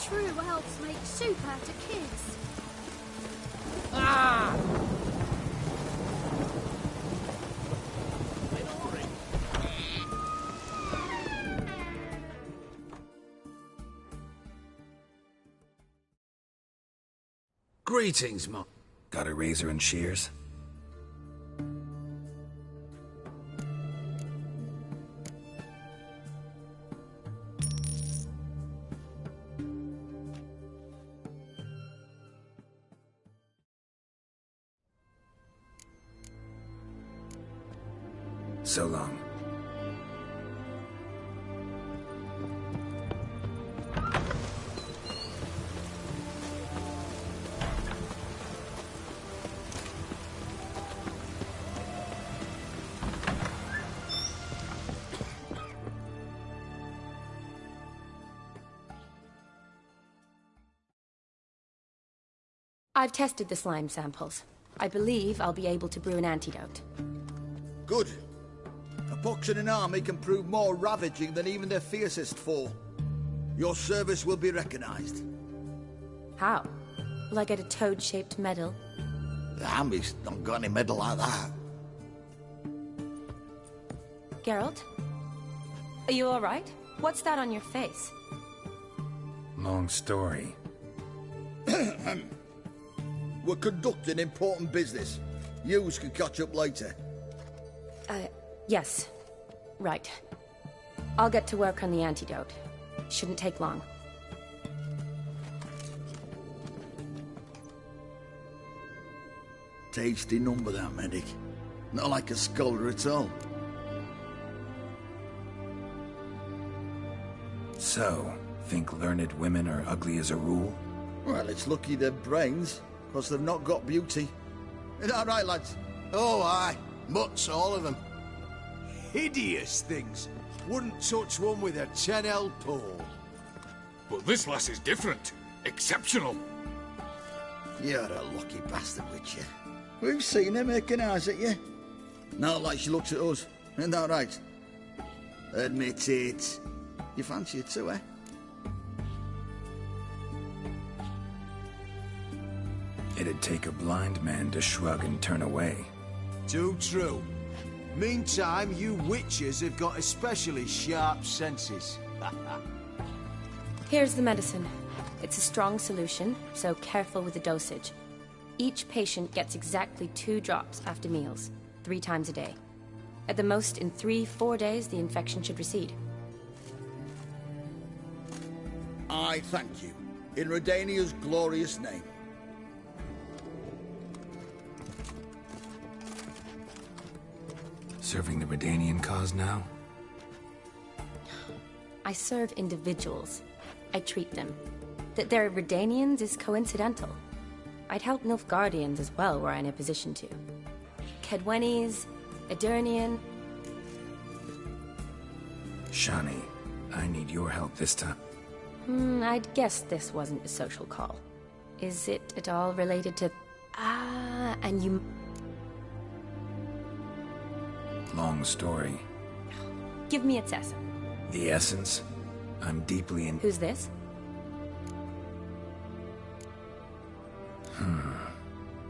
true helps make soup out of kids. Ah! Greetings, Mom. Got a razor and shears? So long. I've tested the slime samples. I believe I'll be able to brew an antidote. Good. A pox in an army can prove more ravaging than even their fiercest foe. Your service will be recognized. How? Will I get a toad-shaped medal? The army's not got any medal like that. Geralt? Are you alright? What's that on your face? Long story. We're conducting important business. Yous can catch up later. Yes. Right. I'll get to work on the antidote. Shouldn't take long. Tasty number, that medic. Not like a scholar at all. So, think learned women are ugly as a rule? Well, it's lucky they're brains, because they've not got beauty. Is that right, lads? Oh, aye. Mutts, all of them. Hideous things. Wouldn't touch one with a 10L pole. But this lass is different. Exceptional. You're a lucky bastard, with you. We've seen her making eyes at you. Not like she looks at us. Isn't that right? Admit it. You fancy it too, eh? It'd take a blind man to shrug and turn away. Too true. Meantime, you witches have got especially sharp senses. Here's the medicine. It's a strong solution, so careful with the dosage. Each patient gets exactly 2 drops after meals, 3 times a day. At the most, in 3-4 days, the infection should recede. I thank you. In Redania's glorious name. Serving the Redanian cause now? I serve individuals. I treat them. That they're Redanians is coincidental. I'd help Nilfgaardians as well were I in a position to. Kedwenis, Edirnian... Shani, I need your help this time. I'd guess this wasn't a social call. Is it at all related to... Ah, and you... Long story. Give me its essence. The essence? I'm deeply in... Who's this?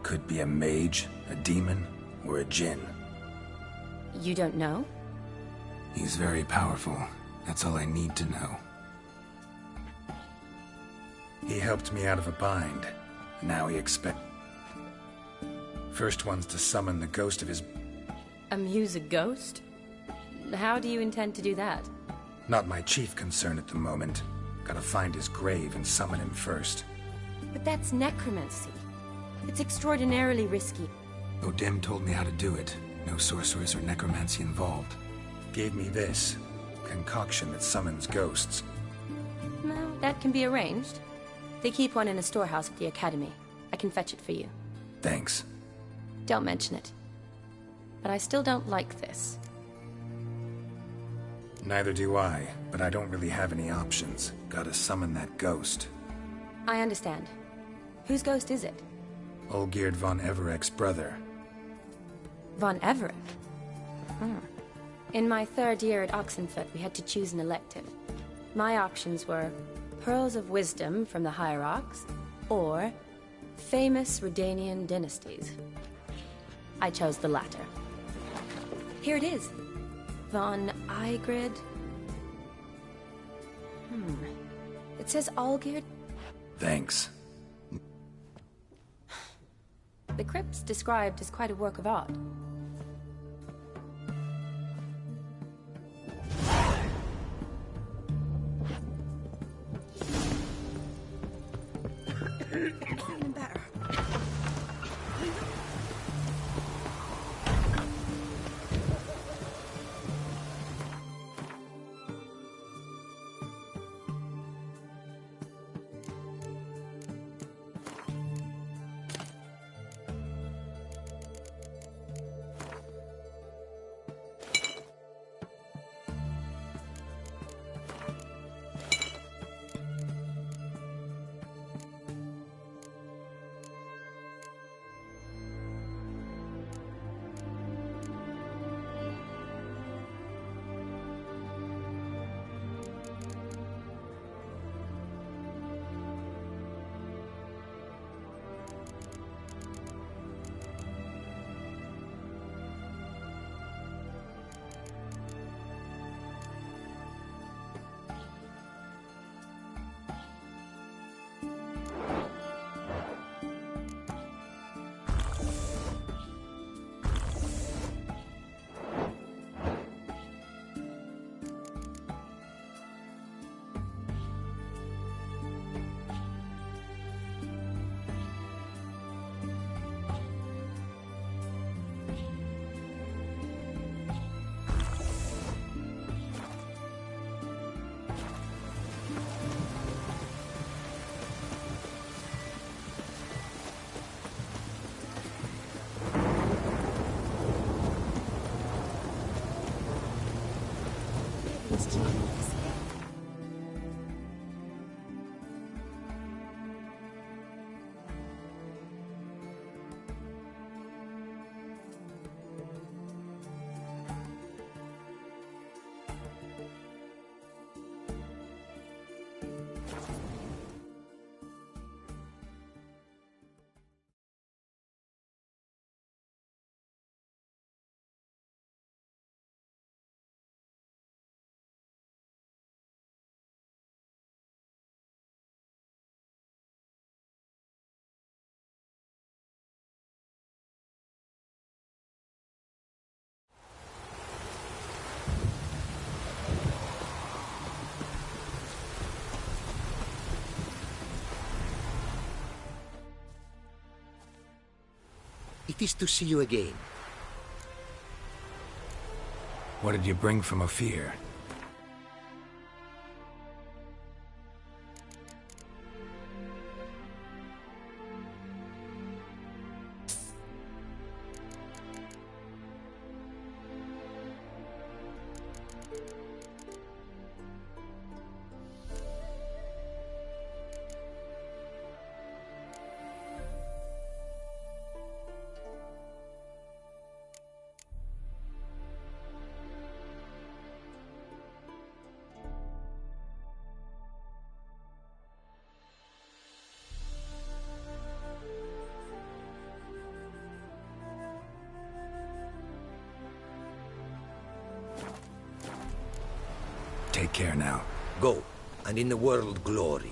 Could be a mage, a demon, or a djinn. You don't know? He's very powerful. That's all I need to know. He helped me out of a bind. Now he First one's to summon the ghost of his... Amuse a ghost? How do you intend to do that? Not my chief concern at the moment. Gotta find his grave and summon him first. But that's necromancy. It's extraordinarily risky. Odin told me how to do it. No sorcerers or necromancy involved. Gave me this. Concoction that summons ghosts. No, that can be arranged. They keep one in a storehouse at the academy. I can fetch it for you. Thanks. Don't mention it. But I still don't like this. Neither do I, but I don't really have any options. Gotta summon that ghost. I understand. Whose ghost is it? Olgierd von Everek's brother. Von Everek? In my 3rd year at Oxenfurt, we had to choose an elective. My options were Pearls of wisdom from the hierarchs, or famous Redanian dynasties. I chose the latter. Here it is. Von Igrid. It says Algird. Thanks. The crypt's described as quite a work of art. Feeling better. It is to see you again. What did you bring from Ophir? Take care now. Go, and in the world glory.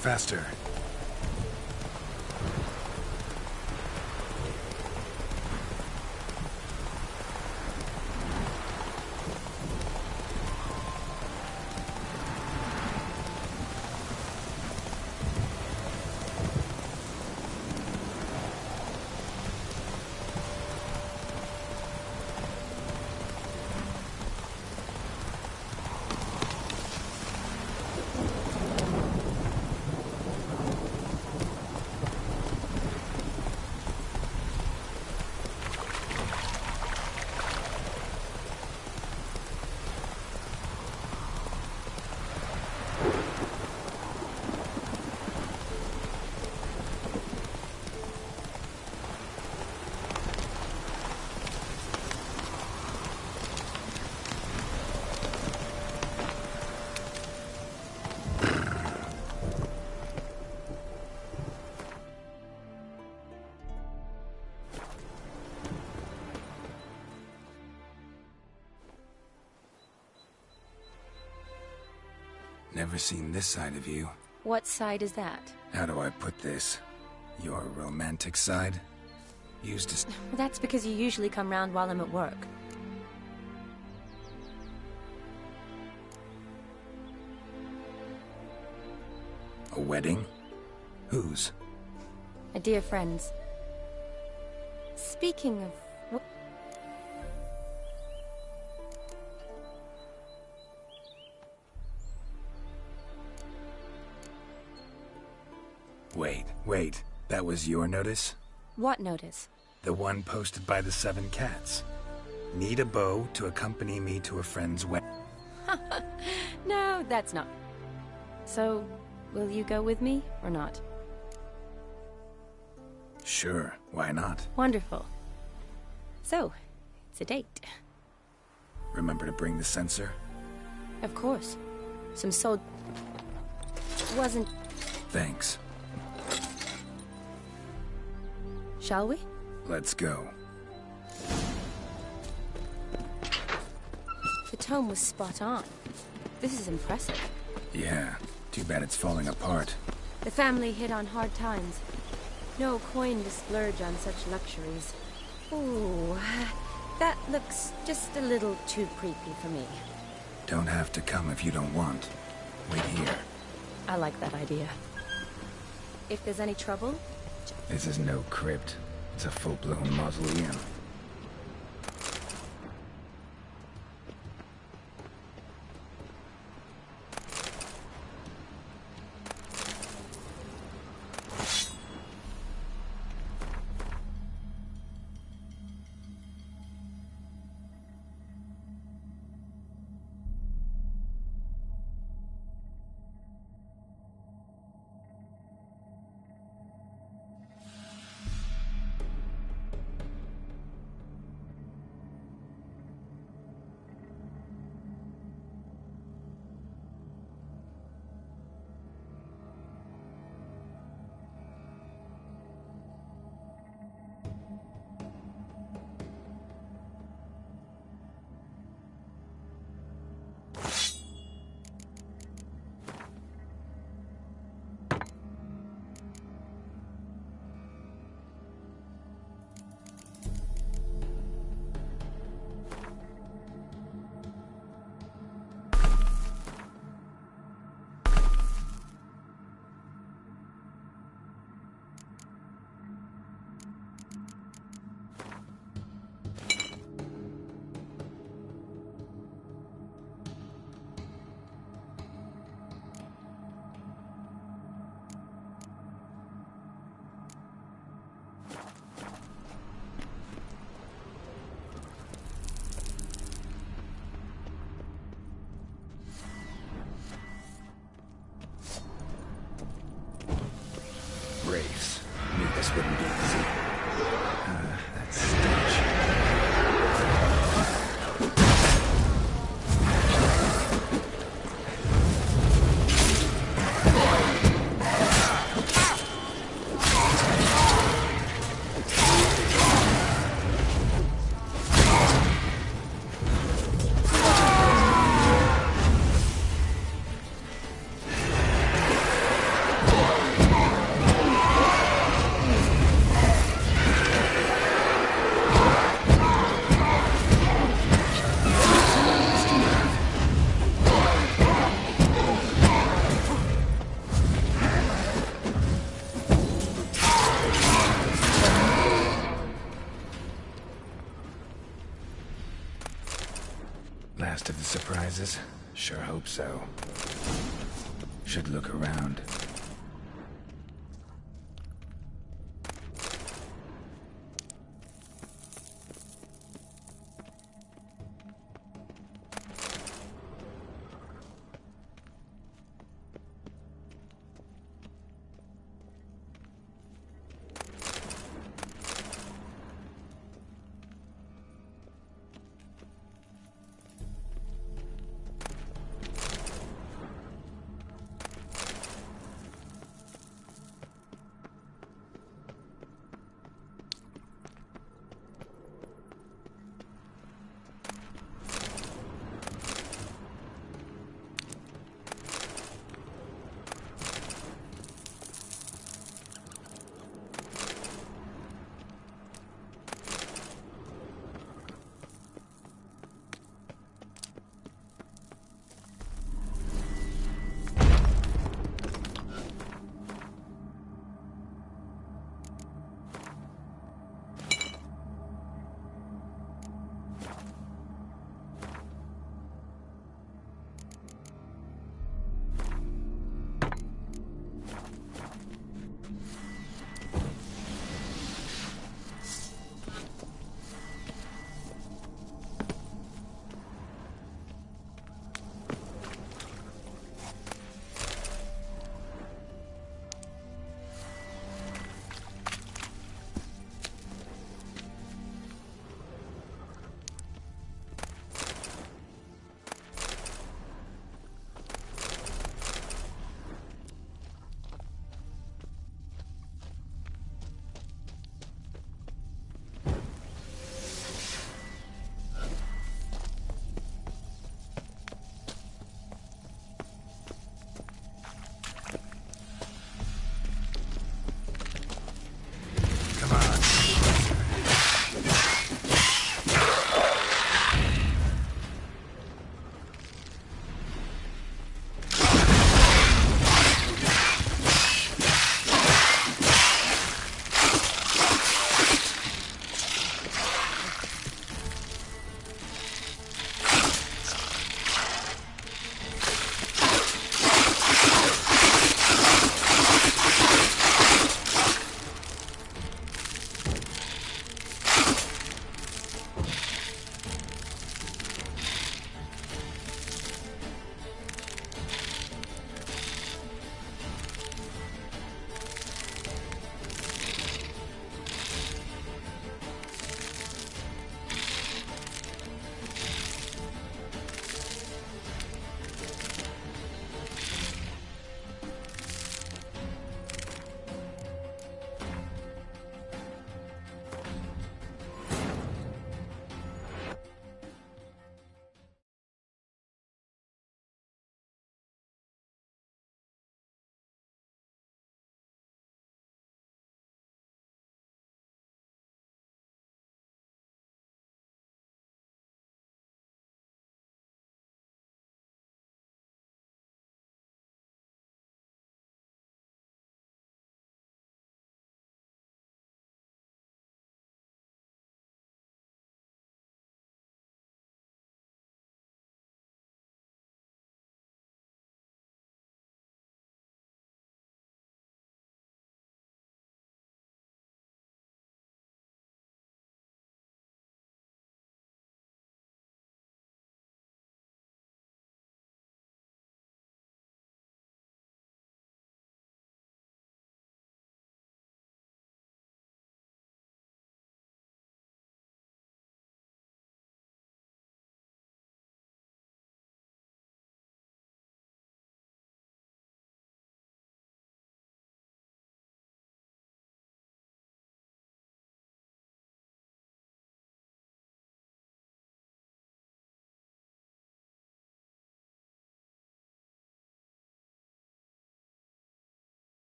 Faster. Never seen this side of you. What side is that? How do I put this? Your romantic side? Used to... Well, that's because you usually come round while I'm at work. A wedding? Whose? A dear friend's. Speaking of... Wait. That was your notice? What notice? The one posted by the 7 cats. Need a beau to accompany me to a friend's wedding. No, that's not... So, will you go with me, or not? Sure, why not? Wonderful. So, it's a date. Remember to bring the sensor? Of course. Some sold... Wasn't... Thanks. Shall we? Let's go. The tome was spot on. This is impressive. Yeah, too bad it's falling apart. The family hit on hard times. No coin to splurge on such luxuries. Ooh, that looks just a little too creepy for me. Don't have to come if you don't want. Wait here. I like that idea. If there's any trouble... This is no crypt. It's a full-blown mausoleum. Race. Knew this wouldn't be easy. That stench. Last of the surprises? Sure hope so. Should look around.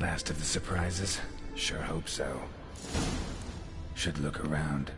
Last of the surprises? Sure hope so. Should look around.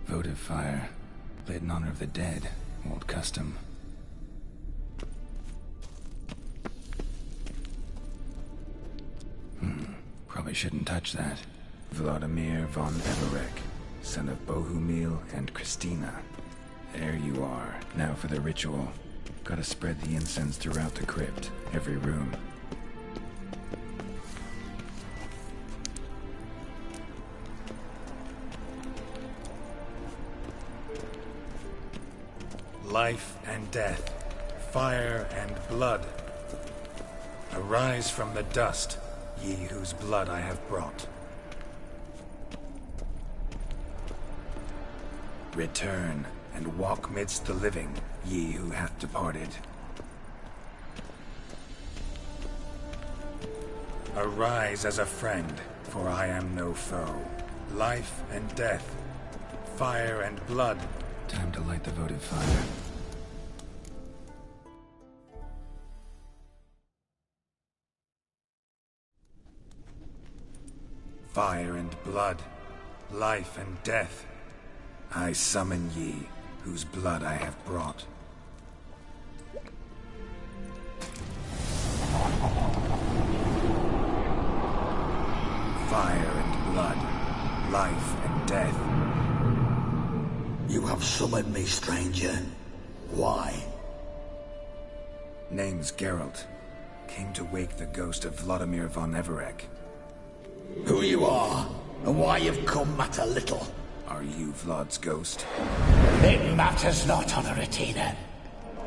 Votive fire. Lit in honor of the dead. Old custom. Probably shouldn't touch that. Vladimir von Everek, son of Bohumil and Christina. There you are. Now for the ritual. Gotta spread the incense throughout the crypt, every room. Life and death, fire and blood. Arise from the dust, ye whose blood I have brought. Return and walk midst the living, ye who hath departed. Arise as a friend, for I am no foe. Life and death, fire and blood. Time to light the votive fire. Fire and blood, life and death. I summon ye, whose blood I have brought. life and death. You have summoned me, stranger. Why? Name's Geralt. Came to wake the ghost of Vladimir von Everec. Who you are, and why you've come matter little. Are you Vlad's ghost? It matters not, Honoratina.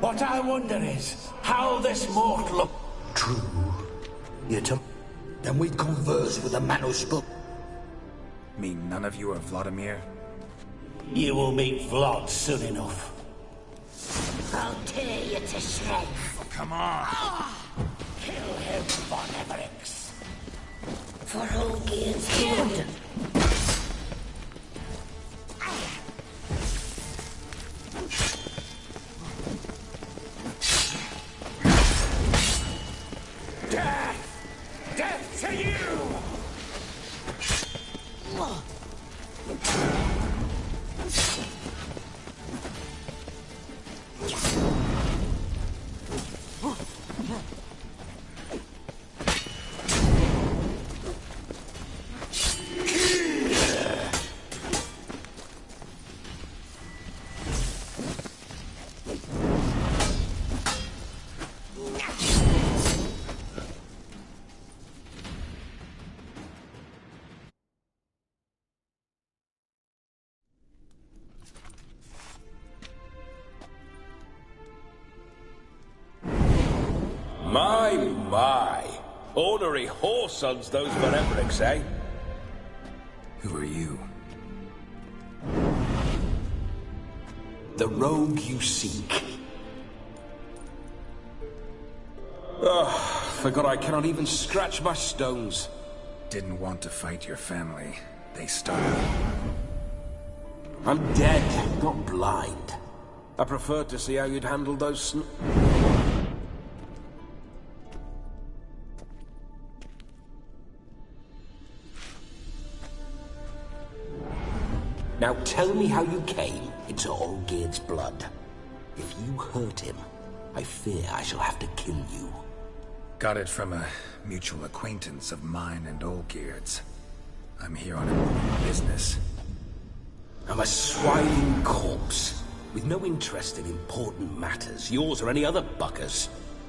What I wonder is, how this mortal... True. You're to... Then we'd converse with the man who spoke. Mean none of you are Vladimir? You will meet Vlad soon enough. I'll tear you to shreds. Oh, come on! Kill him, Von Everix. For Olgir's kingdom. Death! Death to you! My. Ornery whoresons, those Von Evericks, eh? Who are you? The rogue you seek. Forgot I cannot even scratch my stones. Didn't want to fight your family. They started. I'm dead, not blind. I preferred to see how you'd handle those Now tell me how you came into Olgierd's blood. If you hurt him, I fear I shall have to kill you. Got it from a mutual acquaintance of mine and Olgierd's. I'm here on important business. I'm a swiding corpse, with no interest in important matters, yours or any other buckers.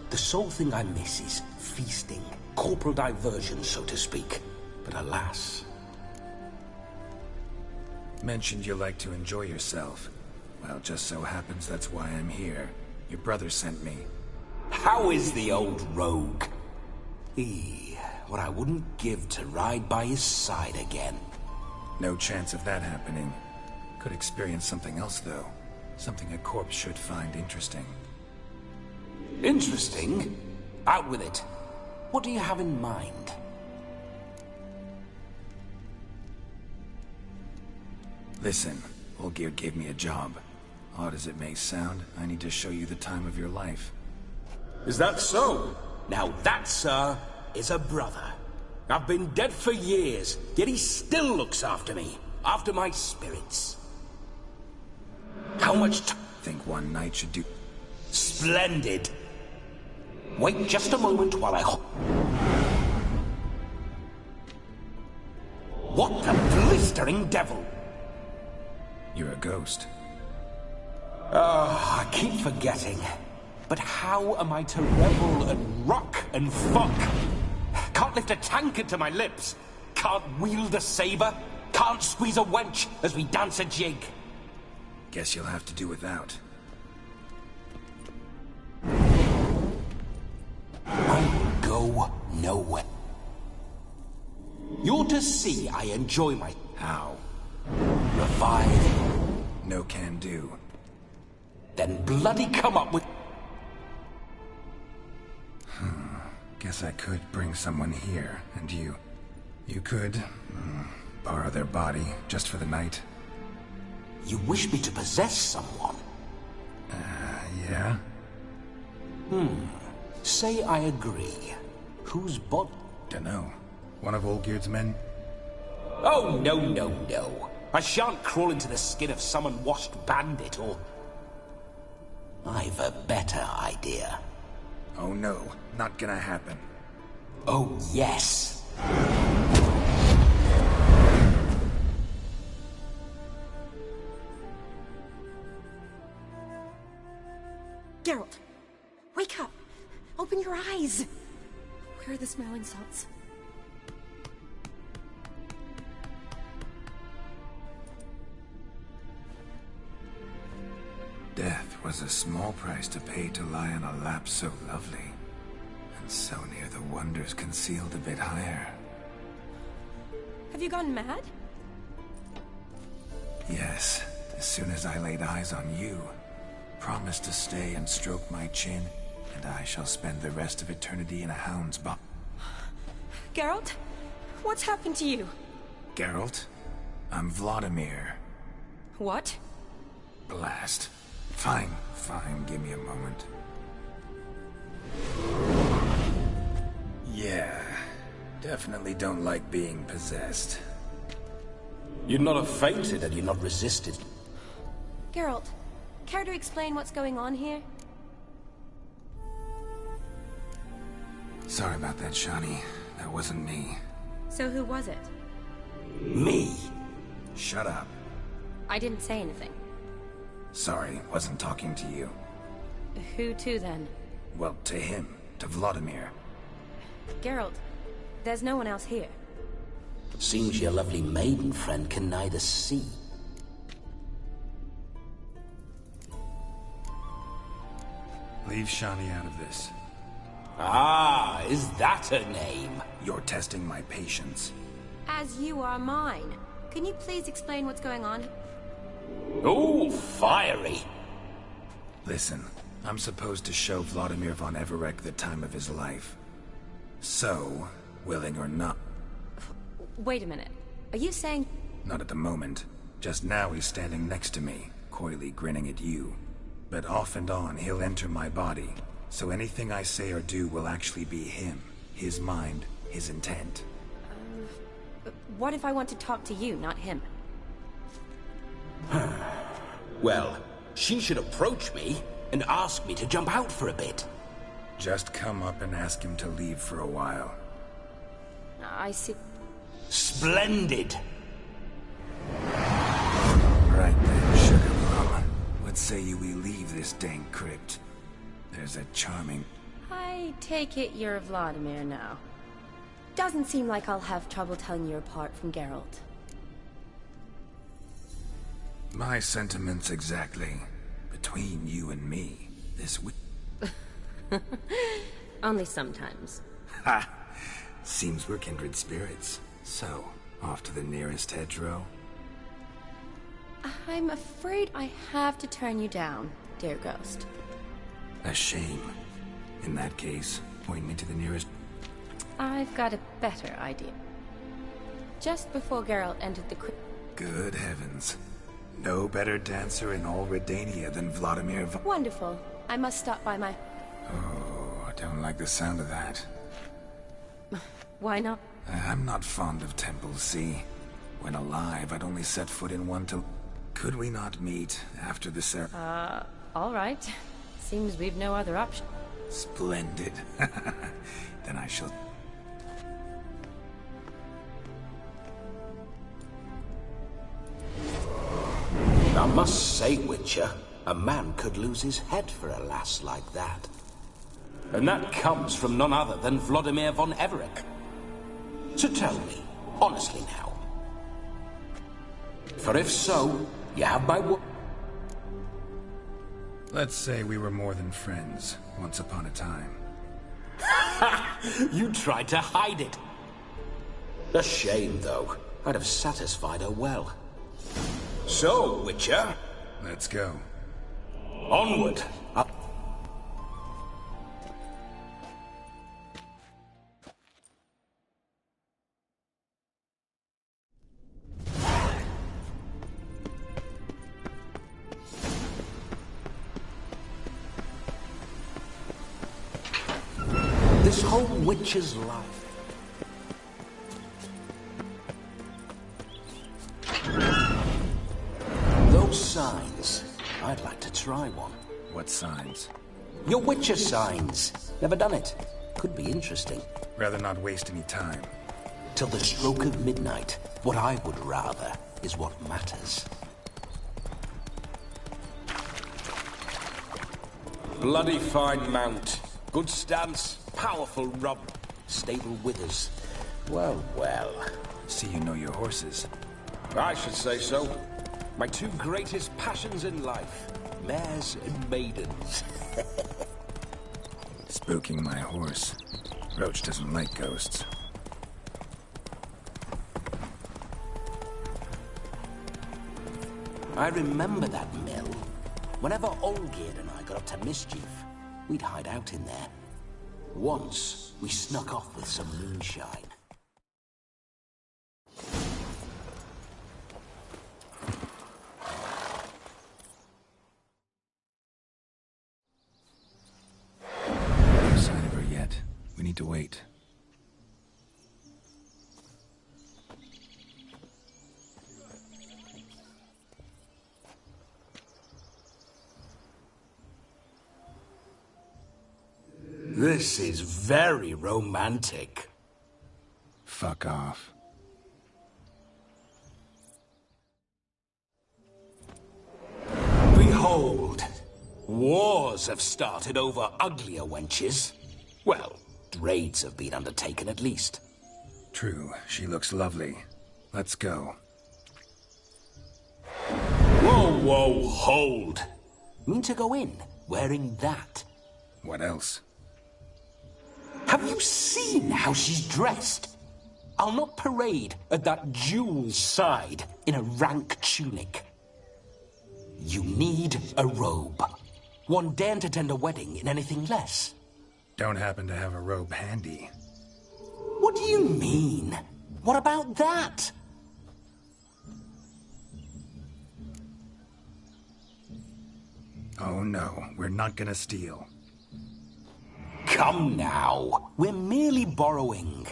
The sole thing I miss is feasting, corporal diversion, so to speak. But alas... Mentioned you like to enjoy yourself. Well, just so happens that's why I'm here. Your brother sent me. How is the old rogue? What I wouldn't give to ride by his side again. No chance of that happening. Could experience something else, though. Something a corpse should find interesting. Interesting? Out with it. What do you have in mind? Listen, Olgierd gave me a job. Odd as it may sound, I need to show you the time of your life. Is that so? Now that, sir, is a brother. I've been dead for years, yet he still looks after me. After my spirits. How much time? Think one night should do... Splendid. Wait just a moment while I... What the blistering devil? You're a ghost. I keep forgetting. But how am I to revel and rock and fuck? Can't lift a tankard to my lips. Can't wield a saber. Can't squeeze a wench as we dance a jig. Guess you'll have to do without. I will go nowhere. You're to see I enjoy my... How? Revive. No can do. Then bloody come up with... Guess I could bring someone here, and you... You could... borrow their body, just for the night. You wish me to possess someone? Yeah? Say I agree. Whose body? Dunno. One of Olgierd's men? Oh, no. I shan't crawl into the skin of some unwashed bandit, or... I've a better idea. Oh no, not gonna happen. Oh, yes. Geralt, wake up! Open your eyes! Where are the smelling salts? Death was a small price to pay to lie on a lap so lovely, and so near the wonders concealed a bit higher. Have you gone mad? Yes, as soon as I laid eyes on you, promised to stay and stroke my chin, and I shall spend the rest of eternity in a hound's box. Geralt? What's happened to you? Geralt? I'm Vladimir. What? Blast. Fine, give me a moment. Yeah, definitely don't like being possessed. You'd not have fainted had you not resisted. Geralt, care to explain what's going on here? Sorry about that, Shani. That wasn't me. So who was it? Me? Shut up. I didn't say anything. Sorry, wasn't talking to you. Who to then? Well, to him. To Vladimir. Geralt, there's no one else here. Seems your lovely maiden friend can neither see. Leave Shani out of this. Ah, is that her name? You're testing my patience. As you are mine. Can you please explain what's going on? Oh, fiery. Listen, I'm supposed to show Vladimir von Everec the time of his life. So, willing or not... Wait a minute. Are you saying... Not at the moment. Just now he's standing next to me, coyly grinning at you. But off and on, he'll enter my body. So anything I say or do will actually be him. His mind, his intent. What if I want to talk to you, not him? Well, she should approach me and ask me to jump out for a bit. Just come up and ask him to leave for a while. I see. Splendid! Right then, sugar plum. What say you we leave this dank crypt? There's a charming... I take it you're Vladimir now. Doesn't seem like I'll have trouble telling you apart from Geralt. My sentiments exactly. Between you and me, this Only sometimes. Ha! Seems we're kindred spirits. So, off to the nearest hedgerow? I'm afraid I have to turn you down, dear ghost. A shame. In that case, point me to the nearest... I've got a better idea. Just before Geralt entered the crypt... Good heavens. No better dancer in all Redania than Vladimir Wonderful. I must stop by my... Oh, I don't like the sound of that. Why not? I'm not fond of temples, see? When alive, I'd only set foot in one till... Could we not meet after the All right. Seems we've no other option. Splendid. Then I shall... I must say, Witcher, a man could lose his head for a lass like that. And that comes from none other than Vladimir von Everec. So tell me, honestly now. For if so, you have my word. Let's say we were more than friends, once upon a time. Ha! You tried to hide it. A shame, though. I'd have satisfied her well. So, Witcher. Let's go. Onward. Up. This whole Witcher's life. Those signs. I'd like to try one. What signs? Your Witcher signs. Never done it. Could be interesting. Rather not waste any time. Till the stroke of midnight. What I would rather is what matters. bloody fine mount. Good stance, powerful rump, stable withers. Well, well. See you know your horses. I should say so. My two greatest passions in life. Mares and maidens. Spooking my horse. Roach doesn't like ghosts. I remember that mill. Whenever Olgierd and I got up to mischief, we'd hide out in there. Once, we snuck off with some moonshine. No sign of her yet. We need to wait. This is very romantic. Fuck off. Behold, wars have started over uglier wenches. Well, raids have been undertaken at least. True, she looks lovely. Let's go. Whoa, whoa, hold. Mean to go in, wearing that? What else? Have you seen how she's dressed? I'll not parade at that jewel's side in a rank tunic. You need a robe. One daren't attend a wedding in anything less. Don't happen to have a robe handy. What do you mean? What about that? Oh no, we're not gonna steal. Come now, we're merely borrowing.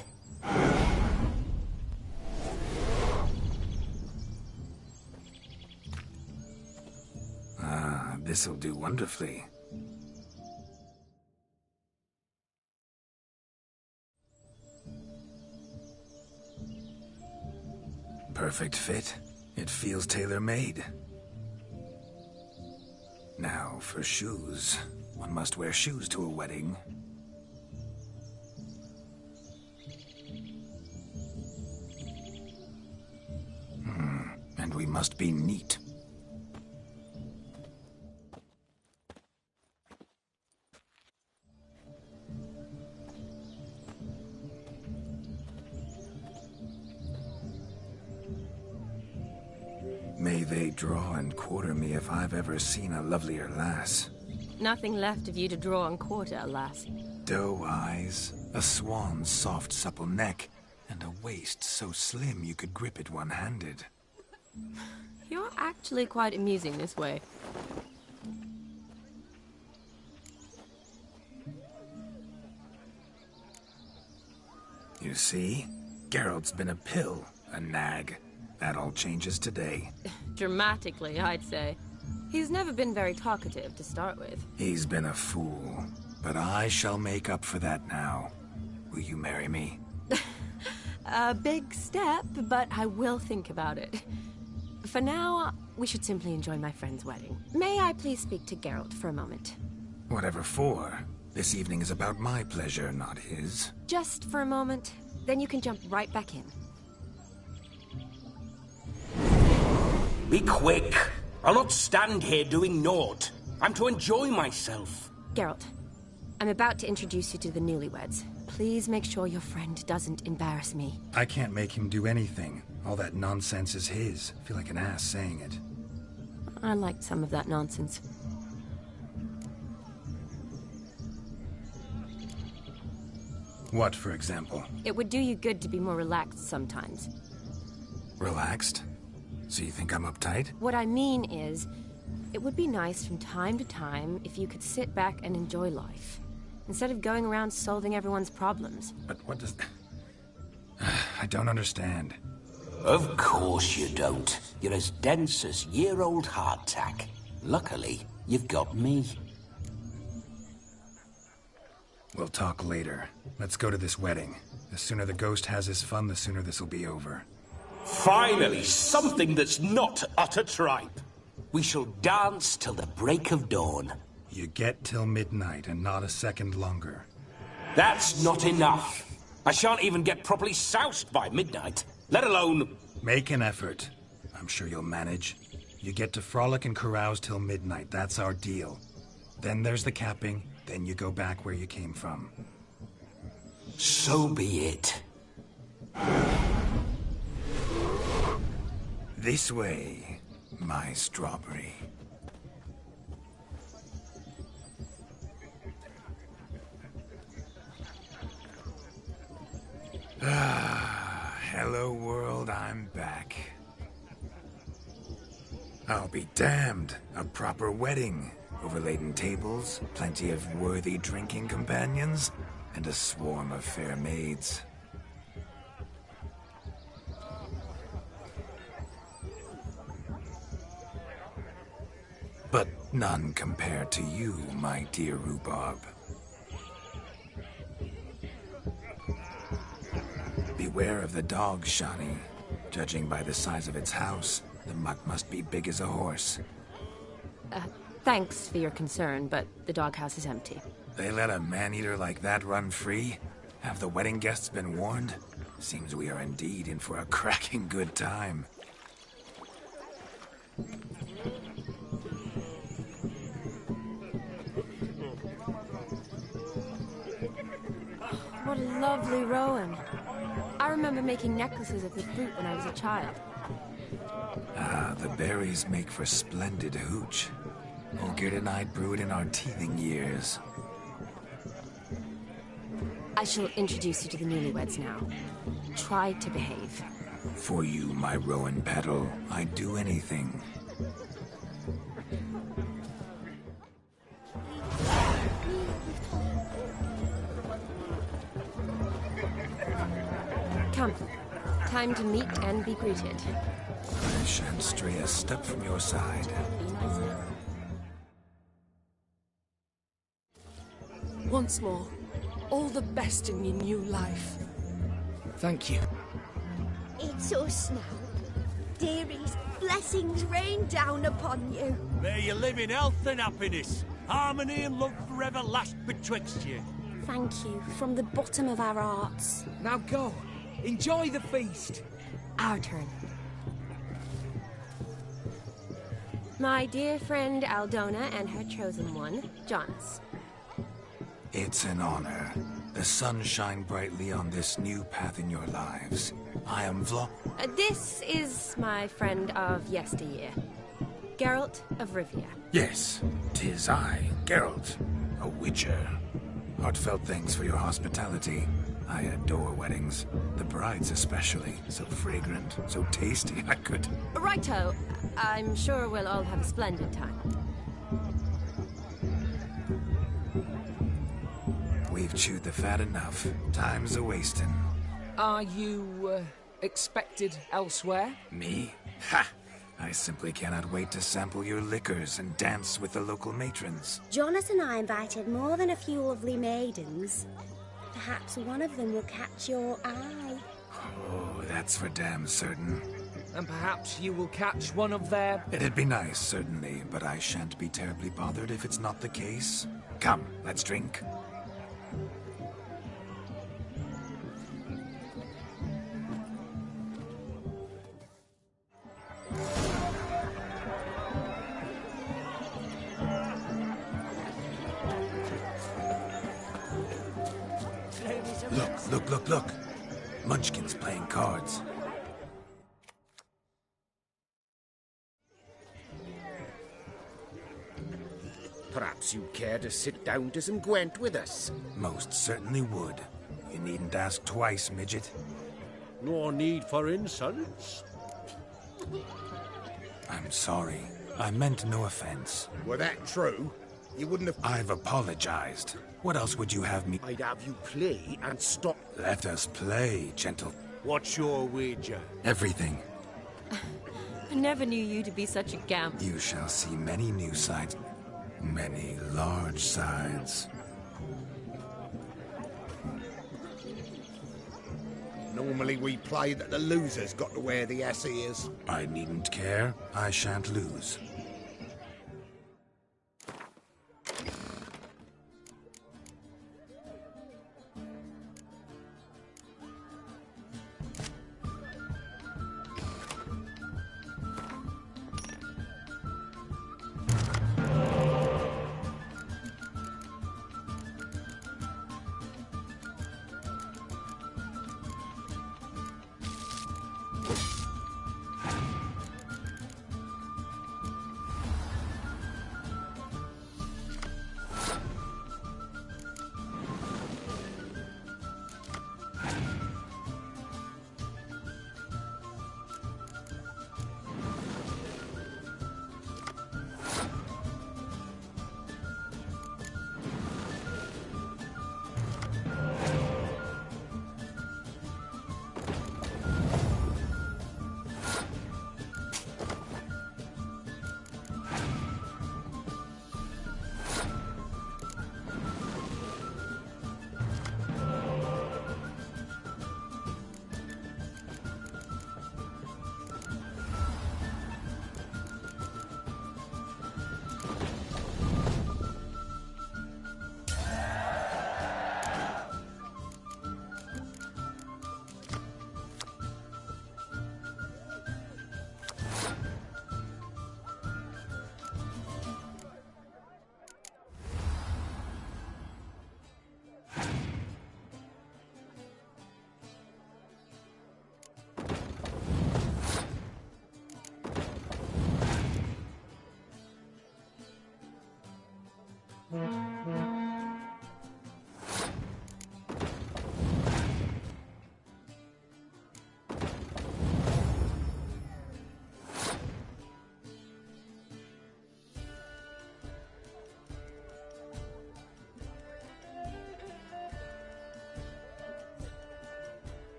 Ah, this'll do wonderfully. Perfect fit. It feels tailor-made. Now, for shoes. One must wear shoes to a wedding. And we must be neat. May they draw and quarter me if I've ever seen a lovelier lass. Nothing left of you to draw and quarter, alas. Doe eyes, a swan's soft supple neck, and a waist so slim you could grip it one-handed. You're actually quite amusing this way. You see? Geralt's been a pill, a nag. That all changes today. Dramatically, I'd say. He's never been very talkative to start with. He's been a fool, but I shall make up for that now. Will you marry me? A big step, but I will think about it. For now, we should simply enjoy my friend's wedding. May I please speak to Geralt for a moment? Whatever for. This evening is about my pleasure, not his. Just for a moment, then you can jump right back in. Be quick. I'll not stand here doing naught. I'm to enjoy myself. Geralt, I'm about to introduce you to the newlyweds. Please make sure your friend doesn't embarrass me. I can't make him do anything. All that nonsense is his. I feel like an ass saying it. I liked some of that nonsense. What, for example? It would do you good to be more relaxed sometimes. Relaxed? So you think I'm uptight? What I mean is, it would be nice from time to time if you could sit back and enjoy life, instead of going around solving everyone's problems. But what does... I don't understand. Of course you don't. You're as dense as year-old hardtack. Luckily, you've got me. We'll talk later. Let's go to this wedding. The sooner the ghost has his fun, the sooner this'll be over. Finally, something that's not utter tripe. We shall dance till the break of dawn. You get till midnight and not a second longer. That's not enough. I shan't even get properly soused by midnight, let alone... Make an effort. I'm sure you'll manage. You get to frolic and carouse till midnight. That's our deal. Then there's the capping. Then you go back where you came from. So be it. This way, my strawberry. Hello world, I'm back. I'll be damned. A proper wedding. Overladen tables, plenty of worthy drinking companions, and a swarm of fair maids. But none compared to you, my dear rhubarb. Beware of the dog, Shani. Judging by the size of its house, the mutt must be big as a horse. Thanks for your concern, but the doghouse is empty. They let a man-eater like that run free? Have the wedding guests been warned? Seems we are indeed in for a cracking good time. What a lovely rowan. I remember making necklaces of the fruit when I was a child. Ah, the berries make for splendid hooch. Olgerd and I brewed in our teething years. I shall introduce you to the newlyweds now. Try to behave. For you, my rowan petal, I'd do anything. Come. Time to meet and be greeted. I shan't stray a step from your side. Once more, all the best in your new life. Thank you. It's us now. Dearies, blessings rain down upon you. May you live in health and happiness. Harmony and love forever last betwixt you. Thank you, from the bottom of our hearts. Now go. Enjoy the feast. Our turn. My dear friend Aldona and her chosen one, Jonas. It's an honor. The sun shine brightly on this new path in your lives. I am This is my friend of yesteryear, Geralt of Rivia. Yes, 'tis I, Geralt, a witcher. Heartfelt thanks for your hospitality. I adore weddings. The brides especially. So fragrant, so tasty, I could... Righto. I'm sure we'll all have a splendid time. We've chewed the fat enough. Time's a-wasting. Are you, expected elsewhere? Me? Ha! I simply cannot wait to sample your liquors and dance with the local matrons. Jonas and I invited more than a few lovely maidens. Perhaps one of them will catch your eye. Oh, that's for damn certain. And perhaps you will catch one of their... It'd be nice, certainly, but I shan't be terribly bothered if it's not the case. Come, let's drink. Look. Munchkin's playing cards. Perhaps you'd care to sit down to some Gwent with us? Most certainly would. You needn't ask twice, midget. No need for insults. I'm sorry. I meant no offense. Were that true, you wouldn't have... I've apologized. What else would you have me... I'd have you play and stop... Let us play, gentle... What's your wager? Everything. I never knew you to be such a gamp. You shall see many new sides. Many large sides. Normally we play that the loser's got to wear the ears. I needn't care. I shan't lose.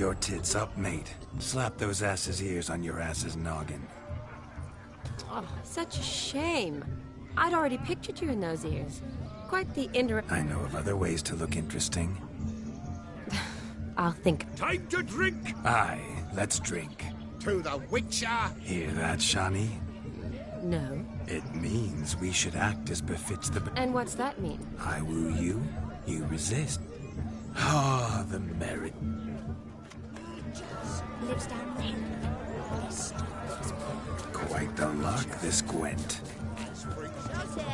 Your tits up, mate. Slap those asses' ears on your ass's noggin. Oh, such a shame. I'd already pictured you in those ears. Quite the I know of other ways to look interesting. I'll think. Time to drink! Aye, let's drink. To the Witcher! Hear that, Shani? No. It means we should act as befits the... And what's that mean? I woo you, you resist. Ah, the merit. Lives down there. Quite the luck, this Gwent. That's it.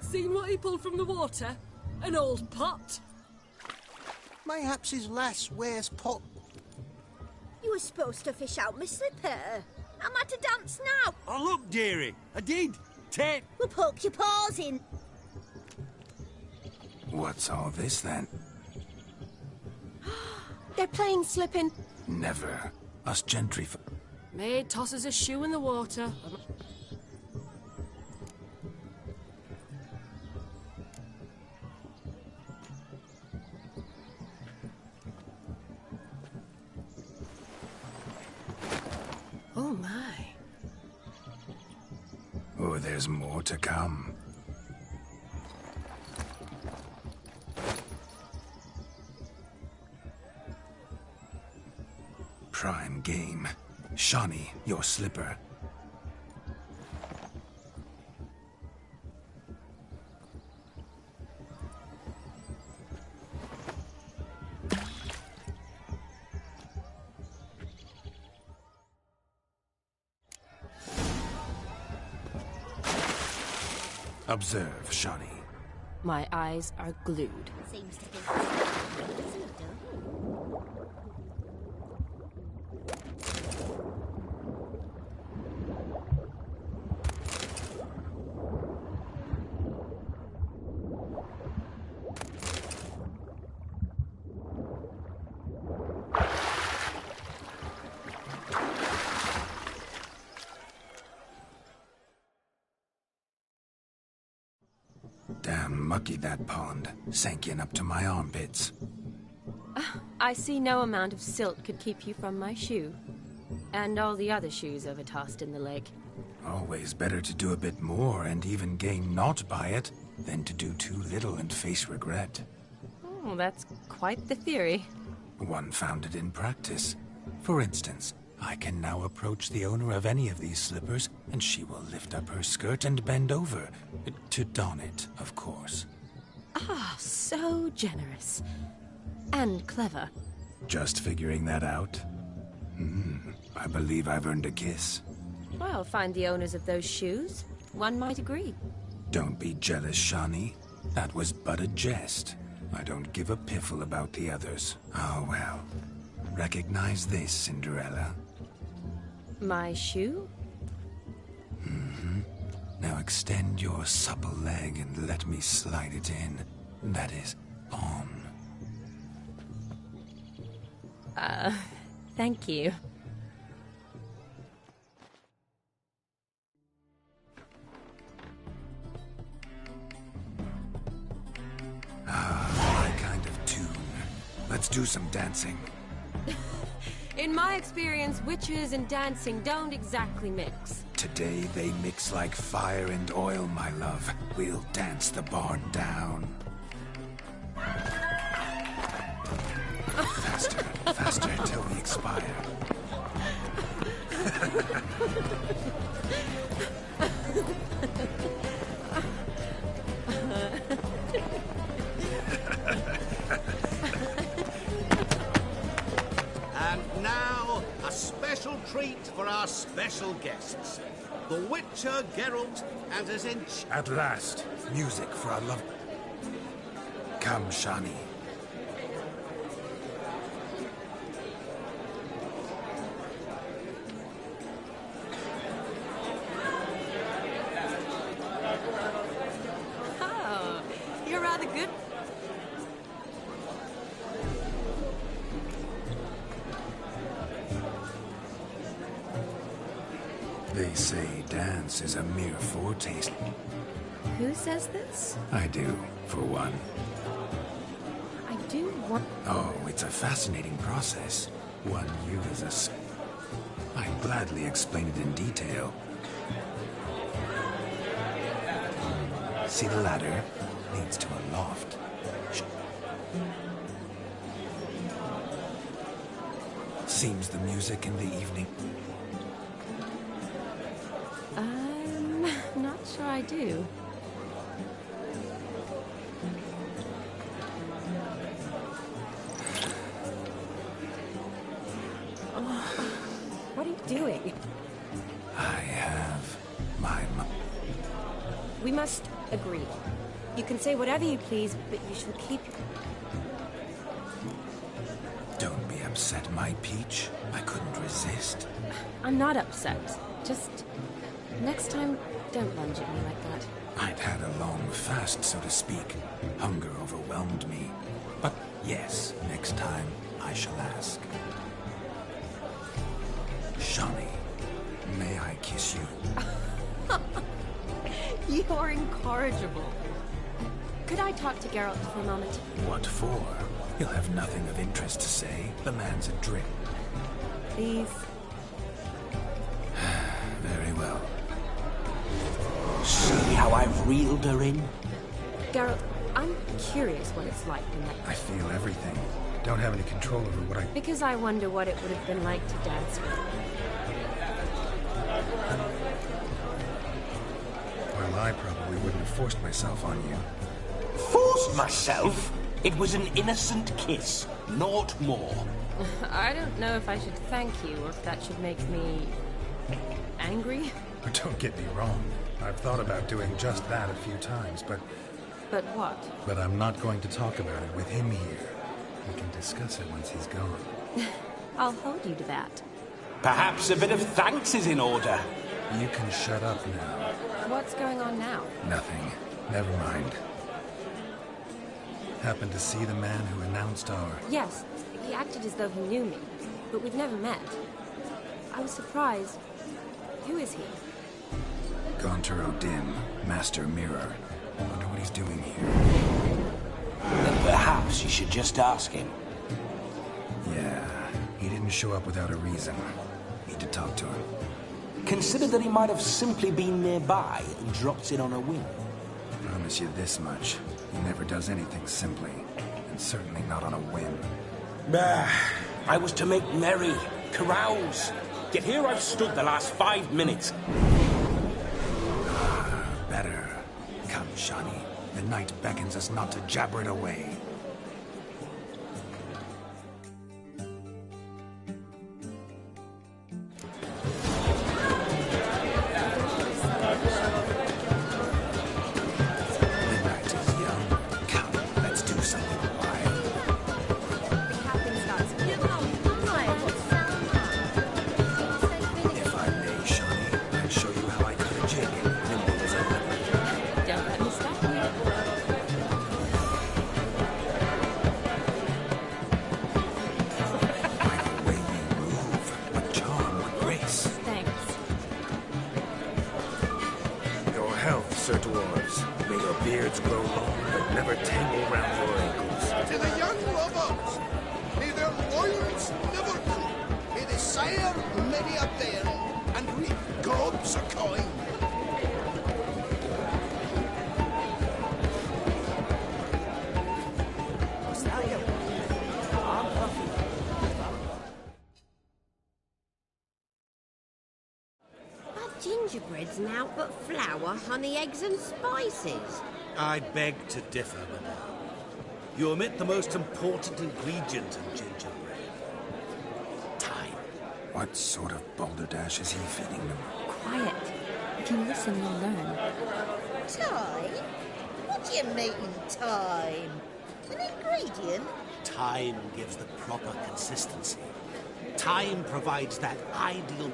Seen what he pulled from the water? An old pot. Mayhaps his lass wears pot. You were supposed to fish out my slipper. I'm at a dance now. Oh, look, dearie. I did. 10. We'll poke your paws in. What's all this, then? They're playing slippin'. Never. Us gentry... Maid tosses a shoe in the water. Oh, my. Oh, there's more to come. prime game. Shawnee, your slipper. Observe, Shawnee. My eyes are glued. Seems to be doesn't it, Doug? Damn mucky, that pond. Sank in up to my armpits. I see no amount of silt could keep you from my shoe. And all the other shoes overtossed in the lake. Always better to do a bit more and even gain naught by it than to do too little and face regret. Oh, that's quite the theory. One founded in practice. For instance, I can now approach the owner of any of these slippers, and she will lift up her skirt and bend over. To don it, of course. Ah, so generous. And clever. Just figuring that out? I believe I've earned a kiss. Well, find the owners of those shoes. One might agree. Don't be jealous, Shawnee. That was but a jest. I don't give a piffle about the others. Oh, well. Recognize this, Cinderella. My shoe? Now extend your supple leg and let me slide it in. That is, on. Thank you. My kind of tune. Let's do some dancing. In my experience, witches and dancing don't exactly mix. Today they mix like fire and oil, my love. We'll dance the barn down. Faster, faster, till we expire. And now, a special treat for our special guests. The Witcher Geralt and his At last, music for our love. Come, Shawnee. Oh, you're rather good. They say dance is a mere foretaste. Who says this? I do, for one. I do want... Oh, it's a fascinating process. One you as a... I'd gladly explain it in detail. See the ladder? Leads to a loft. Seems the music in the evening... Not sure I do. What are you doing? I have my... We must agree. You can say whatever you please, but you shall keep... Don't be upset, my peach. I couldn't resist. I'm not upset. Just... next time, don't lunge at me like that. I'd had a long fast, so to speak. Hunger overwhelmed me. But yes, next time I shall ask. Shawnee, may I kiss you? You're incorrigible. Could I talk to Geralt for a moment? What for? He'll have nothing of interest to say. The man's adrift. Please. Very well. See how I've reeled her in? Geralt, I'm curious what it's like in that... I feel everything. don't have any control over what I... Because I wonder what it would have been like to dance with. Well, I probably wouldn't have forced myself on you. Forced myself? It was an innocent kiss, not more. I don't know if I should thank you or if that should make me... angry? Don't get me wrong. I've thought about doing just that a few times, but... But what? But I'm not going to talk about it with him here. We can discuss it once he's gone. I'll hold you to that. Perhaps a bit of thanks is in order. You can shut up now. What's going on now? Nothing. Never mind. Happened to see the man who announced our... Yes, he acted as though he knew me, but we've never met. I was surprised. Who is he? Gaunter O'Dim, Master Mirror. I wonder what he's doing here. Then perhaps you should just ask him. Yeah, he didn't show up without a reason. Need to talk to him. Consider that he might have simply been nearby and dropped in on a whim. I promise you this much. He never does anything simply, and certainly not on a whim. I was to make merry, carouse. Yet here I've stood the last 5 minutes. Better. Come, Shani. The night beckons us not to jabber it away. Sir Dwarves. May your beards grow long, but never tangle round your ankles. To the young lovers, may their loins never droop. May they sire many a bairn and reap gobs of coin. Gingerbread's now but flour, honey, eggs and spices. I beg to differ, madame. You omit the most important ingredient in gingerbread. Time. What sort of balderdash is he feeding them? Quiet. If you listen, you'll learn. Time? What do you mean, time? An ingredient? Time gives the proper consistency. Time provides that ideal...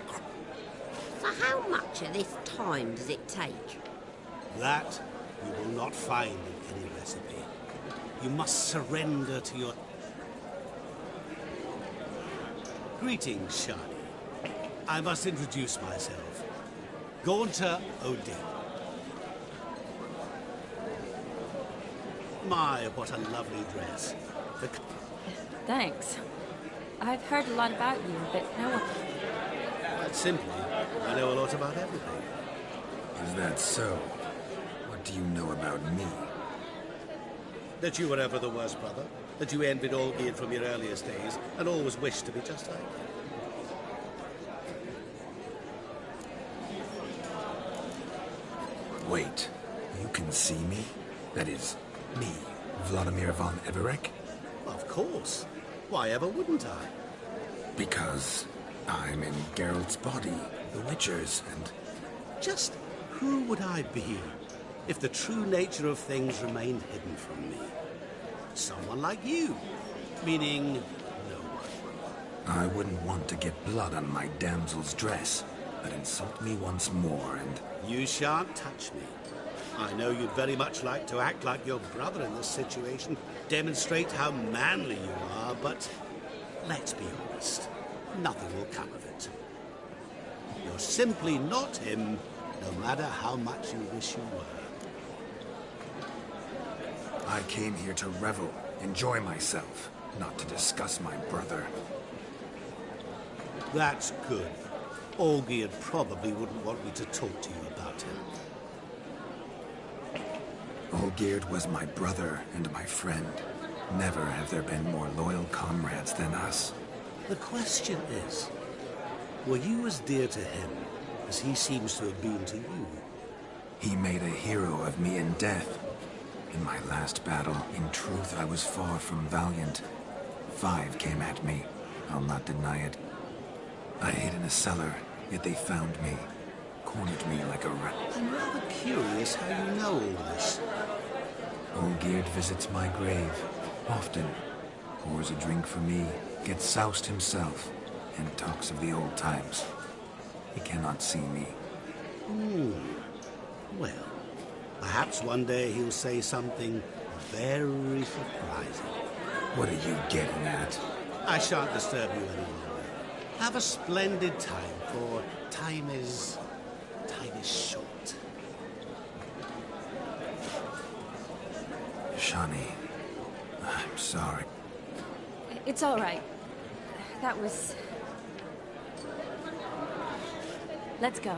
So how much of this time does it take? That you will not find in any recipe. You must surrender to your... Greetings, Shani. I must introduce myself. Gaunter O'Dim. My, what a lovely dress. Thanks. I've heard a lot about you, but no one... Quite simply, I know a lot about everything. Is that so? What do you know about me? That you were ever the worst brother. That you envied Olgierd from your earliest days, and always wished to be just like him. Wait, you can see me? That is, me, Vladimir von Everec? Of course. Why ever wouldn't I? Because I'm in Geralt's body, the Witcher's, and... Just who would I be if the true nature of things remained hidden from me? Someone like you, meaning no one. I wouldn't want to get blood on my damsel's dress, but insult me once more and... You shan't touch me. I know you'd very much like to act like your brother in this situation, demonstrate how manly you are, but let's be honest, nothing will come of it. You're simply not him, no matter how much you wish you were. I came here to revel, enjoy myself, not to discuss my brother. That's good. Olgierd probably wouldn't want me to talk to you about him. Olgierd was my brother and my friend. Never have there been more loyal comrades than us. The question is, were you as dear to him as he seems to have been to you? He made a hero of me in death. In my last battle, in truth, I was far from valiant. 5 came at me. I'll not deny it. I hid in a cellar, yet they found me. Cornered me like a rat. I'm rather curious how you know all this. Olgierd visits my grave, often. Pours a drink for me, gets soused himself, and talks of the old times. He cannot see me. Well, perhaps one day he'll say something very surprising. What are you getting at? I shan't disturb you any longer. Have a splendid time, for time is short. Shani, I'm sorry. It's all right. That was... Let's go.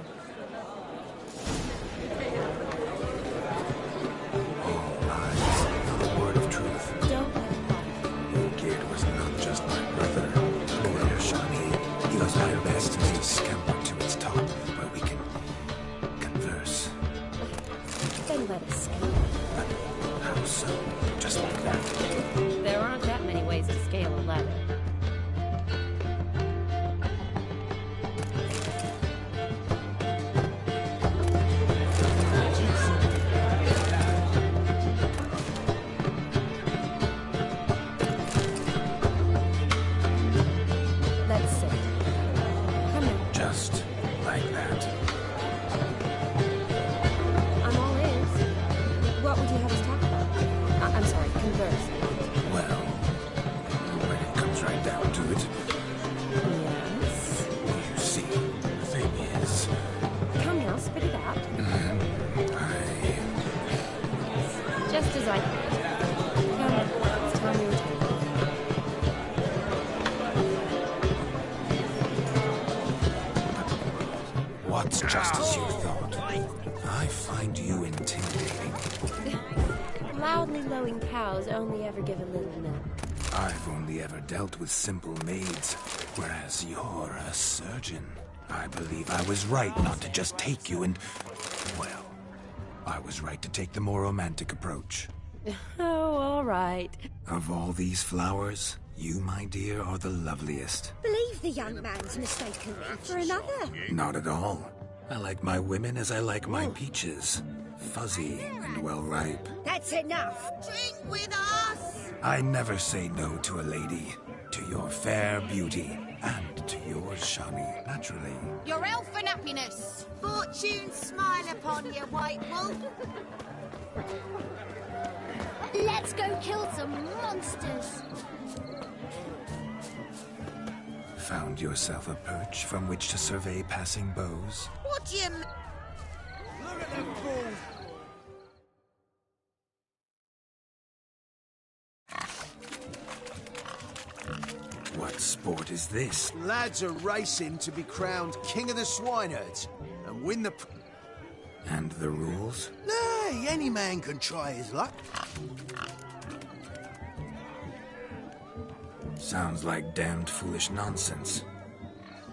All lies, not a word of truth. Don't let him lie. Olgierd was not just my brother. Poor Shani. He was my best to scamper to its top, where we can converse. Then let us scale. How so? Just like that? There aren't that many ways to scale a ladder. Just as you thought. I find you intimidating. Loudly lowing cows only ever give a little milk. I've only ever dealt with simple maids, whereas you're a surgeon. I believe I was right not to just take you and... well, I was right to take the more romantic approach. Oh, all right. Of all these flowers, you, my dear, are the loveliest. Believe the young man's mistaken me for another. Not at all. I like my women as I like my peaches. Fuzzy and well-ripe. That's enough. Drink with us! I never say no to a lady. To your fair beauty. And to yours, Shani, naturally. Your elfin happiness. Fortune smile upon you, White Wolf. Let's go kill some monsters. Found yourself a perch from which to survey passing bows? What do you mean? Look at them fools! What sport is this? Lads are racing to be crowned King of the Swineherds and win the... And the rules? Nay, any man can try his luck. Sounds like damned foolish nonsense.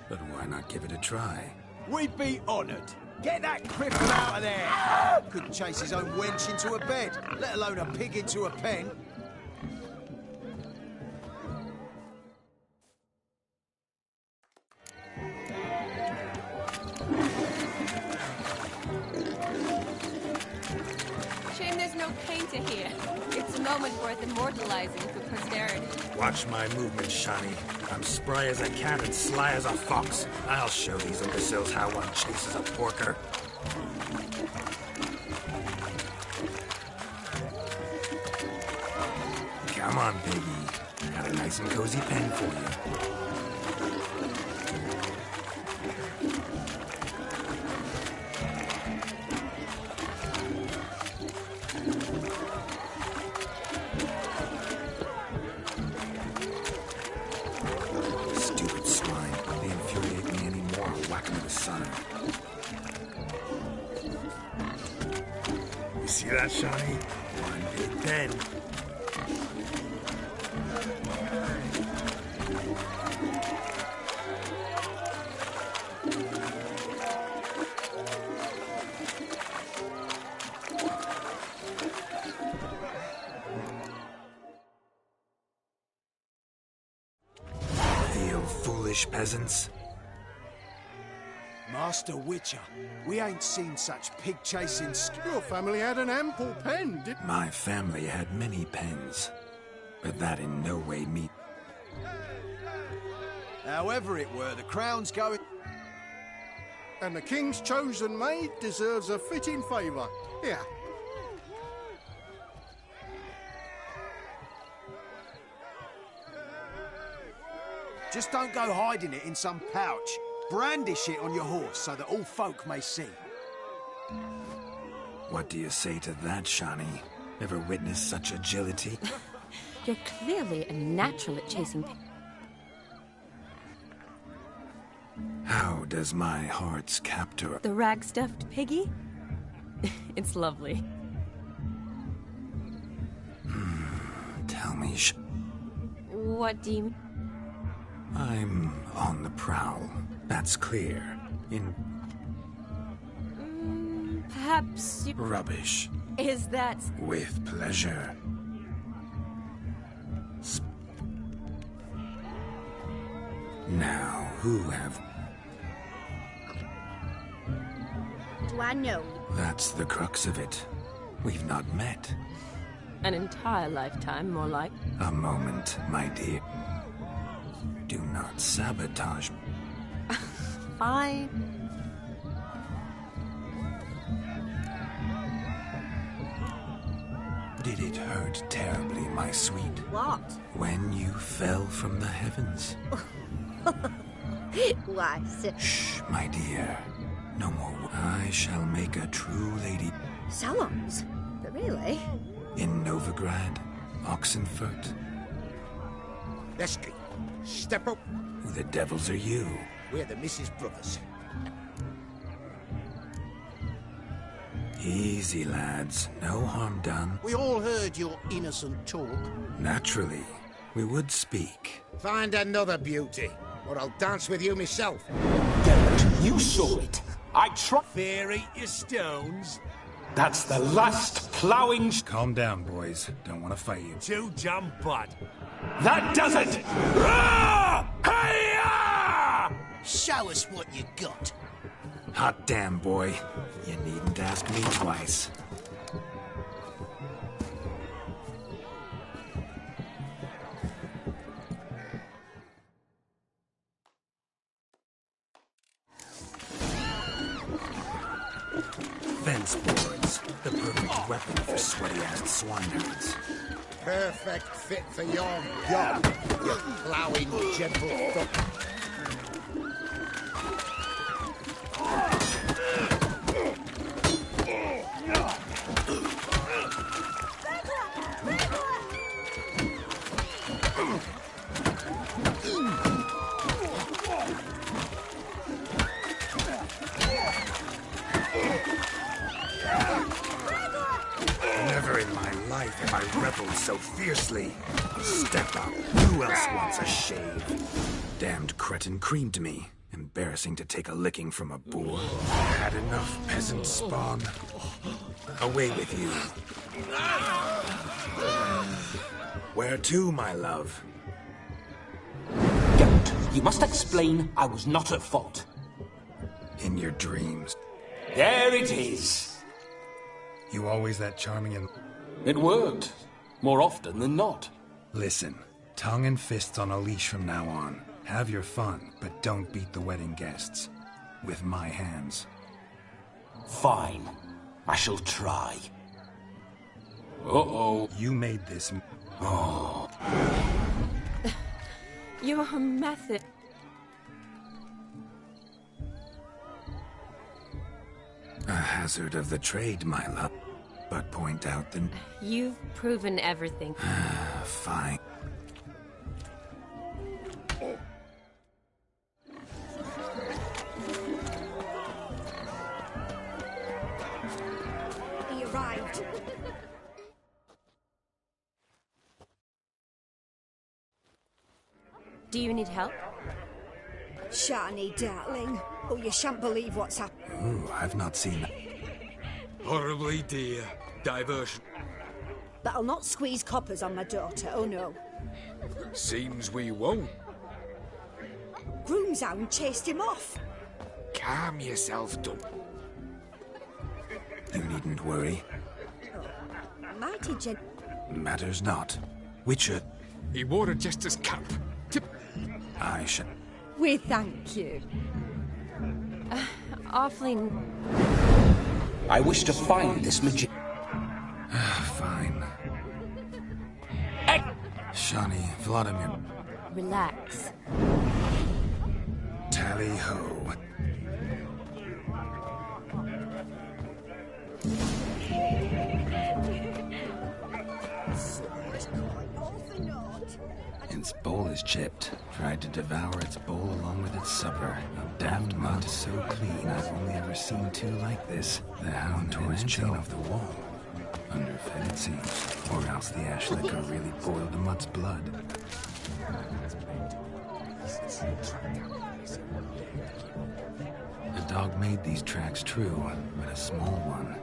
But why not give it a try? We'd be honoured. Get that cripple out of there! Couldn't chase his own wench into a bed, let alone a pig into a pen. Shame there's no painter here. It's a moment worth immortalizing for posterity. Watch my movements, Shani. I'm spry as a cat and sly as a fox. I'll show these imbeciles how one chases a porker. Come on, baby. Got a nice and cozy pen for you. Stupid swine. They infuriate me anymore. Whack them with a son. You see that, Shani? One big pen. Foolish peasants. Master Witcher, we ain't seen such pig-chasing... Your family had an ample pen, didn't... My family had many pens, but that in no way meet... However it were, the crown's going... And the king's chosen maid deserves a fitting favour. Here. Just don't go hiding it in some pouch. Brandish it on your horse so that all folk may see. What do you say to that, Shani? Ever witnessed such agility? You're clearly a natural at chasing pigs. How does my heart's captor... The rag-stuffed piggy? It's lovely. Tell me, What do you mean? I'm on the prowl. That's clear. Perhaps you... Rubbish. Is that... With pleasure. Now, who have... Do I know? That's the crux of it. We've not met. An entire lifetime, more like. A moment, my dear. Do not sabotage. Fine. Did it hurt terribly, my sweet? What? When you fell from the heavens? Why, sir? Shh, my dear. No more. I shall make a true lady. Salons? Really? In Novigrad, Oxenfurt. Leslie, step up. Who the devils are you? We're the Mrs. Brothers. Easy, lads. No harm done. We all heard your innocent talk. Naturally. We would speak. Find another beauty, or I'll dance with you myself. You saw it. I tried. Fairy your stones. That's the last ploughing. Calm down, boys. Don't want to fight you. Too jump bud. That does it! Hi-ya! Show us what you got. Hot damn, boy. You needn't ask me twice. Fence boards. The perfect weapon for sweaty-ass swineherds. Perfect fit for your job, you ploughing gentle fuck. Never in my life have I rebelled so fiercely. Step up. Who else wants a shave? Damned cretin creamed me. Embarrassing to take a licking from a boor. Had enough, peasant spawn. Away with you. Where to, my love? Don't. You must explain I was not at fault. In your dreams. There it is. You always that charming and... It worked. More often than not. Listen, tongue and fists on a leash from now on. Have your fun, but don't beat the wedding guests. With my hands. Fine. I shall try. Uh-oh. You made this... Oh. Your method... A hazard of the trade, my love. But point out the... You've proven everything. Fine. He arrived. Do you need help? Shani, darling. Oh, you shan't believe what's happened. Ooh, I've not seen... Horribly dear. Diversion. But I'll not squeeze coppers on my daughter, oh no. Seems we won't. Groomshound chased him off. Calm yourself, Dum. You needn't worry. Mighty gen... Matters not. Witcher... He wore a jester's cap. I shall... We thank you. Awfully... I wish to find this magician. Fine. Shani, Vladimir. Relax. Tally-ho. Its bowl is chipped. Tried to devour its bowl along with its supper. A damned mud so clean I've only ever seen two like this. The hound tore his chain off the wall. Underfed it seems. Or else the ash liquor really boiled the mutt's blood. The dog made these tracks true, but a small one.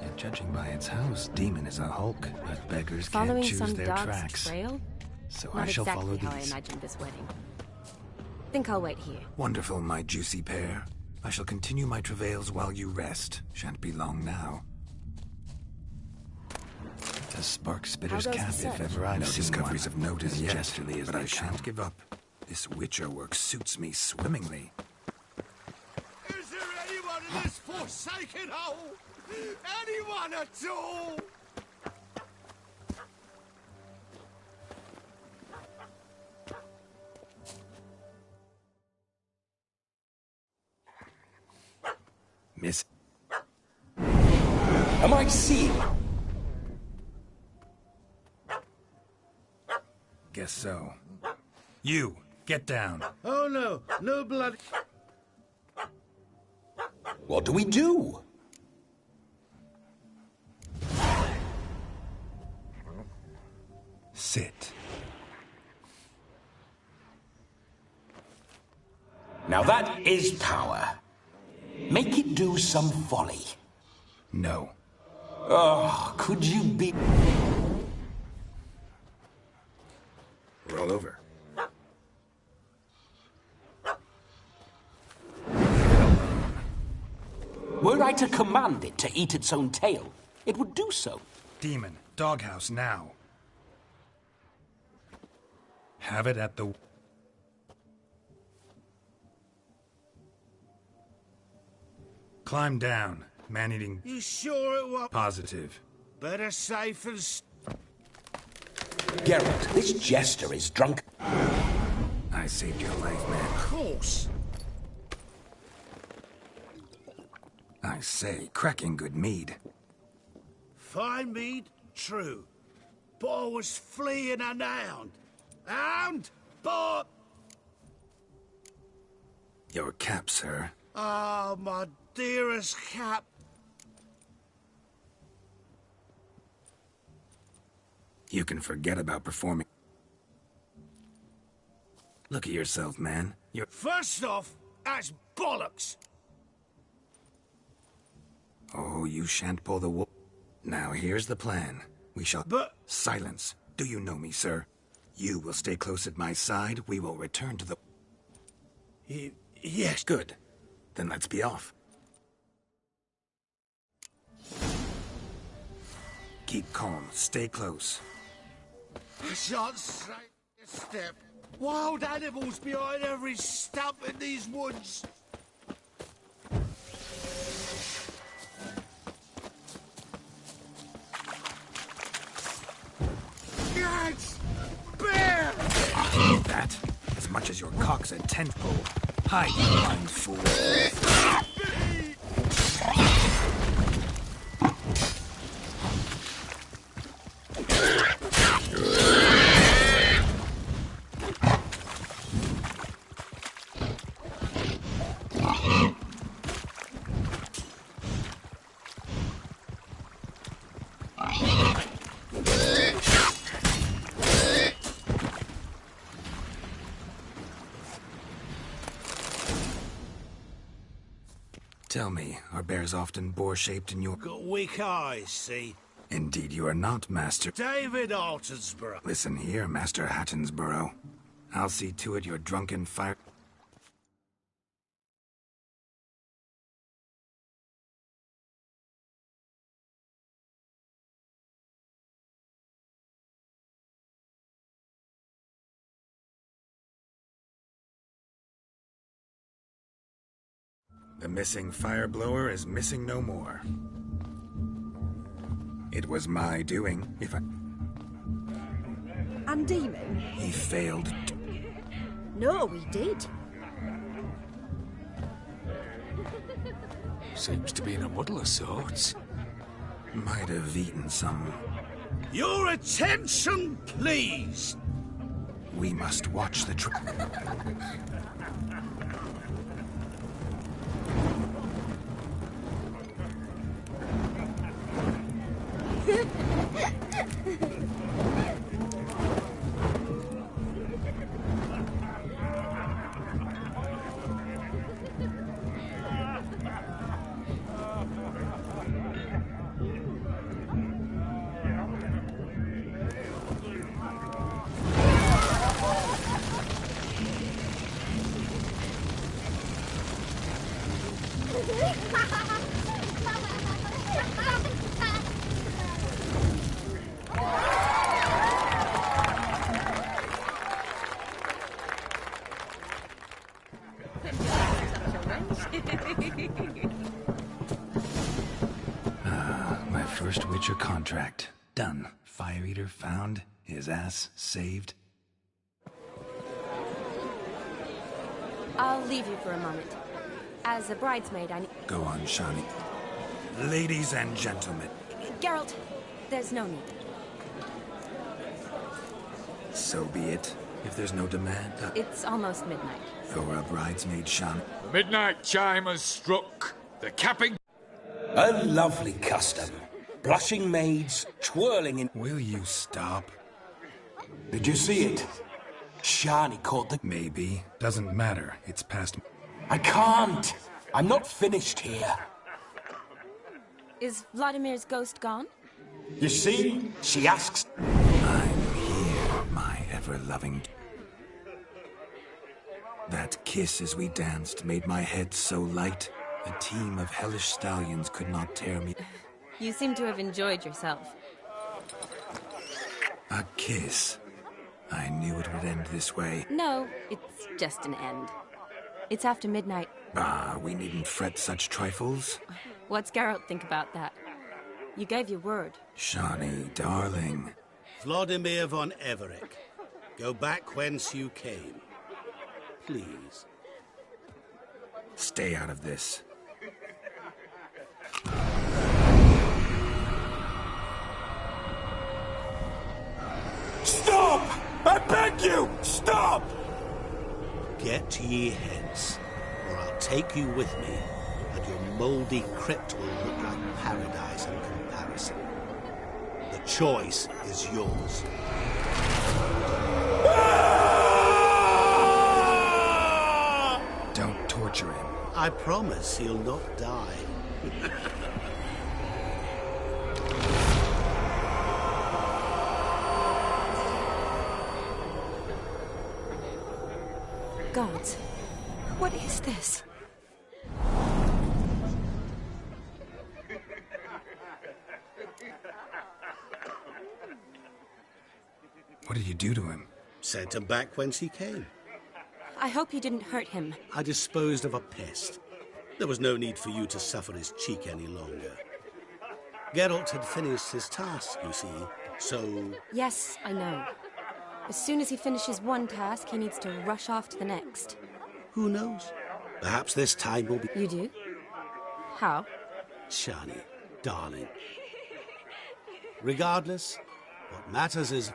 Yet judging by its house, Demon is a hulk, but beggars Following can't choose some their dog's tracks. trail? So Not I shall exactly follow how I these. imagined this wedding. Think I'll wait here. Wonderful, my juicy pair. I shall continue my travails while you rest. Shan't be long now. A spark spitter's How goes cap, the if search? ever I've No seen discoveries one. of note as yet, Jesterly as but they I shan't give up. This Witcher work suits me swimmingly. Is there anyone in this forsaken hole? Anyone at all? Miss... Am I seeing? Guess so. You, get down. Oh no, no blood. What do we do? Sit. Now that is power. Make it do some folly. No. Oh, could you be... Roll over. Were I to command it to eat its own tail, it would do so. Demon, doghouse now. Have it at the... Climb down. Man-eating... You sure it was? Positive. Better safe than... Geralt, this jester is drunk. I saved your life, man. Of course. I say, cracking good mead. Fine mead, true. But I was fleeing an hound. Hound? But... Your cap, sir. Ah, my dearest cap. You can forget about performing. Look at yourself, man. You're... First off, that's bollocks. Oh, you shan't pull the wool. Now, here's the plan. We shall... But... Silence. Do you know me, sir? You will stay close at my side. We will return to the... Yes. Good. Then let's be off. Keep calm. Stay close. I shan't say a step. Wild animals behind every stump in these woods. Yes! Bear! That, as much as your cock's a tent pole. Hide, you blind fool. Tell me, are bears often boar-shaped in your... Got weak eyes, see? Indeed you are not, Master... David Altonsborough. Listen here, Master Hattonsborough. I'll see to it your drunken fire... The missing fire blower is missing no more. It was my doing, if I... And Demon? He failed. No, we did. Seems to be in a muddle of sorts. Might have eaten some. Your attention, please! We must watch the my first Witcher contract. Done. Fire Eater found. His ass saved. I'll leave you for a moment. As a bridesmaid, I need... Go on, Shani. Ladies and gentlemen. Geralt, there's no need. So be it. If there's no demand... It's almost midnight. You're a bridesmaid, Shani. The midnight chime has struck. The capping... A lovely custom. Blushing maids, twirling in... Will you stop? Did you see it? Shani caught the... Maybe. Doesn't matter. It's past... I can't! I'm not finished here. Is Vladimir's ghost gone? You see? She asks... I'm here, my ever-loving... That kiss as we danced made my head so light, a team of hellish stallions could not tear me... You seem to have enjoyed yourself. A kiss. I knew it would end this way. No, it's just an end. It's after midnight. Ah, we needn't fret such trifles. What's Geralt think about that? You gave your word. Shani, darling. Vladimir von Everick, go back whence you came. Please. Stay out of this. Stop! I beg you! Stop! Get ye hence, or I'll take you with me, and your mouldy crypt will look like paradise in comparison. The choice is yours. Don't torture him. I promise he'll not die. Gods, what is this? What did you do to him? Sent him back whence he came. I hope you didn't hurt him. I disposed of a pest. There was no need for you to suffer his cheek any longer. Geralt had finished his task, you see, so... Yes, I know. As soon as he finishes one task, he needs to rush off to the next. Who knows? Perhaps this time will be... You do? How? Shani, darling. Regardless, what matters is...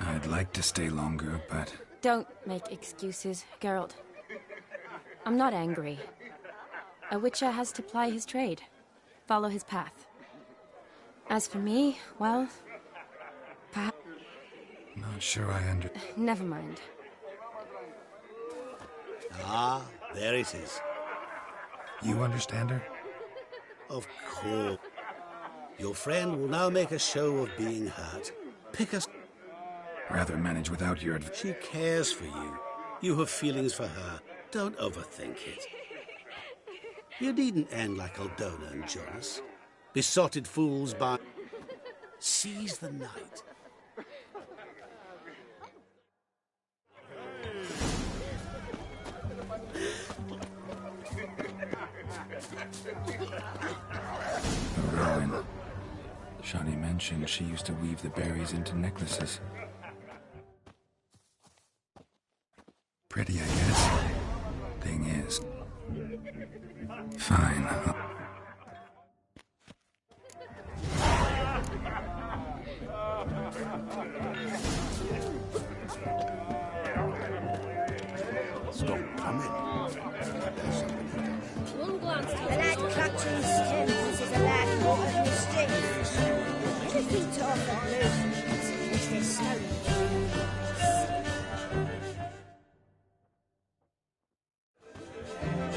I'd like to stay longer, but... Don't make excuses, Geralt. I'm not angry. A Witcher has to ply his trade, follow his path. As for me, well, perhaps... Not Not sure I Never mind. Ah, there it is. You understand her? Of course. Your friend will now make a show of being hurt. Pick us. Rather manage without your She cares for you. You have feelings for her. Don't overthink it. You needn't end like Aldona and Jonas. Besotted fools by... Seize the night. Rowan. Shani mentioned she used to weave the berries into necklaces. Pretty, I guess. Thing is... Fine. Stop coming. One glance to the lad clutching stems is a lad caught of mistakes. Anything to offer blue is this stone.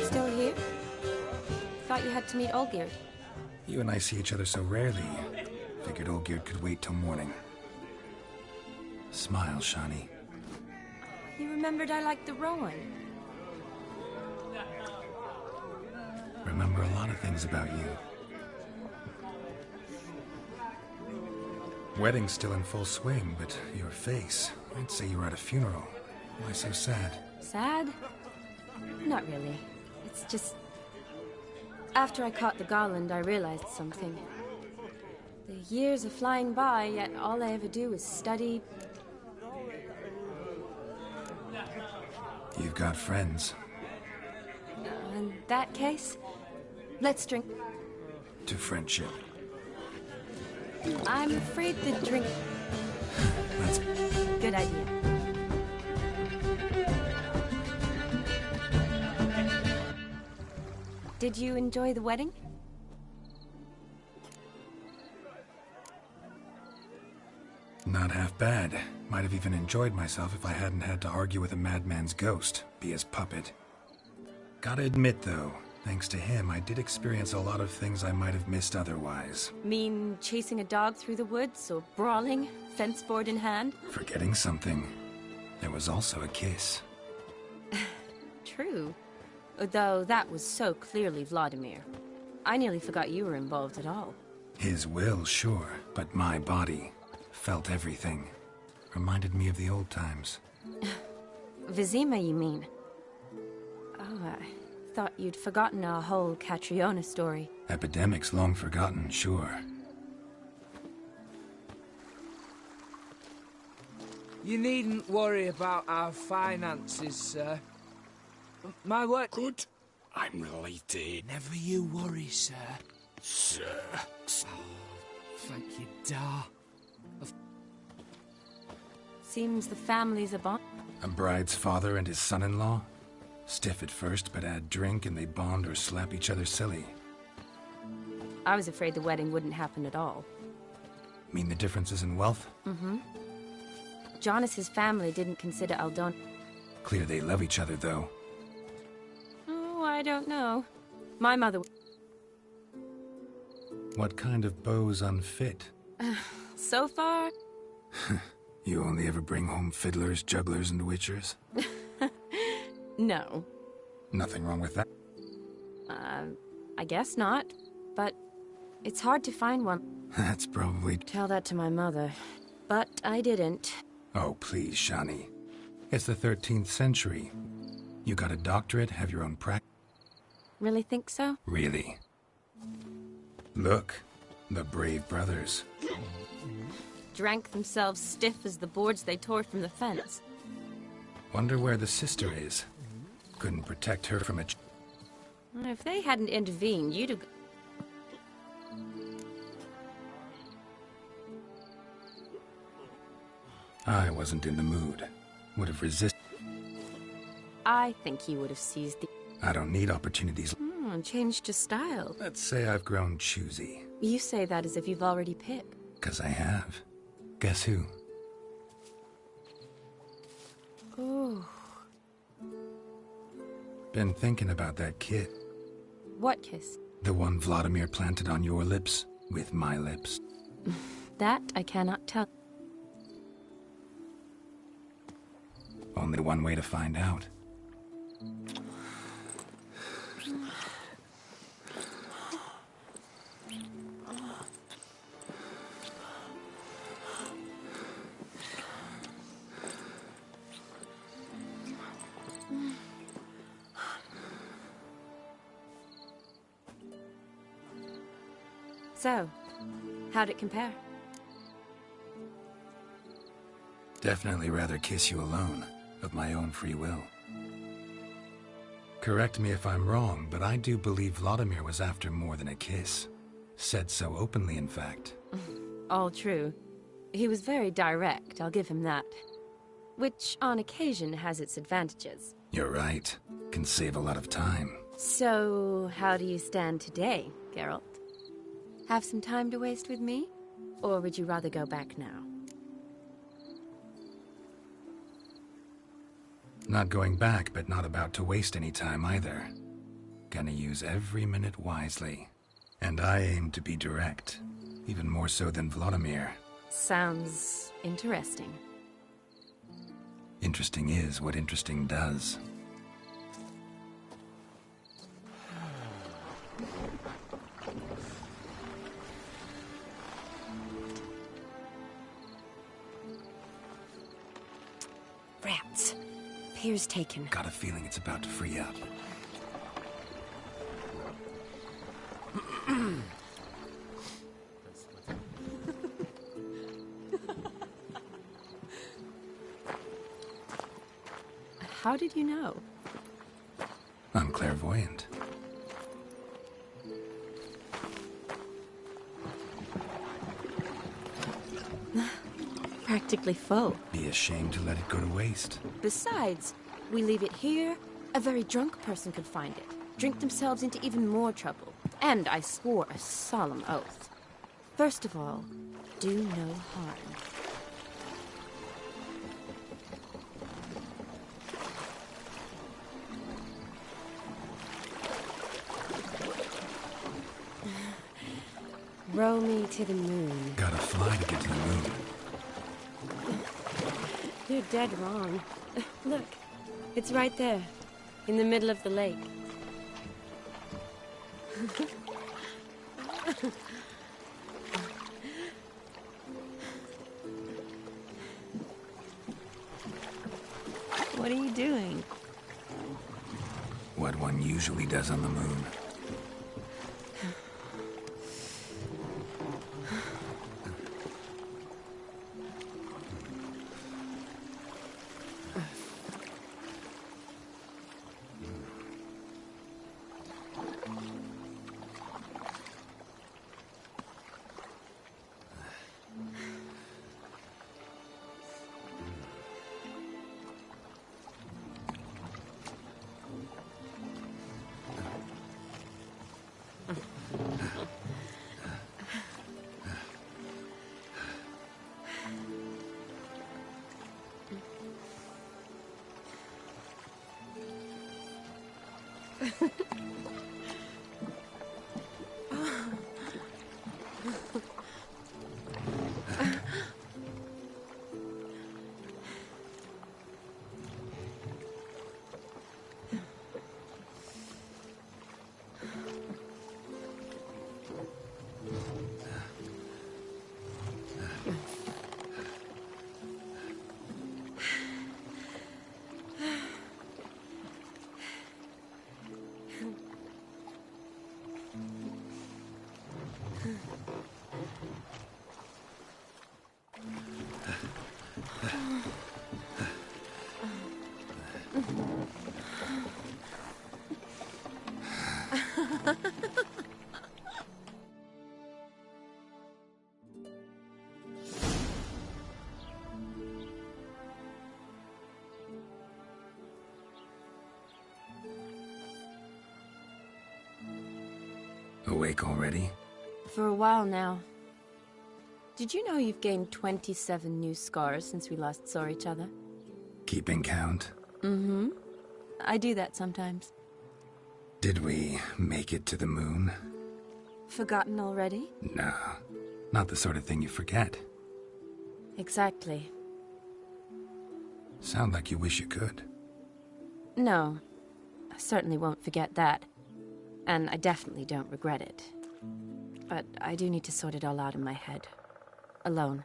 Still here? Thought you had to meet Olgierd. You and I see each other so rarely. Figured Olgierd could wait till morning. Smile, Shani. You remembered I liked the Rowan. Remember a lot of things about you. Wedding's still in full swing, but your face, I'd say you were at a funeral. Why so sad? Sad? Not really. It's just... After I caught the garland, I realized something. The years are flying by, yet all I ever do is study. You've got friends. In that case, let's drink. To friendship. I'm afraid the drink... That's... Good idea. Did you enjoy the wedding? Not half bad. Might have even enjoyed myself if I hadn't had to argue with a madman's ghost, be his puppet. Gotta admit, though, thanks to him, I did experience a lot of things I might have missed otherwise. Mean chasing a dog through the woods, or brawling, fence board in hand? Forgetting something. There was also a kiss. True. Though that was so clearly Vladimir. I nearly forgot you were involved at all. His will, sure, but my body felt everything. Reminded me of the old times. Vizima, you mean? Oh, I thought you'd forgotten our whole Catriona story. Epidemics long forgotten, sure. You needn't worry about our finances, sir. My work... Good. I'm related. Never you worry, sir. Sir. Thank you, Dar. Seems the family's a bond. A bride's father and his son-in-law? Stiff at first, but add drink and they bond or slap each other silly. I was afraid the wedding wouldn't happen at all. Mean the differences in wealth? Mm-hmm. Jonas's family didn't consider Aldona. Clear they love each other, though. Oh, I don't know. My mother... What kind of beau's unfit? So far... You only ever bring home fiddlers, jugglers, and witchers? No. Nothing wrong with that? I guess not. But it's hard to find one. That's probably... Tell that to my mother. But I didn't. Oh, please, Shani. It's the 13th century. You got a doctorate, have your own practice. Really think so? Really. Look, the brave brothers. Drank themselves stiff as the boards they tore from the fence. Wonder where the sister is. Couldn't protect her from a... If they hadn't intervened, you'd have... I wasn't in the mood. Would have resisted. I think you would have seized the... I don't need opportunities. Changed your style. Let's say I've grown choosy. You say that as if you've already picked. 'Cause I have. Guess who? Ooh. Been thinking about that kiss. What kiss? The one Vladimir planted on your lips, with my lips. That I cannot tell. Only one way to find out. So, how'd it compare? Definitely rather kiss you alone, of my own free will. Correct me if I'm wrong, but I do believe Vladimir was after more than a kiss. Said so openly, in fact. All true. He was very direct, I'll give him that. Which, on occasion, has its advantages. You're right. Can save a lot of time. So, how do you stand today, Geralt? Have some time to waste with me? Or would you rather go back now? Not going back, but not about to waste any time either. Gonna use every minute wisely. And I aim to be direct. Even more so than Vladimir. Sounds interesting. Interesting is what interesting does. Rats. Pier's taken. Got a feeling it's about to free up. How did you know? I'm clairvoyant. Practically full. Be ashamed to let it go to waste. Besides, we leave it here, a very drunk person could find it, drink themselves into even more trouble. And I swore a solemn oath. First of all, do no harm. Row me to the moon. Gotta fly to get to the moon. You're dead wrong. Look, it's right there, in the middle of the lake. What are you doing? What one usually does on the moon. Awake already? For a while now. Did you know you've gained 27 new scars since we last saw each other? Keeping count? Mm-hmm. I do that sometimes. Did we make it to the moon? Forgotten already? No, not the sort of thing you forget. Exactly. Sound like you wish you could. No, I certainly won't forget that. And I definitely don't regret it. But I do need to sort it all out in my head. Alone.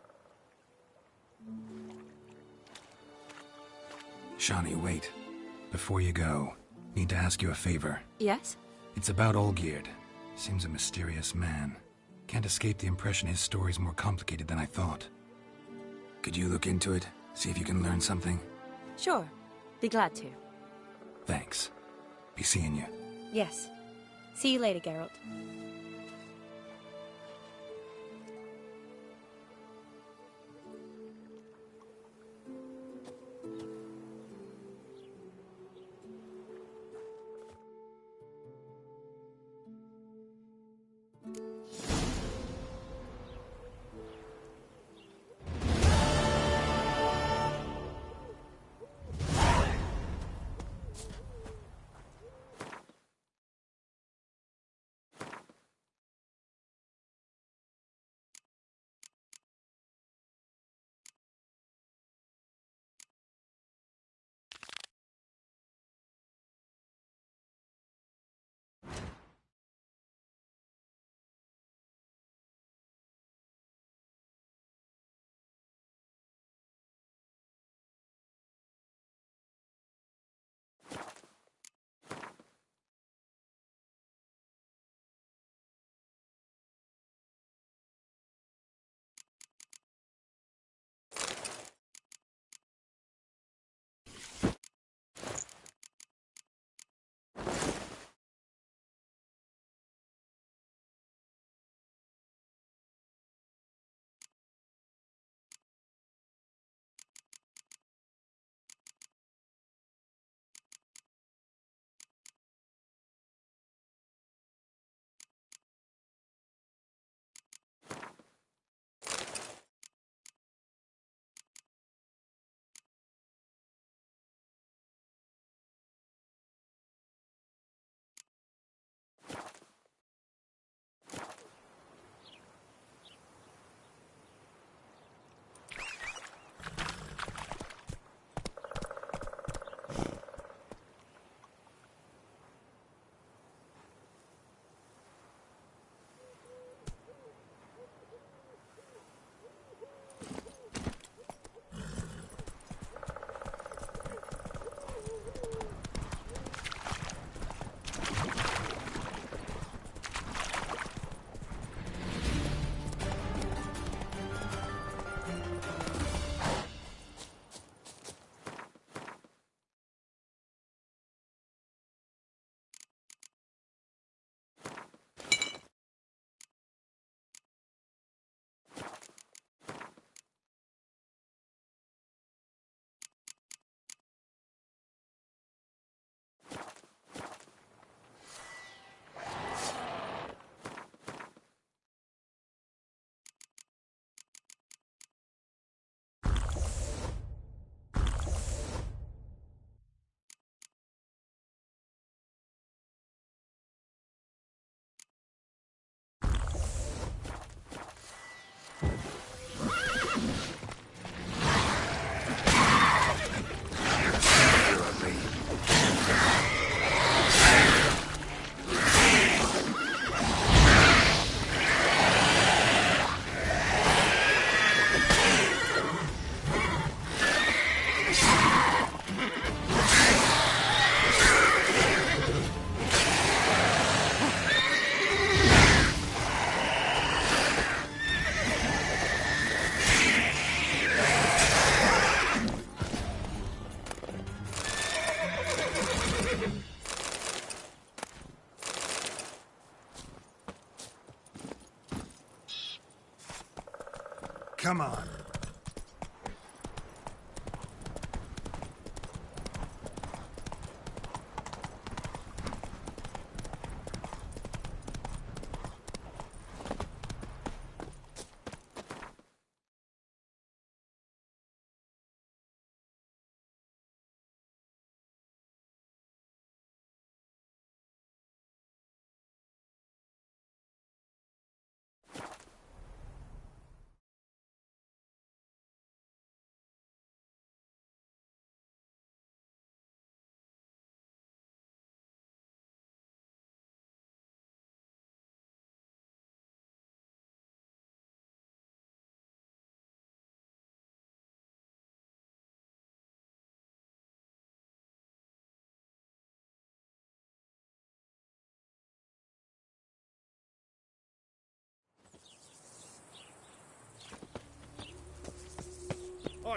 Shawnee, wait. Before you go, need to ask you a favor. Yes? It's about Olgierd. Seems a mysterious man. Can't escape the impression his story's more complicated than I thought. Could you look into it? See if you can learn something? Sure. Be glad to. Thanks. Be seeing you. Yes. See you later, Geralt. Come on.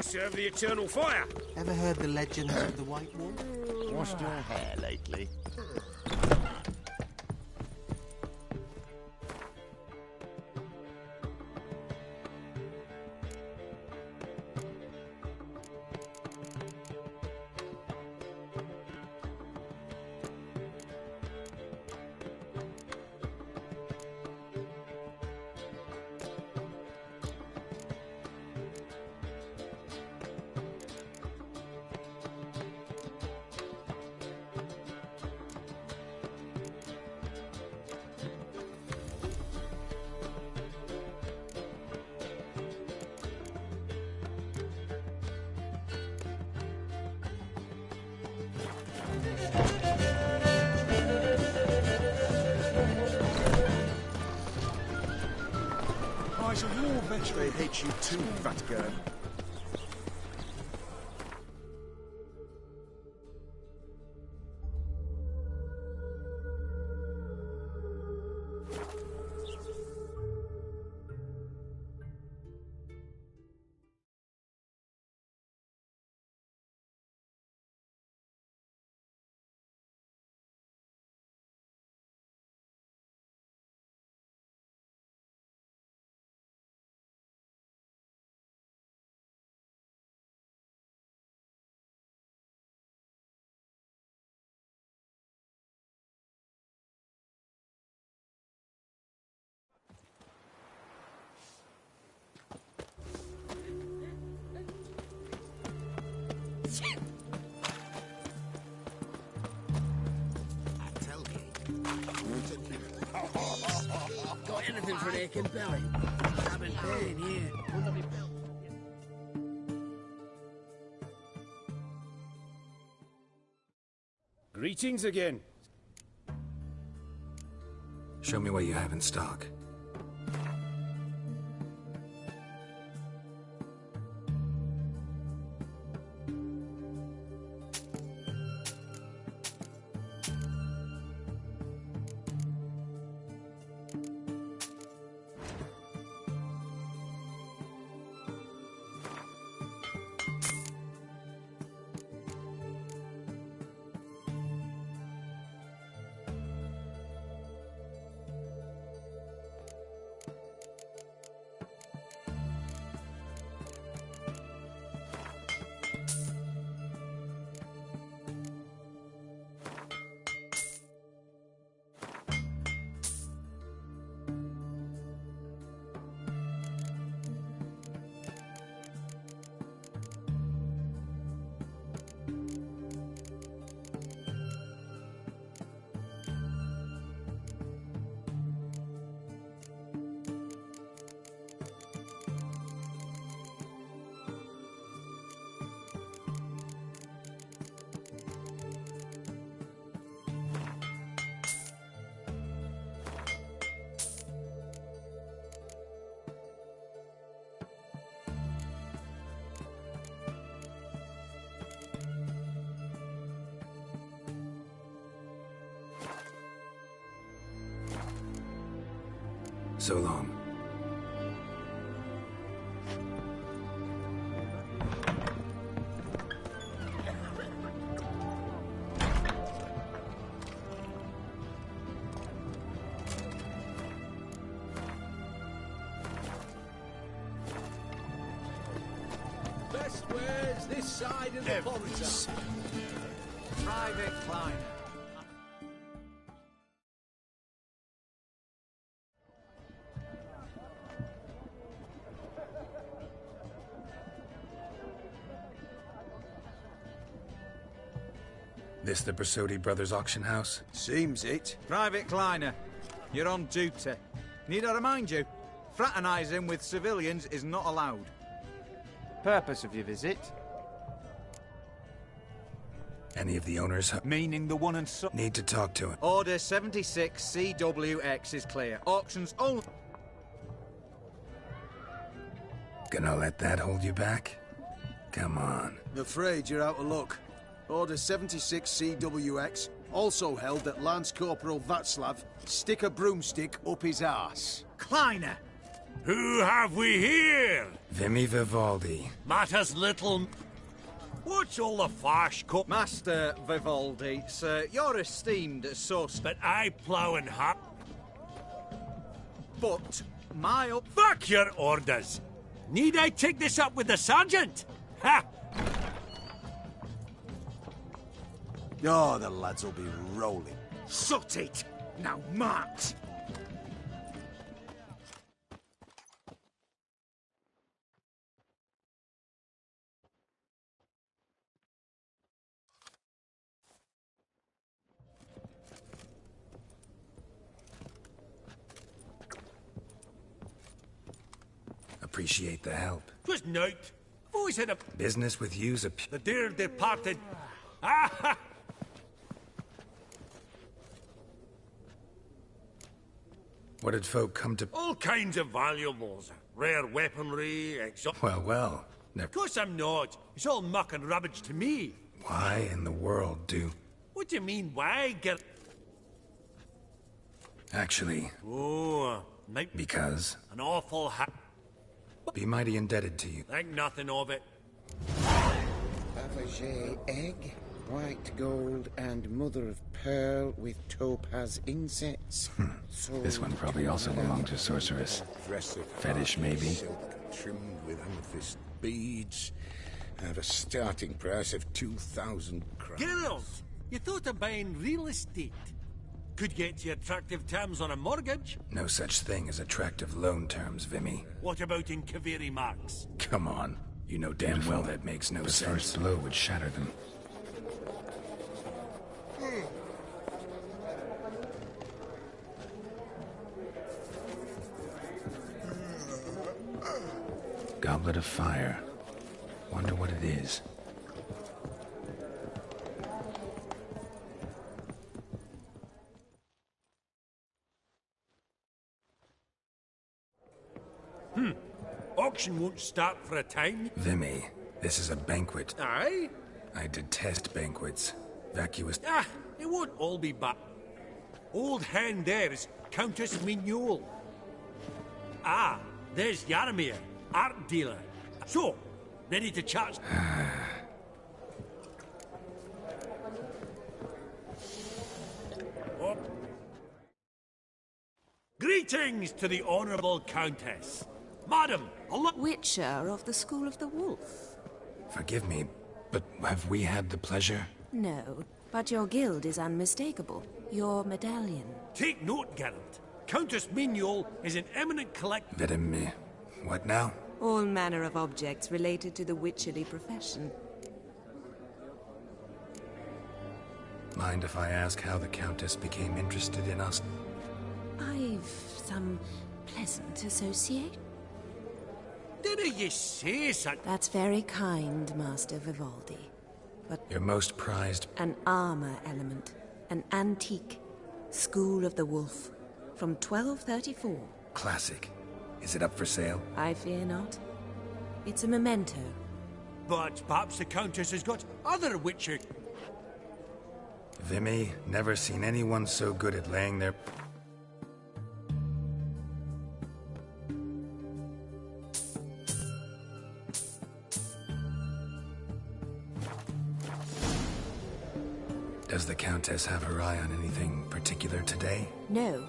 I serve the eternal fire. Ever heard the legends of the White Wolf? Washed your hair lately? Eyes of your venture. They hate you too, fat girl. Got anything for an aching belly? I'm in pain here. Greetings again. Show me what you have in stock. So long. Best ways this side of the pond. Private Kleiner. This the Brasodi Brothers auction house? Seems it. Private Kleiner, you're on duty. Need I remind you, fraternising with civilians is not allowed. Purpose of your visit? Any of the owners? Meaning the one and so... Need to talk to him. Order 76 CWX is clear. Auctions only... Gonna let that hold you back? Come on. I'm afraid you're out of luck. Order 76 CWX, also held that Lance Corporal Václav stick a broomstick up his arse. Kleiner! Who have we here? Vimy Vivaldi. Matters little. What's all the fash, Master Vivaldi, sir, you're esteemed as source. But I plough and hop. But my Fuck your orders! Need I take this up with the sergeant? Ha! Oh, the lads will be rolling. Sort it! Now march! Appreciate the help. 'Twas night. Always had a Business with you's a... The dear departed. Ah! What did folk come to... All kinds of valuables. Rare weaponry, Well, Of course I'm not. It's all muck and rubbish to me. why in the world do... What do you mean, why, get... Actually, Oh, might because... an awful Be mighty indebted to you. Think nothing of it. Fabergé egg, white gold, and mother of pearl with topaz insets. This one probably also belonged to sorceress. Fetish, maybe? Silk trimmed with amethyst beads. At a starting price of 2,000 crowns. Girls, you thought of buying real estate. Could get you attractive terms on a mortgage. No such thing as attractive loan terms, Vimy. What about in Kaveri marks? Come on. You know damn well that makes no sense. The first blow would shatter them. Goblet of fire. Wonder what it is. Auction won't start for a time. Vimy, this is a banquet. Aye? I detest banquets. Vacuous... Ah, it won't all be bad. Old hen there is Countess Mignol. Ah, there's Yarmir, art dealer. So, ready to charge... Oh. Greetings to the Honourable Countess. Madam, Witcher of the School of the Wolf. Forgive me, but have we had the pleasure? No, but your guild is unmistakable. Your medallion. Take note, Geralt. Countess Mignol is an eminent collector. Vedem... what now? All manner of objects related to the witcherly profession. Mind if I ask how the Countess became interested in us? I've some pleasant associate. Didn't you say such? That's very kind, Master Vivaldi. But Your most prized... an armor element. An antique. School of the Wolf. From 1234. Classic. Is it up for sale? I fear not. It's a memento. But perhaps the Countess has got other witcher... Vimy, never seen anyone so good at laying their... Does the Countess have her eye on anything particular today? No,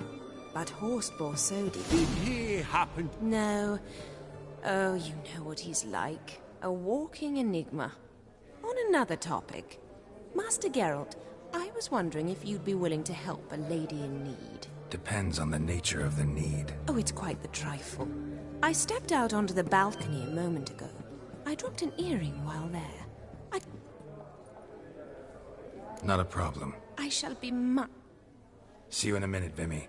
but Horstbore Sodi. Did he happen? No. Oh, you know what he's like. A walking enigma. On another topic. Master Geralt, I was wondering if you'd be willing to help a lady in need. Depends on the nature of the need. Oh, it's quite the trifle. I stepped out onto the balcony a moment ago. I dropped an earring while there. Not a problem. I shall be See you in a minute, Vimy.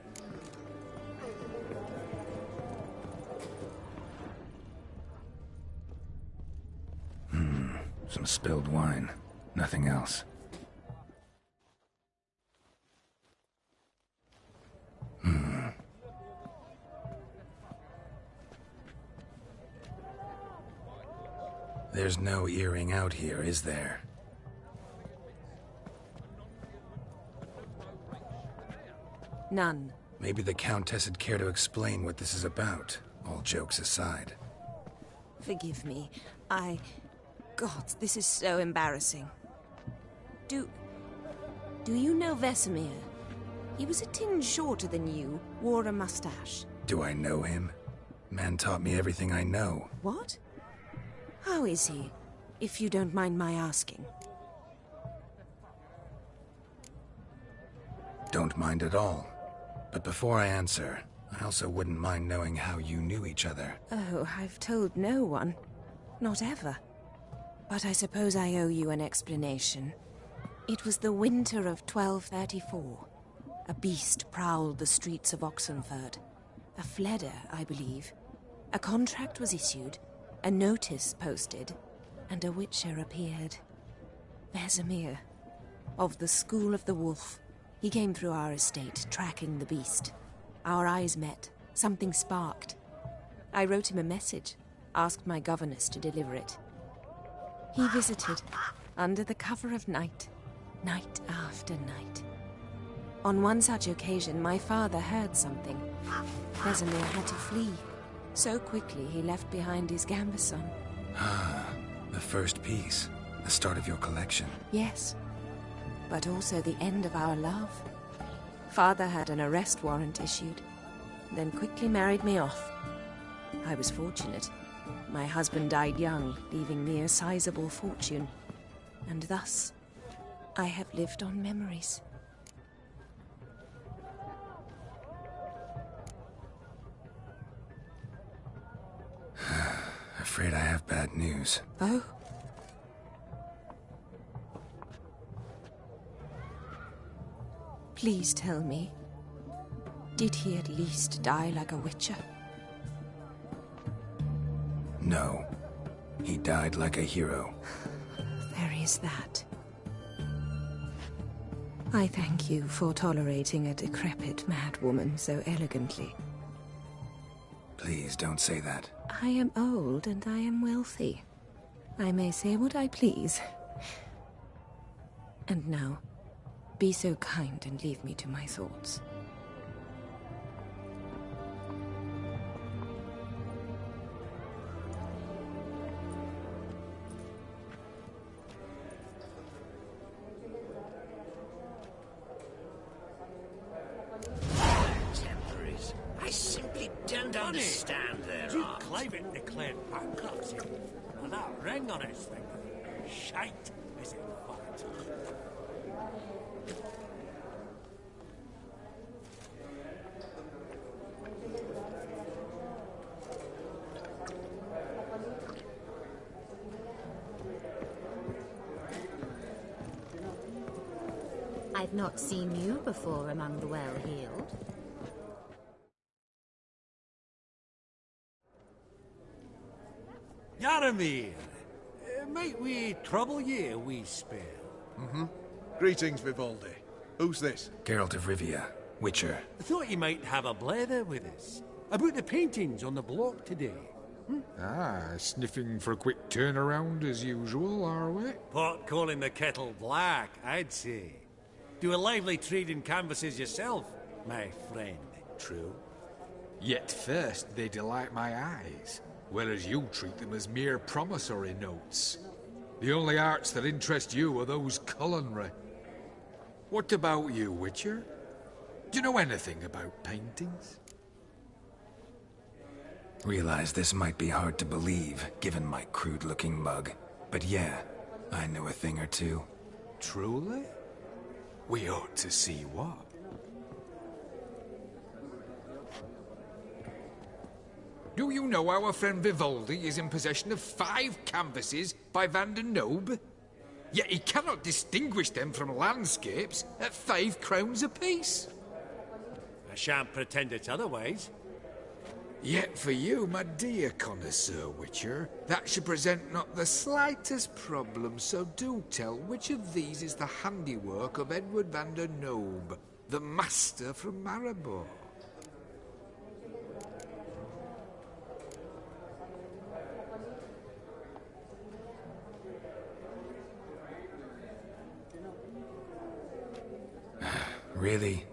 Some spilled wine. Nothing else. There's no earring out here, is there? None. Maybe the Countess would care to explain what this is about. all jokes aside. Forgive me. God, this is so embarrassing. Do you know Vesemir? He was a tinge shorter than you, wore a mustache. Do I know him? Man taught me everything I know. What? How is he, if you don't mind my asking? Don't mind at all. But before I answer, I also wouldn't mind knowing how you knew each other. Oh, I've told no one. Not ever. But I suppose I owe you an explanation. It was the winter of 1234. A beast prowled the streets of Oxenford. A Fleder, I believe. A contract was issued, a notice posted, and a witcher appeared. Vesemir, of the School of the Wolf. He came through our estate, tracking the beast. Our eyes met. Something sparked. I wrote him a message, asked my governess to deliver it. He visited, under the cover of night, night after night. On one such occasion, my father heard something. Vesemir had to flee. So quickly, he left behind his gambeson. Ah, the first piece. The start of your collection. Yes, but also the end of our love. Father had an arrest warrant issued, then quickly married me off. I was fortunate. My husband died young, leaving me a sizable fortune. And thus, I have lived on memories. Afraid I have bad news. Oh? Please tell me, did he at least die like a witcher? No. He died like a hero. There is that. I thank you for tolerating a decrepit madwoman so elegantly. Please don't say that. I am old and I am wealthy. I may say what I please. And now, be so kind and leave me to my thoughts. Temporaries. I simply don't understand their You art. Clive declared bankruptcy. And that ring on his finger. Shite, is it fact? I've not seen you before among the well-heeled. Yaramir, might we trouble ye a wee spell? Mm-hmm. Greetings, Vivaldi. Who's this? Geralt of Rivia, Witcher. I thought you might have a blether with us. About the paintings on the block today. Ah, sniffing for a quick turnaround as usual, are we? Pot calling the kettle black, I'd say. Do a lively trade in canvases yourself, my friend. True. Yet first they delight my eyes, whereas you treat them as mere promissory notes. The only arts that interest you are those culinary. What about you, Witcher? Do you know anything about paintings? Realize this might be hard to believe, given my crude-looking mug. But yeah, I know a thing or two. Truly? We ought to see what. Do you know our friend Vivaldi is in possession of 5 canvases by Van der Nobe? Yet he cannot distinguish them from landscapes at 5 crowns apiece. I shan't pretend it's otherwise. Yet for you, my dear connoisseur Witcher, that should present not the slightest problem, so do tell which of these is the handiwork of Edward van der Nobe, the master from Maribor. Really?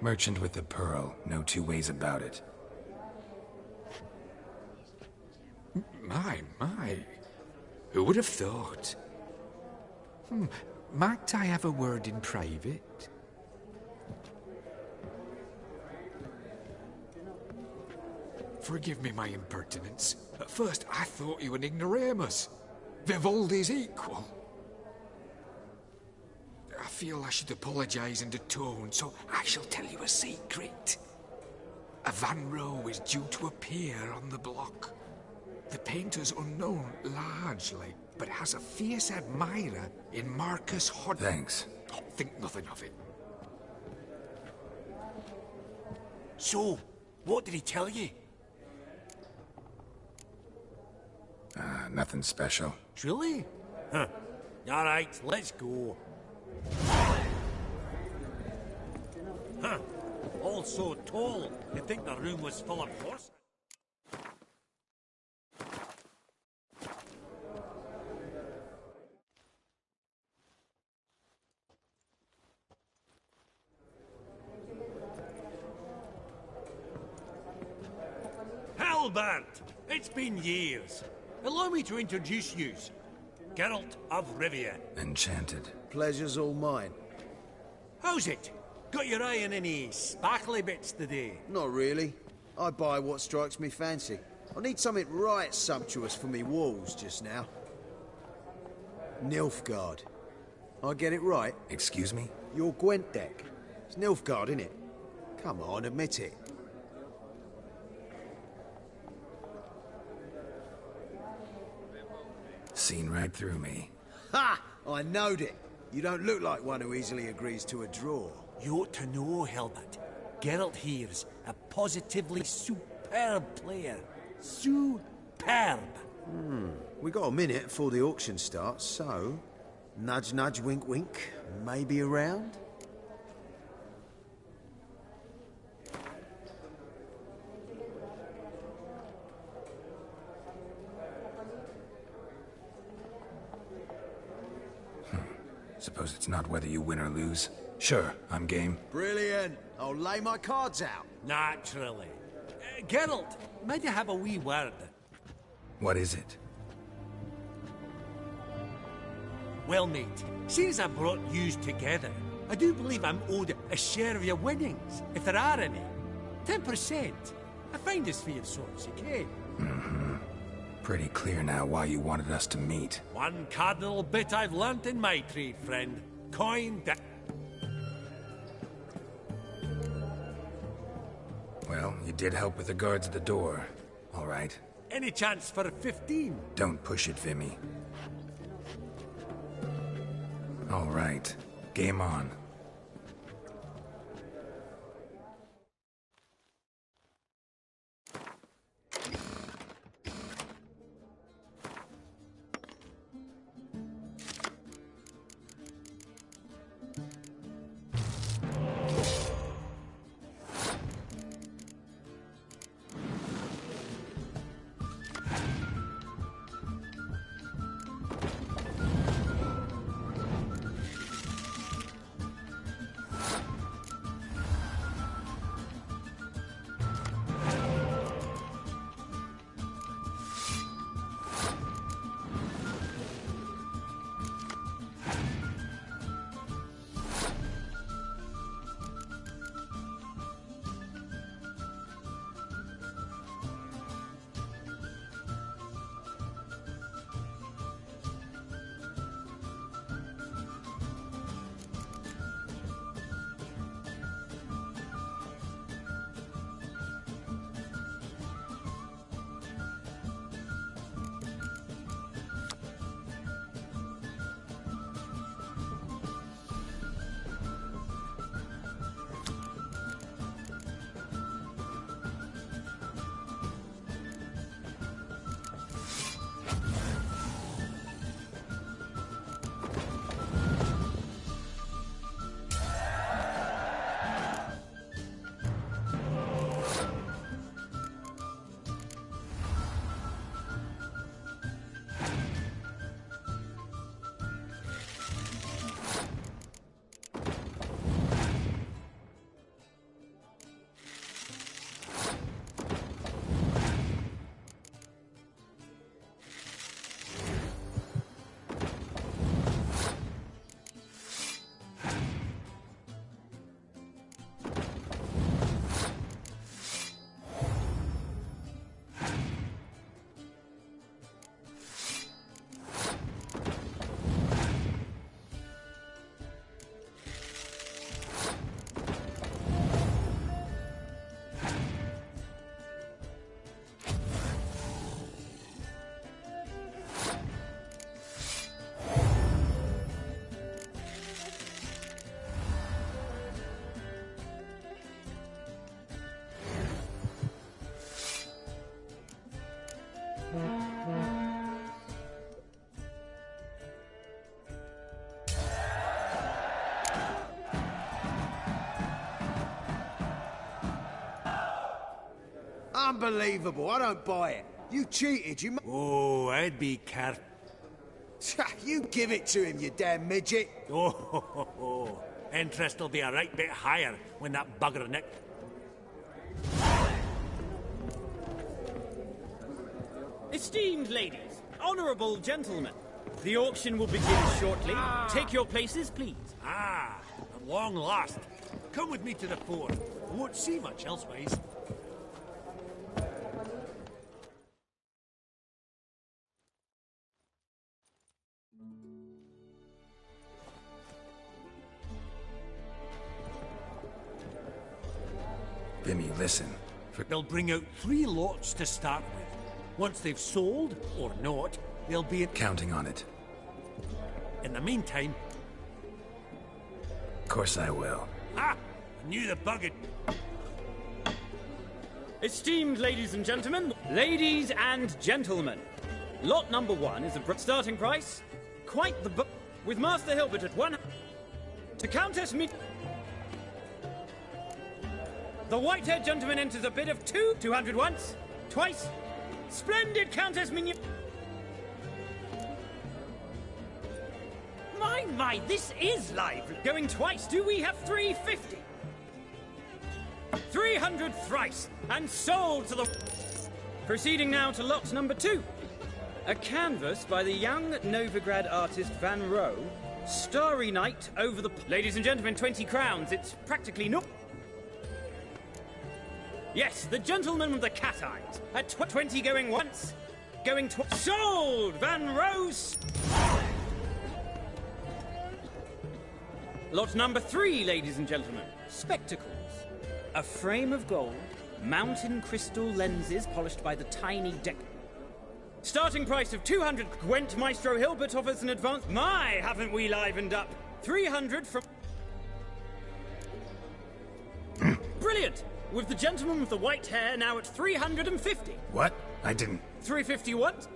Merchant with the pearl, no two ways about it. My. Who would have thought? Might I have a word in private? Forgive me my impertinence. At first, I thought you an ignoramus. Vivaldi's equal. I feel I should apologise and atone, so I shall tell you a secret. A Van Row is due to appear on the block. The painter's unknown, largely, but has a fierce admirer in Marcus Hod... Thanks. Oh, think nothing of it. So, what did he tell you? Nothing special. Truly? Huh. Alright, let's go. Huh. All so tall, you'd think the room was full of horses. Halbert! It's been years. Allow me to introduce yous. Geralt of Rivia. Enchanted. Pleasure's all mine. How's it? Got your eye on any sparkly bits today? Not really. I buy what strikes me fancy. I need something right sumptuous for me walls just now. Nilfgaard. I get it right? Excuse me? Your Gwent deck. It's Nilfgaard, innit? Come on, admit it. Seen right through me. Ha! I knowed it. You don't look like one who easily agrees to a draw. You ought to know, Helmut. Geralt here's a positively superb player. Superb! We got a minute before the auction starts, so... Nudge, nudge, wink, wink. Maybe around? Suppose it's not whether you win or lose. Sure, I'm game. Brilliant. I'll lay my cards out. Naturally. Geralt, might I have a wee word? What is it? Well, mate, seeing as I brought yous together, I do believe I'm owed a share of your winnings, if there are any. 10%. I find this for your sorts, okay? Pretty clear now why you wanted us to meet. One cardinal bit I've learnt in my trade, friend. Coin that... Well, you did help with the guards at the door. All right. Any chance for a 15? Don't push it, Vimy. All right. Game on. Unbelievable. I don't buy it. You cheated, you... Oh, I'd be careful. You give it to him, you damn midget. Oh. Interest will be a right bit higher when that bugger nick... Esteemed ladies, honourable gentlemen, the auction will begin shortly. Take your places, please. At long last. Come with me to the fort. I won't see much elsewise. Vimy, listen. They'll bring out 3 lots to start with. Once they've sold, or not, they'll be... Counting on it. In the meantime... Of course I will. I knew the bug had... Esteemed ladies and gentlemen, lot number 1 is a starting price. Quite the book, with Master Hilbert at 1... To Countess The white-haired gentleman enters a bid of 200 once, twice. Splendid Countess Mignon. My, this is lively. Going twice, do we have 350? 300 thrice, and sold to the... Proceeding now to lot number 2. A canvas by the young Novigrad artist Van Rohe. Starry night over the... Ladies and gentlemen, 20 crowns. It's practically no... Yes, the gentleman with the cat eyes. At 20 going once, going twice. Sold! Van Rohe! Lot number 3, ladies and gentlemen. Spectacles. A frame of gold, mountain crystal lenses polished by the tiny deck. Starting price of 200. Gwent Maestro Hilbert offers an advance. My, haven't we livened up? 300 from... Brilliant! With the gentleman with the white hair now at 350. What? I didn't... 350 what?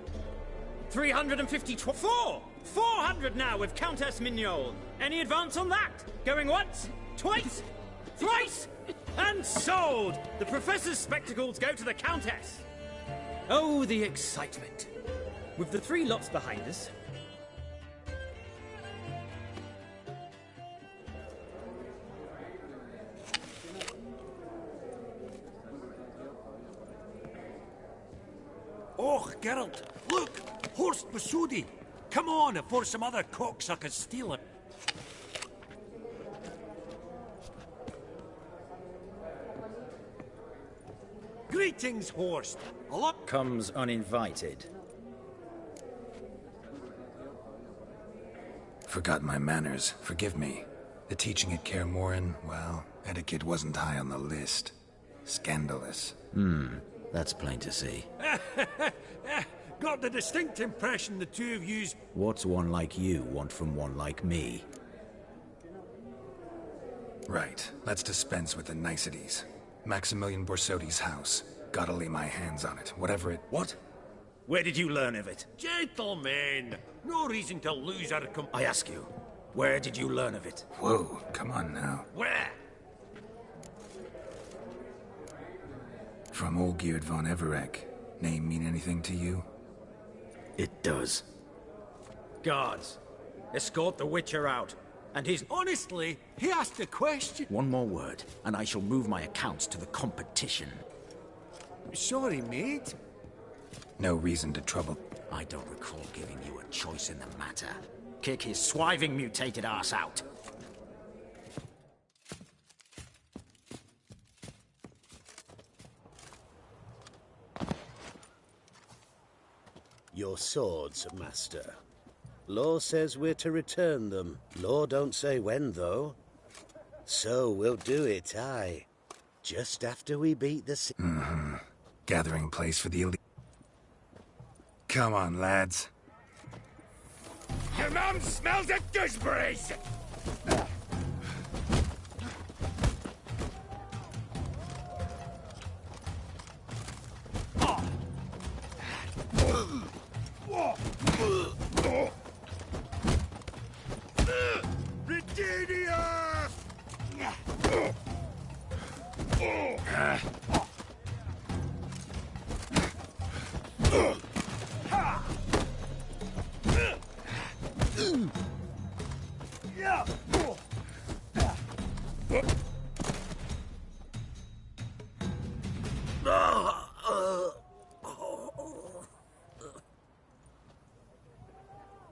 350... 400 now with Countess Mignon. Any advance on that? Going once? Twice? Thrice? And sold! The Professor's spectacles go to the Countess. Oh, the excitement. With the 3 lots behind us... Oh, Geralt, look! Horst Masudi! Come on, before some other cocksuckers steal it. Greetings, Horst. A lot comes uninvited. Forgot my manners. Forgive me. The teaching at Kaer Morhen, well, etiquette wasn't high on the list. Scandalous. That's plain to see. Got the distinct impression the two of yous... What's one like you want from one like me? Right. Let's dispense with the niceties. Maximilian Borsodi's house. Gotta lay my hands on it, whatever it... What? Where did you learn of it? Gentlemen! No reason to lose our... I ask you, where did you learn of it? Whoa, come on now. Where? From Olgierd von Everec. Name mean anything to you? It does. Guards, escort the Witcher out. And his... Honestly, he asked a question. One more word, and I shall move my accounts to the competition. Sorry, mate. No reason to trouble. I don't recall giving you a choice in the matter. Kick his swiving mutated ass out. Your swords, Master. Law says we're to return them. Law don't say when, though. So we'll do it, aye. Just after we beat the... Gathering place for the elite. Come on, lads. Your mum smells of gooseberries!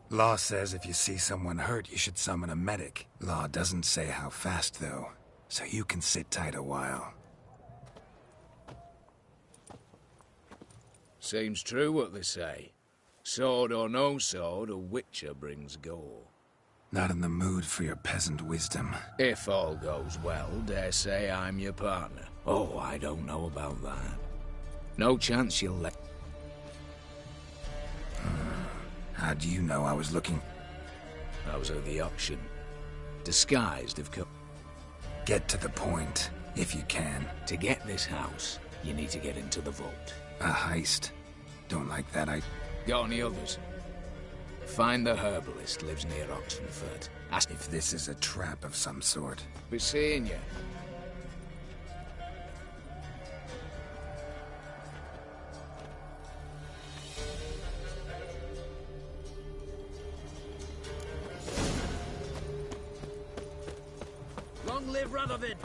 Law says if you see someone hurt, you should summon a medic. Law doesn't say how fast, though, so you can sit tight a while. Seems true what they say. Sword or no sword, a witcher brings gore. Not in the mood for your peasant wisdom. If all goes well, dare say I'm your partner. Oh, I don't know about that. No chance you'll let... How do you know I was looking? I was at the auction. Disguised, of course. Get to the point, if you can. To get this house, you need to get into the vault. A heist. Don't like that, Got any others? Find the herbalist, lives near Oxenford. Ask if this is a trap of some sort. Be seeing you. Long live Radovid!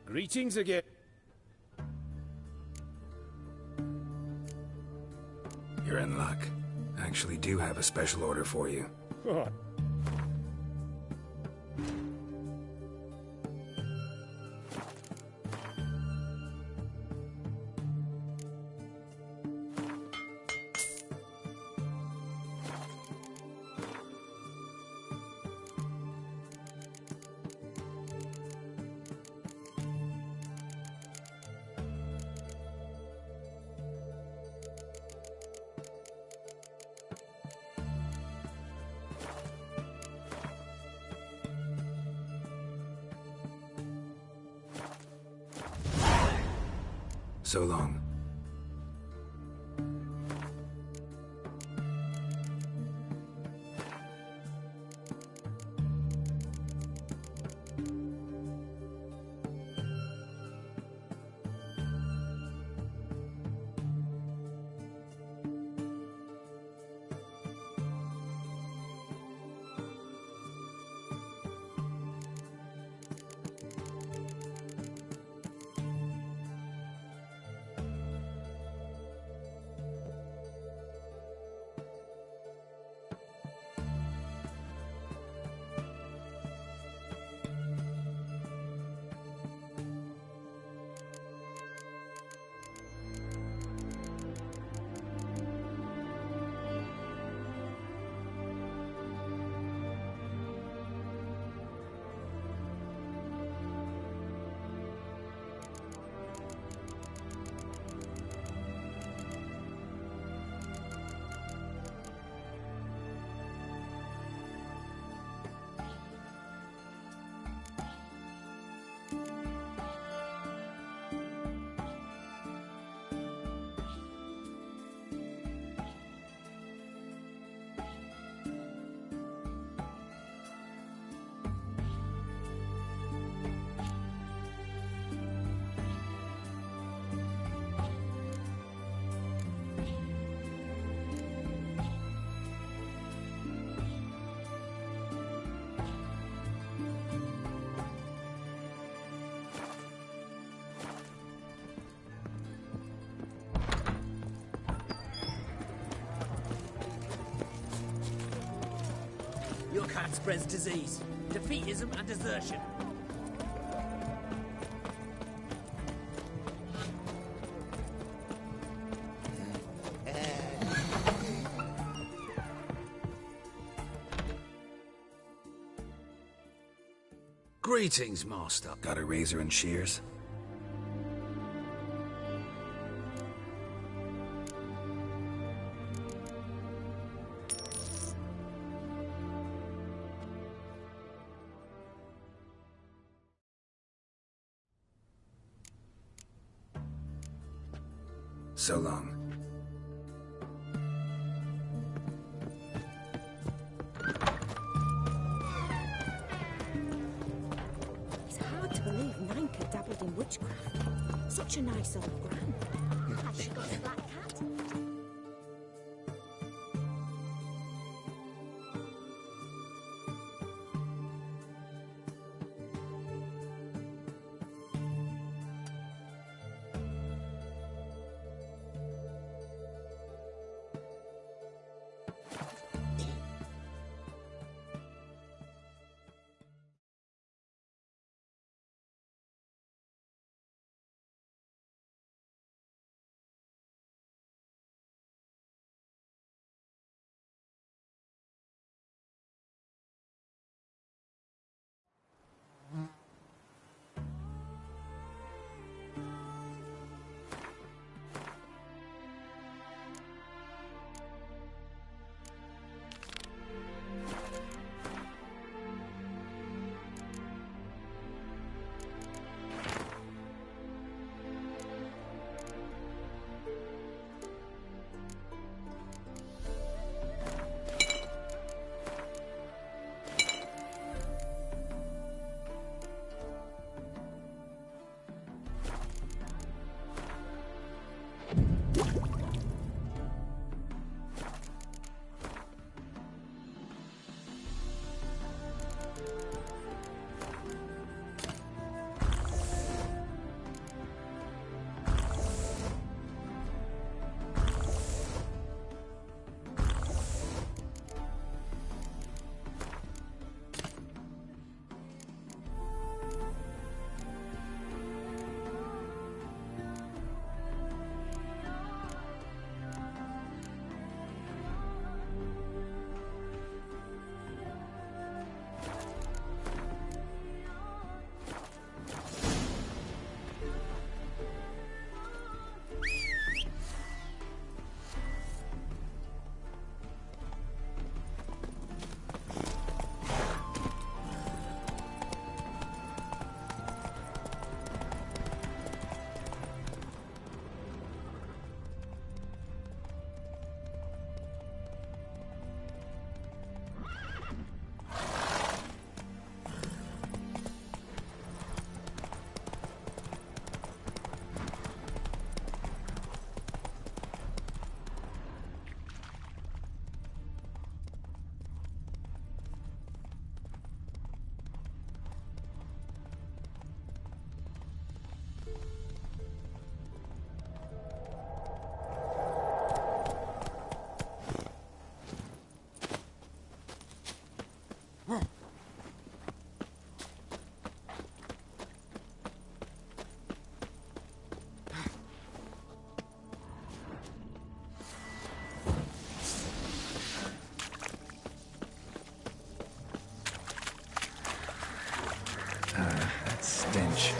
Greetings again. You're in luck. I actually do have a special order for you. Oh. So long. Your kind spreads disease, defeatism and desertion. Greetings, Master. Got a razor and shears? So long. dabbled in witchcraft. Such a nice old gran. Has she got a black cat? That stench.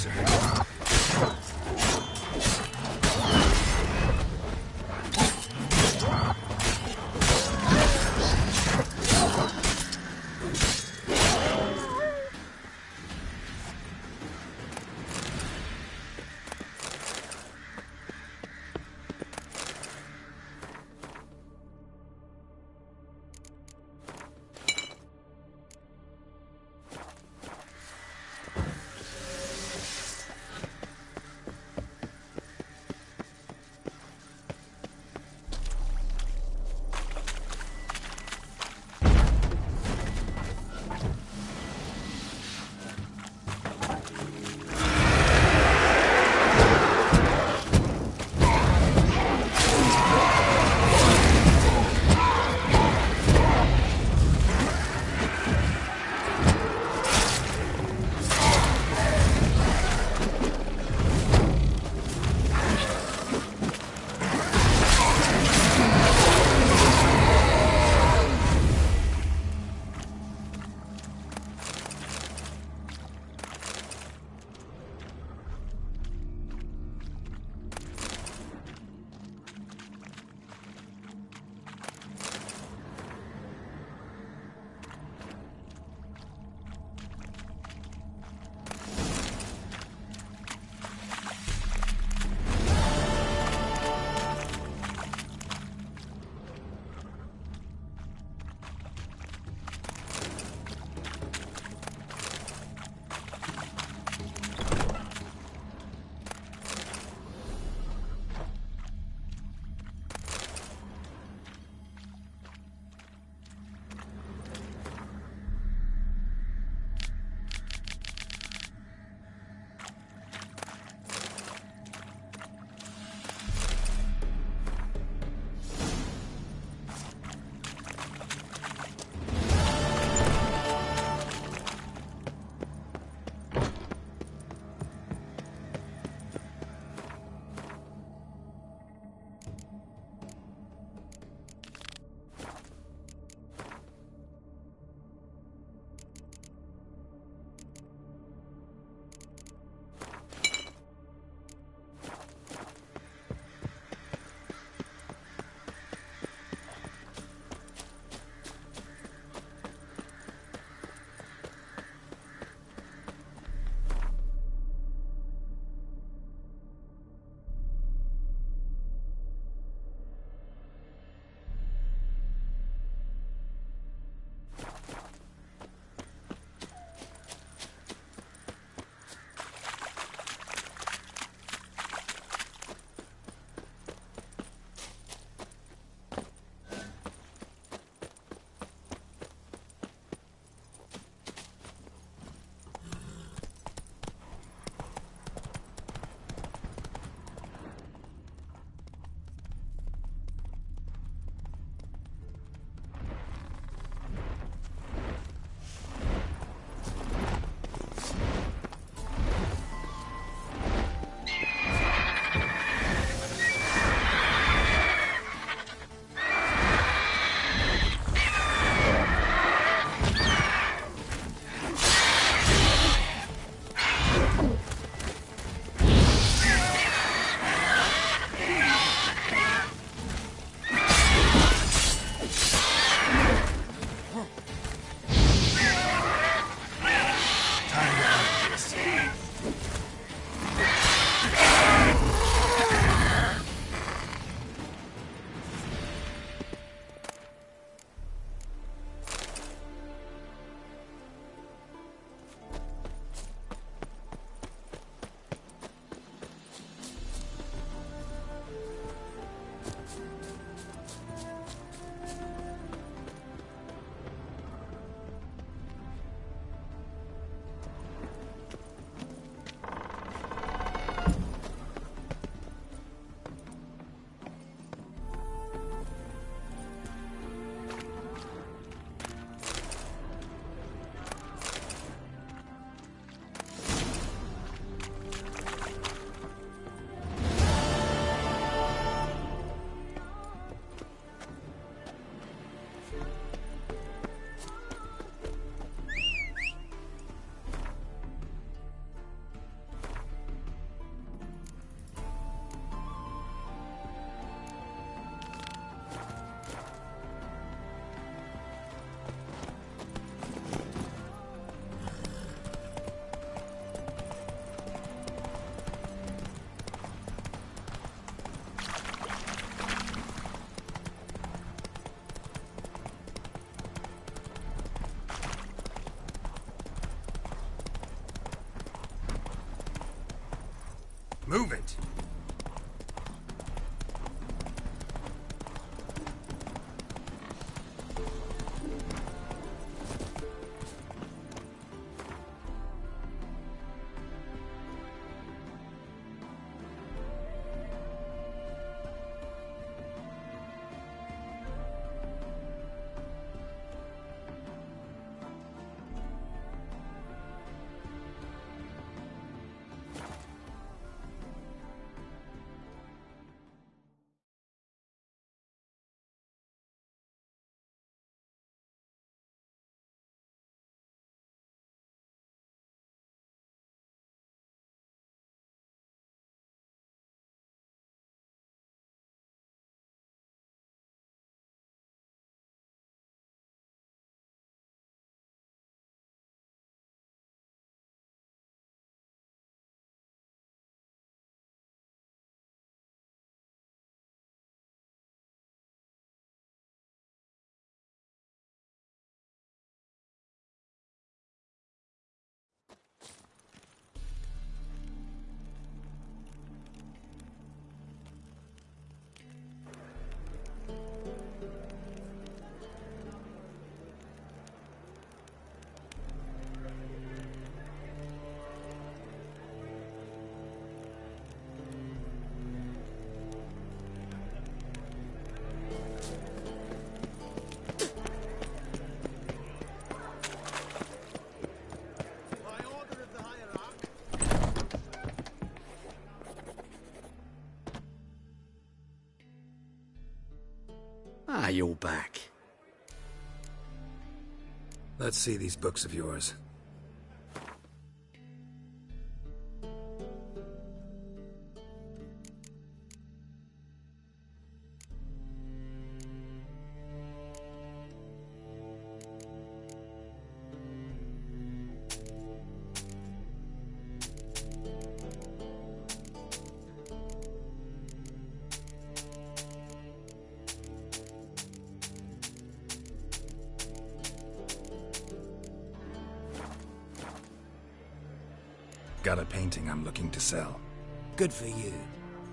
closer. Move it! Ah, you're back. Let's see these books of yours. Got a painting I'm looking to sell. Good for you.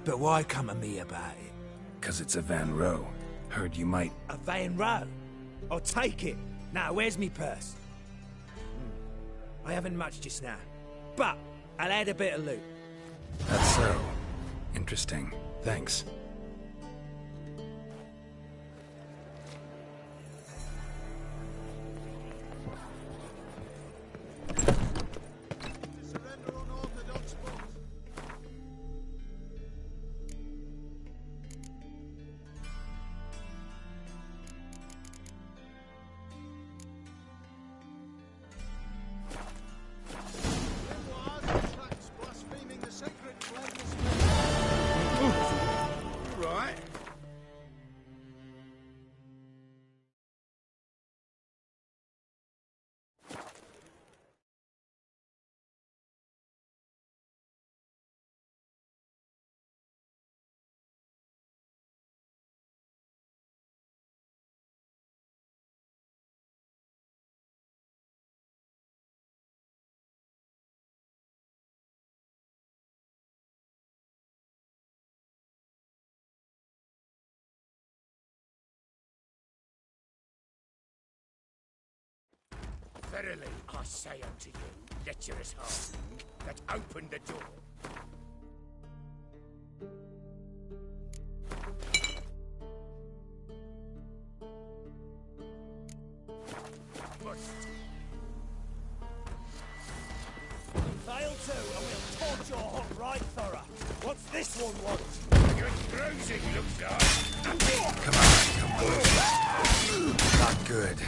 But why come to me about it? 'Cause it's a Van Row. Heard you might... A Van Row? I'll take it. Now, where's me purse? I haven't much just now. But I'll add a bit of loot. That's so. Interesting. Thanks. Verily, I say unto you, lecherous hardened, that opened the door. Fail to, and we'll torch your hot right thorough. What's this one want? You're cruising, looks like. Come on. Not good.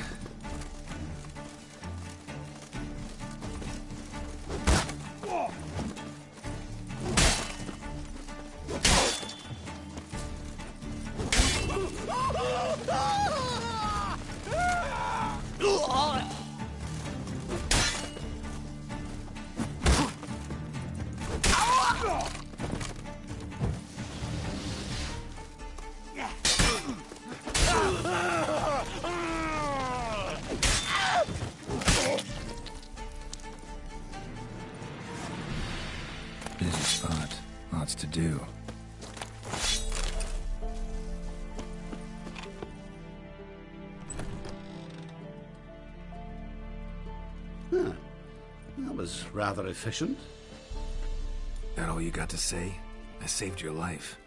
do. Huh. That was rather efficient. That all you got to say? I saved your life.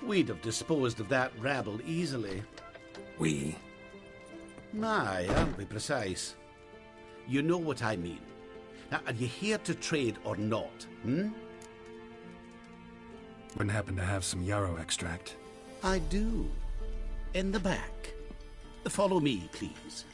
We'd have disposed of that rabble easily. We? Aye, aren't we precise? You know what I mean. Now, are you here to trade or not, Wouldn't happen to have some yarrow extract. I do. In the back. Follow me, please.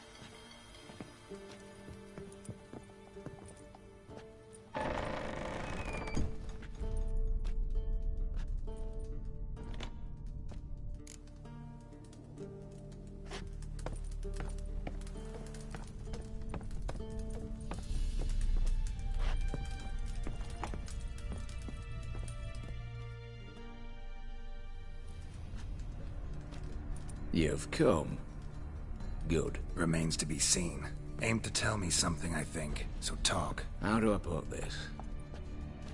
You've come. Good. Remains to be seen. Aim to tell me something, I think. So talk. How do I put this?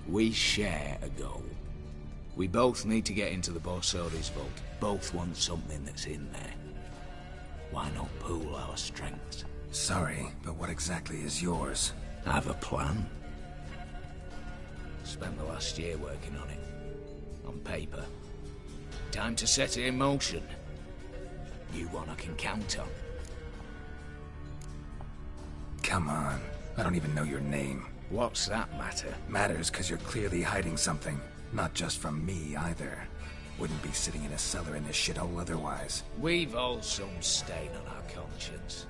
We share a goal. We both need to get into the Borsodi's vault. Both want something that's in there. Why not pool our strengths? Sorry, but what exactly is yours? I have a plan. Spent the last year working on it. On paper. Time to set it in motion. You one I can count on. Come on. I don't even know your name. What's that matter? Matters because you're clearly hiding something. Not just from me, either. Wouldn't be sitting in a cellar in this shithole otherwise. We've all some stain on our conscience.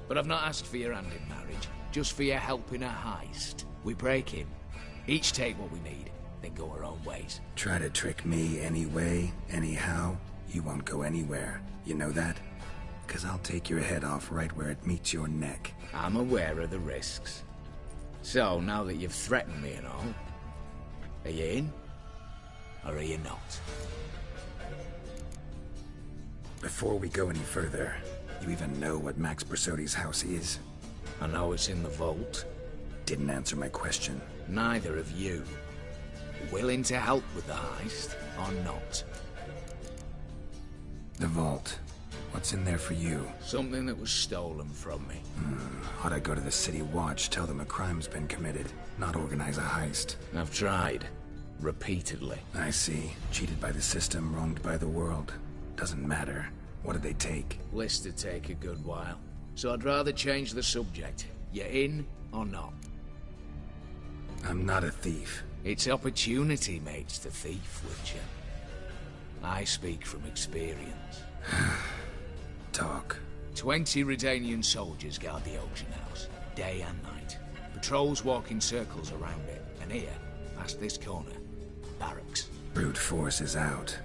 But I've not asked for your hand in marriage, just for your help in a heist. We break in, each take what we need, then go our own ways. Try to trick me anyway, anyhow, you won't go anywhere. You know that? 'Cause I'll take your head off right where it meets your neck. I'm aware of the risks. So, now that you've threatened me and all, are you in? Or are you not? Before we go any further, you even know what Max Bersodi's house is? I know it's in the vault. Didn't answer my question. Neither of you. Willing to help with the heist, or not? The vault. What's in there for you? Something that was stolen from me. Ought I go to the City Watch, tell them a crime's been committed, not organize a heist? I've tried. Repeatedly. I see. Cheated by the system, wronged by the world. Doesn't matter. What did they take? List to take a good while. So I'd rather change the subject. You in or not? I'm not a thief. It's opportunity makes the thief, Witcher. I speak from experience. Talk. 20 Redanian soldiers guard the auction house, day and night. Patrols walk in circles around it, and here, past this corner, barracks. Brute force is out.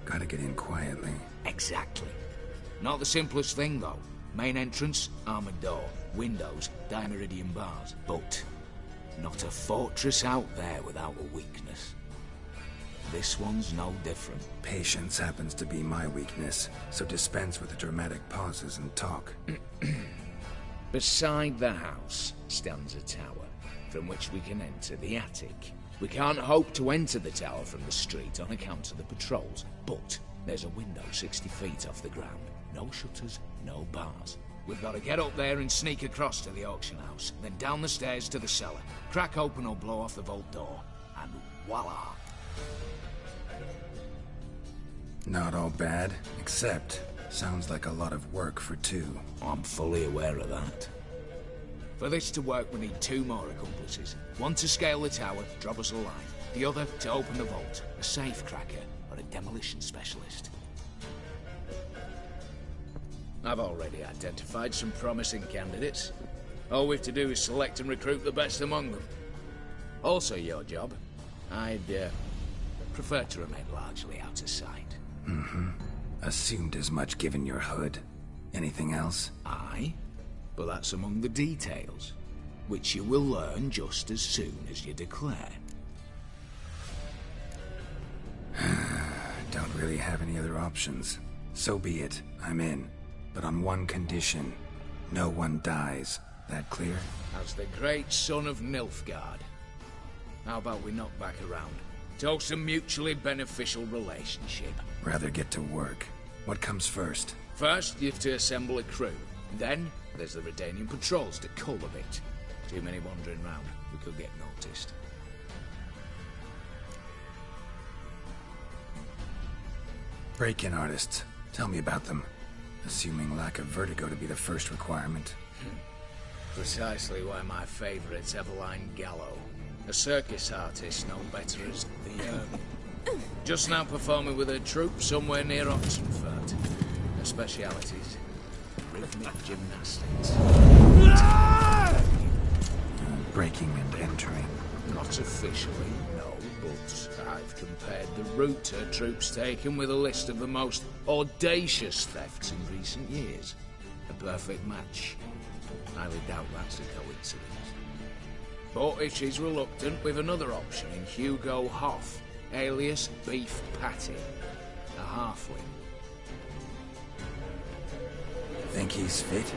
Gotta get in quietly. Exactly. Not the simplest thing, though. Main entrance, armored door. Windows, dimeridian bars. But not a fortress out there without a weakness. This one's no different. Patience happens to be my weakness, so dispense with the dramatic pauses and talk. Beside the house stands a tower, from which we can enter the attic. We can't hope to enter the tower from the street on account of the patrols, but there's a window 60 feet off the ground. No shutters, no bars. We've got to get up there and sneak across to the auction house, then down the stairs to the cellar, crack open or blow off the vault door, and voila! Not all bad, except sounds like a lot of work for two. I'm fully aware of that. For this to work, we need 2 more accomplices. One to scale the tower, drop us a line. The other to open the vault, a safe cracker or a demolition specialist. I've already identified some promising candidates. All we have to do is select and recruit the best among them. Also your job. I'd prefer to remain largely out of sight. Assumed as much given your hood. Anything else? Aye, but that's among the details, which you will learn just as soon as you declare. Don't really have any other options. So be it, I'm in. But on one condition. No one dies. That clear? As the great son of Nilfgaard. How about we knock back around? Toast a mutually beneficial relationship. Rather get to work. What comes first? First, you have to assemble a crew. Then, there's the Redanian patrols to cull a bit. Too many wandering round. We could get noticed. Break-in artists. Tell me about them. Assuming lack of vertigo to be the first requirement. Precisely why my favourite's Eveline Gallo. A circus artist known better as the just now performing with her troupe somewhere near Oxenford. Her specialities: rhythmic gymnastics. Breaking and entering. Not officially, no, but I've compared the route her troope's taken with a list of the most audacious thefts in recent years. A perfect match. Highly doubt that's a coincidence. But if she's reluctant, we've another option in Hugo Hoff, alias Beef Patty, a halfling. Think he's fit?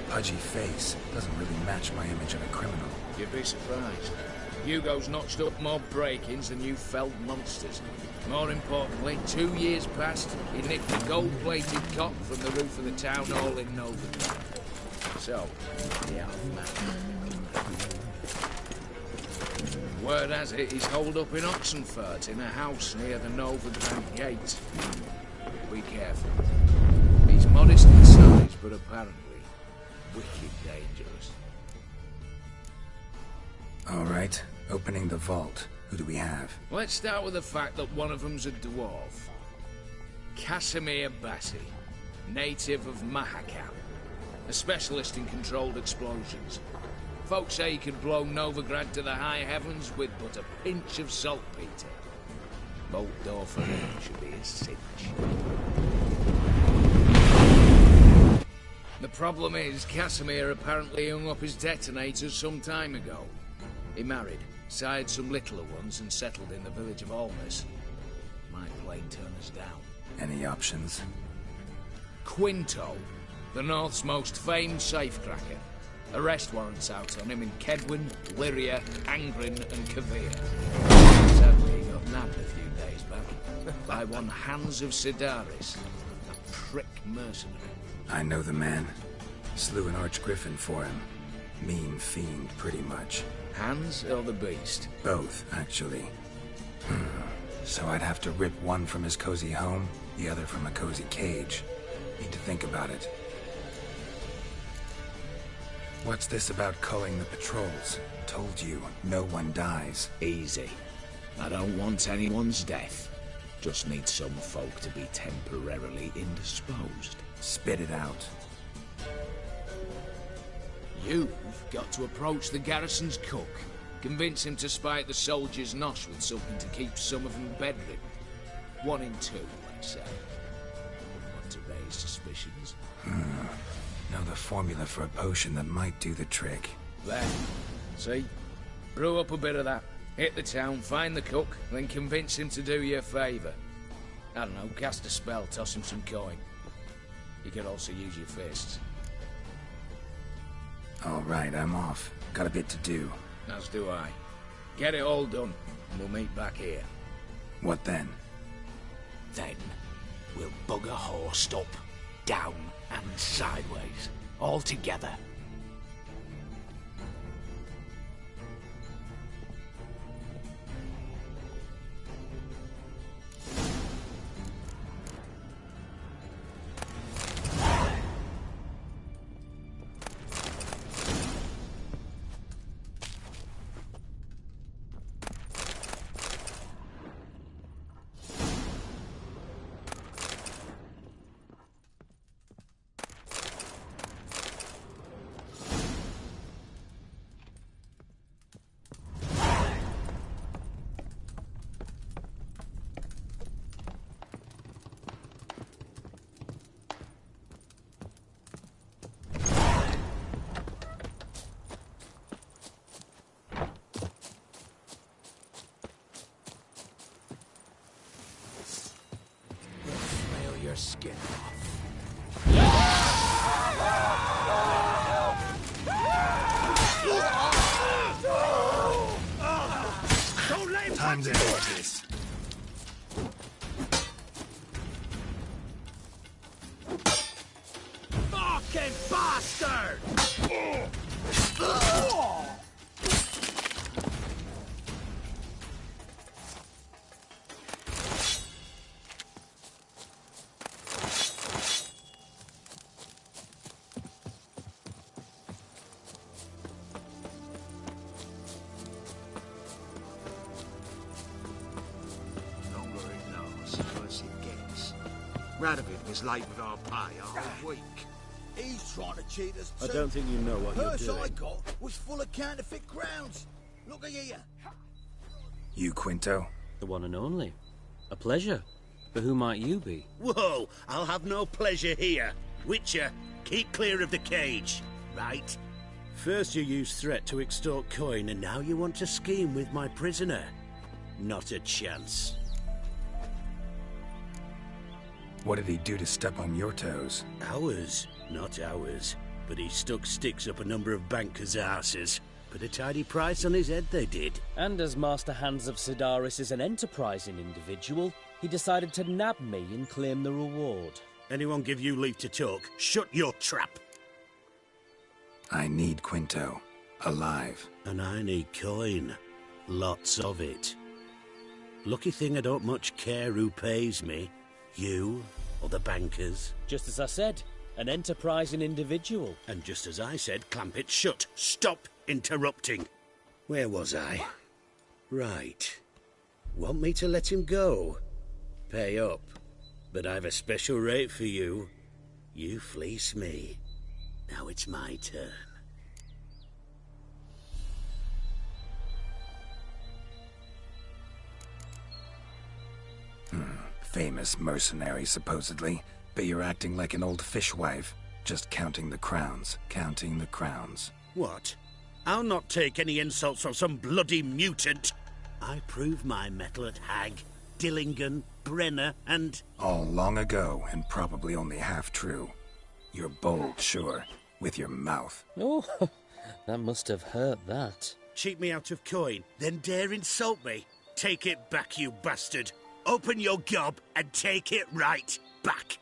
Pudgy face doesn't really match my image of a criminal. You'd be surprised. Hugo's notched up more break-ins than you felled monsters. More importantly, 2 years past, he nicked a gold-plated cock from the roof of the town hall in Novigrad. So, yeah, word has it he's holed up in Oxenfurt in a house near the Novigrad gate. Be careful. He's modest in size, but apparently wicked dangerous. All right, opening the vault. Who do we have? Let's start with the fact that one of them's a dwarf. Casimir Bassi, native of Mahakam. A specialist in controlled explosions. Folks say he could blow Novigrad to the high heavens with but a pinch of saltpeter. Bolt door for him should be a cinch. The problem is, Casimir apparently hung up his detonators some time ago. He married, sired some littler ones, and settled in the village of Almas. Might plain turn us down. Any options? Quinto, the North's most famed safecracker. Arrest warrants out on him in Kedwin, Lyria, Angren, and Kavir. Sadly, he got nabbed a few days back by one Hans of Sidaris, a prick mercenary. I know the man. Slew an archgriffin for him. Mean fiend, pretty much. Hans or the beast? Both, actually. So I'd have to rip one from his cozy home, the other from a cozy cage. Need to think about it. What's this about culling the patrols? Told you, no one dies. Easy. I don't want anyone's death. Just need some folk to be temporarily indisposed. Spit it out. You've got to approach the garrison's cook. Convince him to spike the soldiers' nosh with something to keep some of them bedridden. 1 in 2, let's say. Wouldn't want to raise suspicions. Know the formula for a potion that might do the trick. There. See? Brew up a bit of that. Hit the town, find the cook, then convince him to do you a favour. I don't know, cast a spell, toss him some coin. You could also use your fists. All right, I'm off. Got a bit to do. As do I. Get it all done, and we'll meet back here. What then? Then, we'll bugger horsed up, down and sideways, all together. Your skin off. time's end of this. Fucking bastard! Longer it lasts, worse it gets. Radovid was late with our pay a whole week. He's trying to cheat us too. I don't think you know what you're Purse doing. I got was full of counterfeit crowns. Look at here. You, Quinto? The one and only. A pleasure. But who might you be? Whoa, I'll have no pleasure here. Witcher, keep clear of the cage, right? First you used threat to extort coin, and now you want to scheme with my prisoner. Not a chance. What did he do to step on your toes? Ours, not ours. But he stuck sticks up a number of bankers' arses. Put a tidy price on his head, they did. And as Master Hans of Sidaris is an enterprising individual, he decided to nab me and claim the reward. Anyone give you leave to talk? Shut your trap! I need Quinto. Alive. And I need coin. Lots of it. Lucky thing I don't much care who pays me. You or the bankers. Just as I said, an enterprising individual. And just as I said, clamp it shut. Stop interrupting. Where was I? Right. Want me to let him go? Pay up. But I've a special rate for you. You fleece me. Now it's my turn. Famous mercenary, supposedly. But you're acting like an old fishwife. Just counting the crowns. Counting the crowns. What? I'll not take any insults from some bloody mutant. I proved my mettle at Hag, Dillingen, Brenner, and... All long ago, and probably only half true. You're bold, sure. With your mouth. Oh, that must have hurt that. Cheat me out of coin, then dare insult me. Take it back, you bastard. Open your gob and take it right back.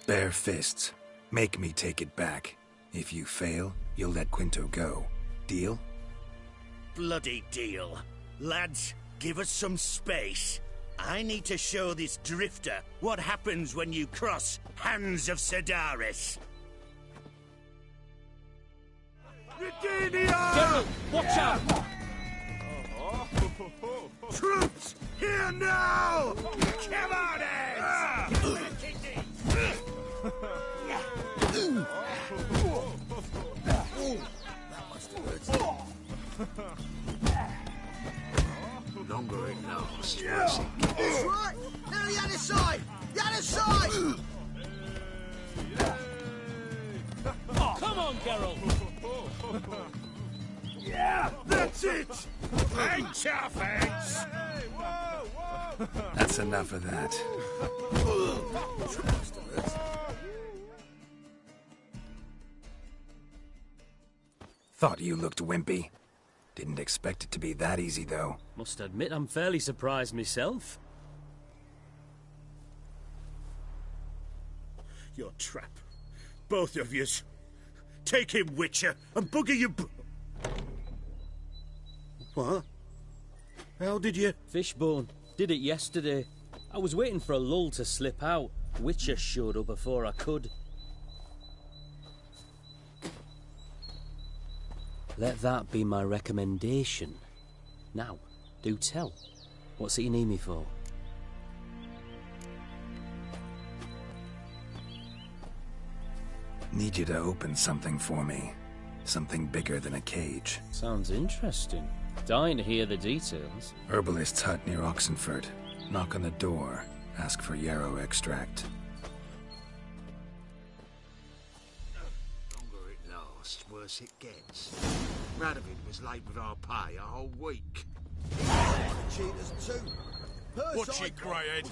Bare fists. Make me take it back. If you fail, you'll let Quinto go. Deal? Bloody deal. Lads, give us some space. I need to show this drifter what happens when you cross Hands of Sidaris. Geralt, watch out! Troops, here now! Come on, Longer it lasts, worse it gets. That's right! Now the other side! The other side! Come on, Geralt! Yeah, that's it! Thanks, your face! That's enough of that. Thought you looked wimpy. Didn't expect it to be that easy, though. Must admit I'm fairly surprised myself. Your trap. Both of yous. Take him, Witcher, and bugger you... What? How did you... Fishbone. Did it yesterday. I was waiting for a lull to slip out. Witcher showed up before I could. Let that be my recommendation. Now, do tell. What's it you need me for? Need you to open something for me. Something bigger than a cage. Sounds interesting. Dying to hear the details. Herbalist's hut near Oxenford. Knock on the door. Ask for yarrow extract. Longer it lasts, worse it gets. Radovid was late with our pay a whole week. Cheaters too. What's your grey-head?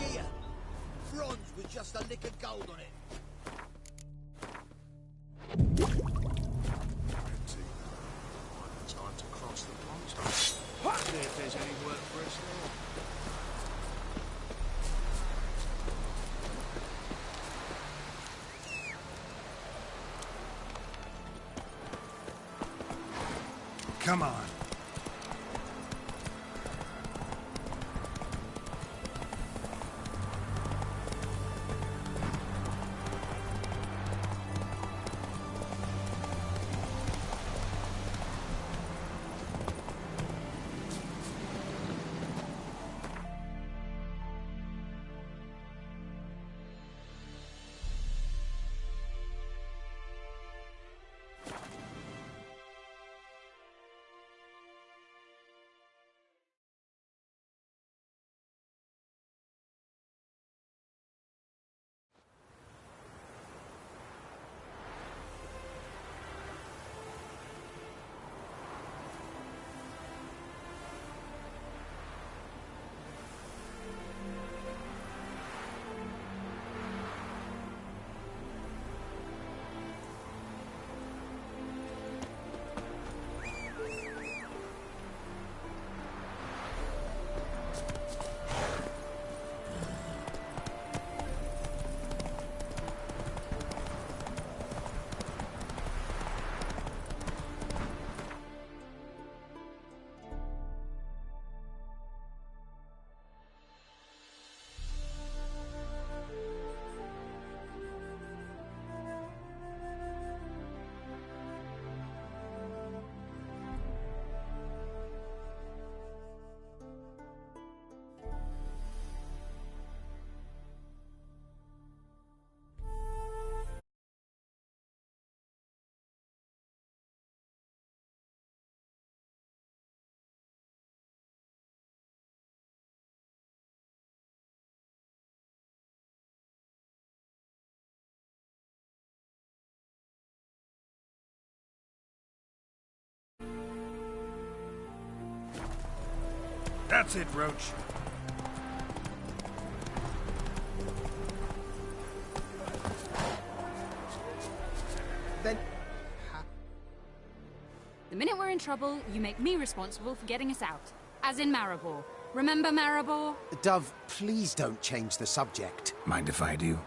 Here. Bronze with just a lick of gold on it. Time Come on. That's it, Roach. Then... The minute we're in trouble, you make me responsible for getting us out. As in Maribor. Remember Maribor? Dove, please don't change the subject. Mind if I do?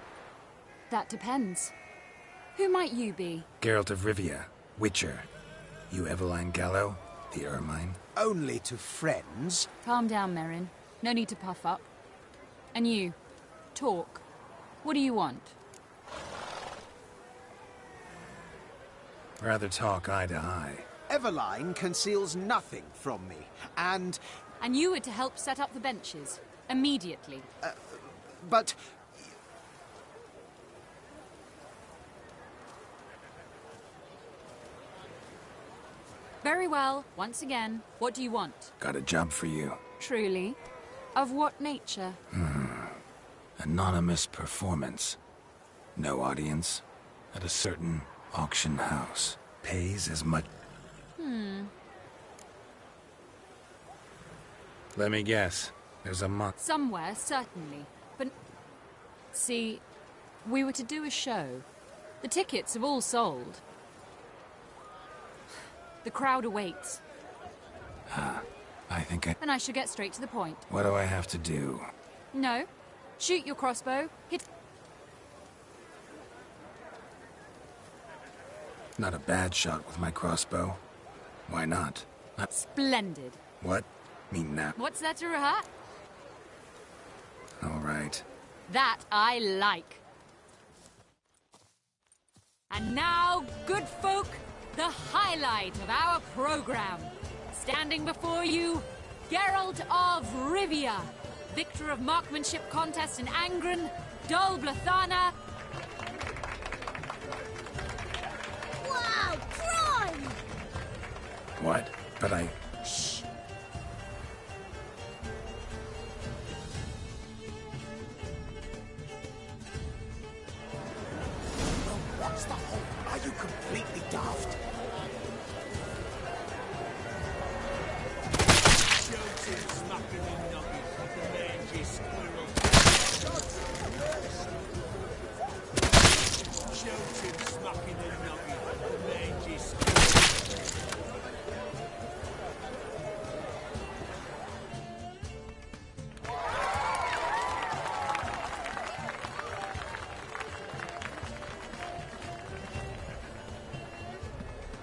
That depends. Who might you be? Geralt of Rivia, Witcher. You Eveline Gallo, the Ermine? Only to friends. Calm down, Merrin. No need to puff up. And you, talk. What do you want? Rather talk eye to eye. Eveline conceals nothing from me, and... And you were to help set up the benches. Immediately. But... Very well. Once again, what do you want? Got a job for you. Truly? Of what nature? Anonymous performance. No audience. At a certain auction house. Pays as much... Let me guess. There's a month. Somewhere, certainly. But... See, we were to do a show. The tickets have all sold. The crowd awaits. I think I... And I should get straight to the point. What do I have to do? No. Shoot your crossbow. Hit... Not a bad shot with my crossbow. Why not? Splendid. What? Mean that? What's that to a hat? All right. That I like. And now, good folk, the highlight of our program. Standing before you, Geralt of Rivia, victor of marksmanship contest in Angren, Dol Blathana. Wow, crime! What? But I... Shh. What's the whole... Are you completely daft?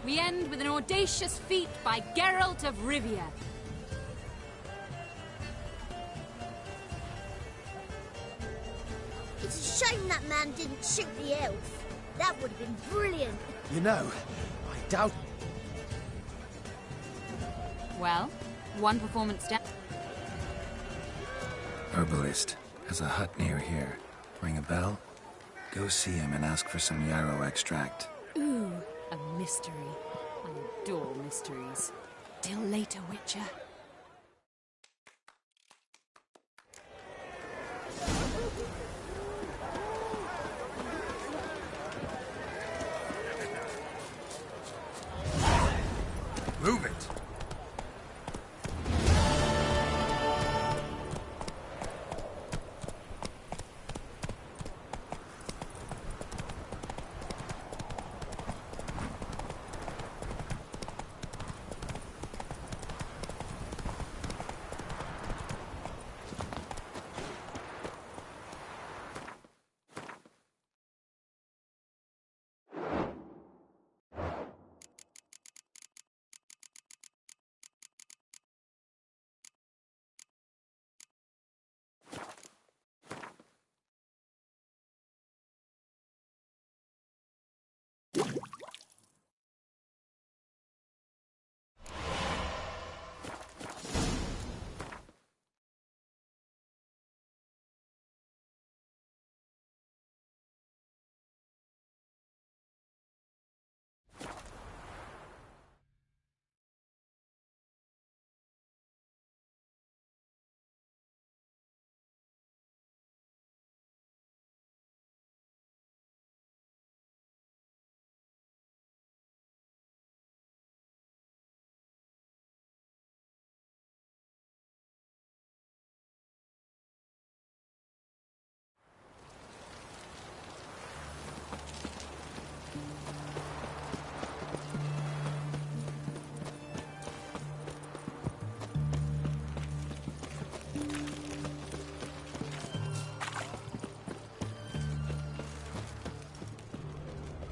we end with an audacious feat by Geralt of Rivia. It's a shame that man didn't shoot the elf. That would have been brilliant. You know, I doubt... Well, one performance down. Herbalist has a hut near here. Ring a bell? Go see him and ask for some yarrow extract. Ooh, a mystery. I adore mysteries. Till later, Witcher. Move it!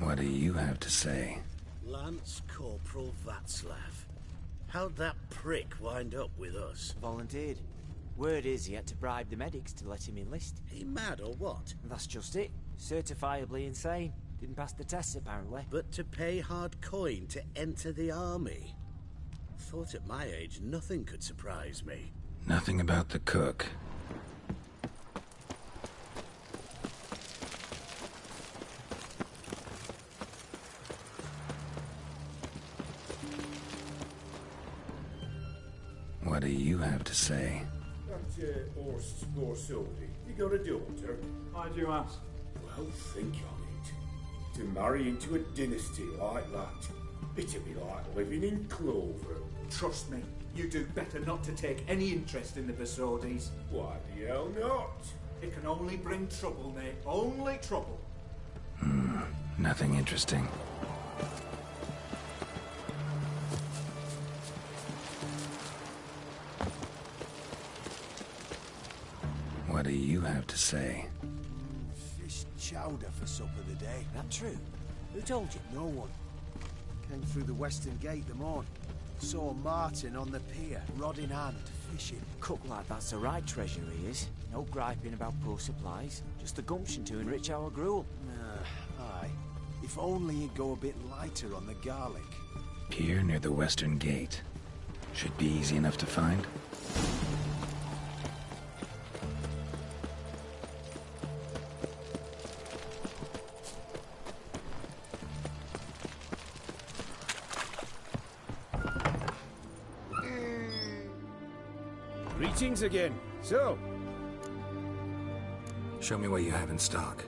What do you have to say? Lance Corporal Václav. How'd that prick wind up with us? Volunteered. Word is he had to bribe the medics to let him enlist. He mad or what? That's just it. Certifiably insane. Didn't pass the tests, apparently. But to pay hard coin to enter the army? Thought at my age nothing could surprise me. Nothing about the cook. What do you have to say? That horse more Sylvie. You got a daughter? Why do you ask? Well, think on it. To marry into a dynasty like that, it'd be like living in clover. Trust me, you do better not to take any interest in the Besodis. Why the hell not? It can only bring trouble, Nate. Only trouble. Nothing interesting. What do you have to say? Fish chowder for supper today. That true? Who told you? No one. Came through the western gate the morn. Saw Martin on the pier, rod in hand, fishing. Cook like that's the right treasure he is. No griping about poor supplies. Just the gumption to enrich our gruel. Aye. If only he'd go a bit lighter on the garlic. Pier near the western gate. Should be easy enough to find. Greetings again. So, Show me what you have in stock.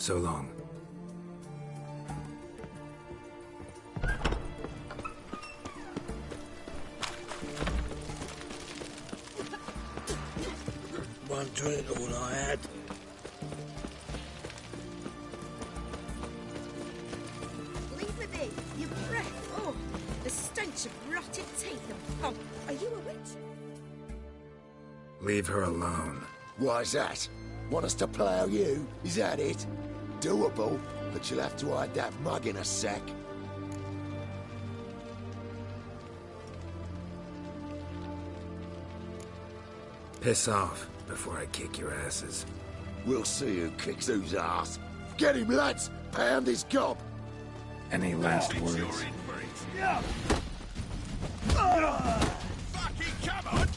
So long. One drink, all I had. Leave me be. Your breath. Oh, the stench of rotted teeth and pulp. Are you a witch? Leave her alone. Why's that? Want us to plough you? Is that it? Doable, but you'll have to hide that mug in a sack. Piss off before I kick your asses. We'll see who kicks whose ass. Get him, lads! Pound his gob! Any last words? Yeah. Fucking come on!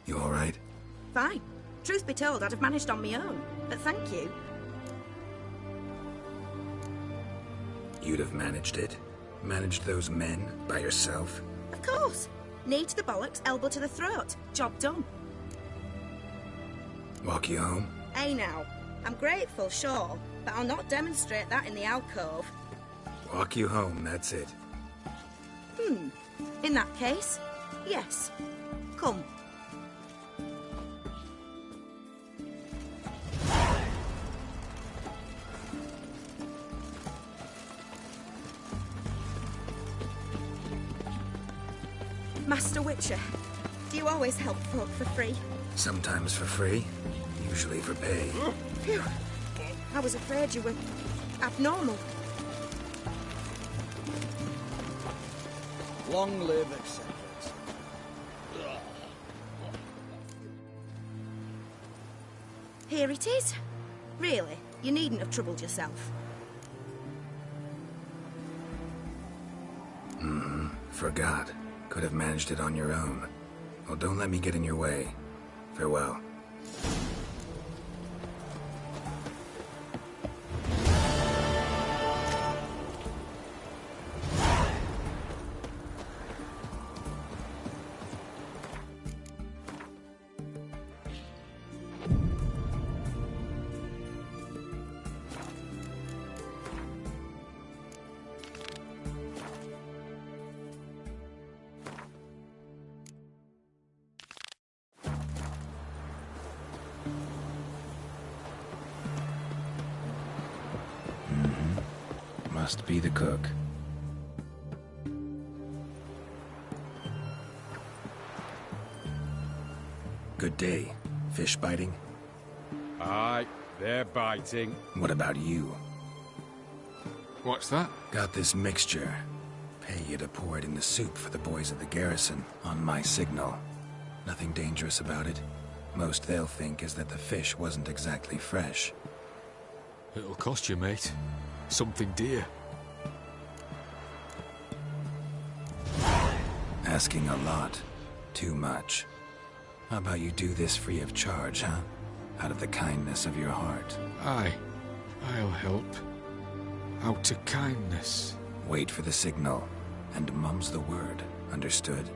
You all right? Fine. Truth be told, I'd have managed on my own. But thank you. You'd have managed it? Managed those men by yourself? Of course. Knee to the bollocks, elbow to the throat. Job done. Walk you home? Hey now. I'm grateful, sure, but I'll not demonstrate that in the alcove. Walk you home, that's it. In that case, yes. Come. Master Witcher, do you always help folk for free? Sometimes for free, usually for pay. Phew. I was afraid you were abnormal. Long live acceptance. Here it is. Really, you needn't have troubled yourself. Forgot. Could have managed it on your own. Well, don't let me get in your way. Farewell. Must be the cook. Good day. Fish biting? Aye, they're biting. What about you? What's that? Got this mixture. Pay you to pour it in the soup for the boys at the garrison, on my signal. Nothing dangerous about it. Most they'll think is that the fish wasn't exactly fresh. It'll cost you, mate. Something dear. Asking a lot. Too much. How about you do this free of charge, huh? Out of the kindness of your heart. Aye, I'll help. Out of kindness. Wait for the signal, and mum's the word. Understood?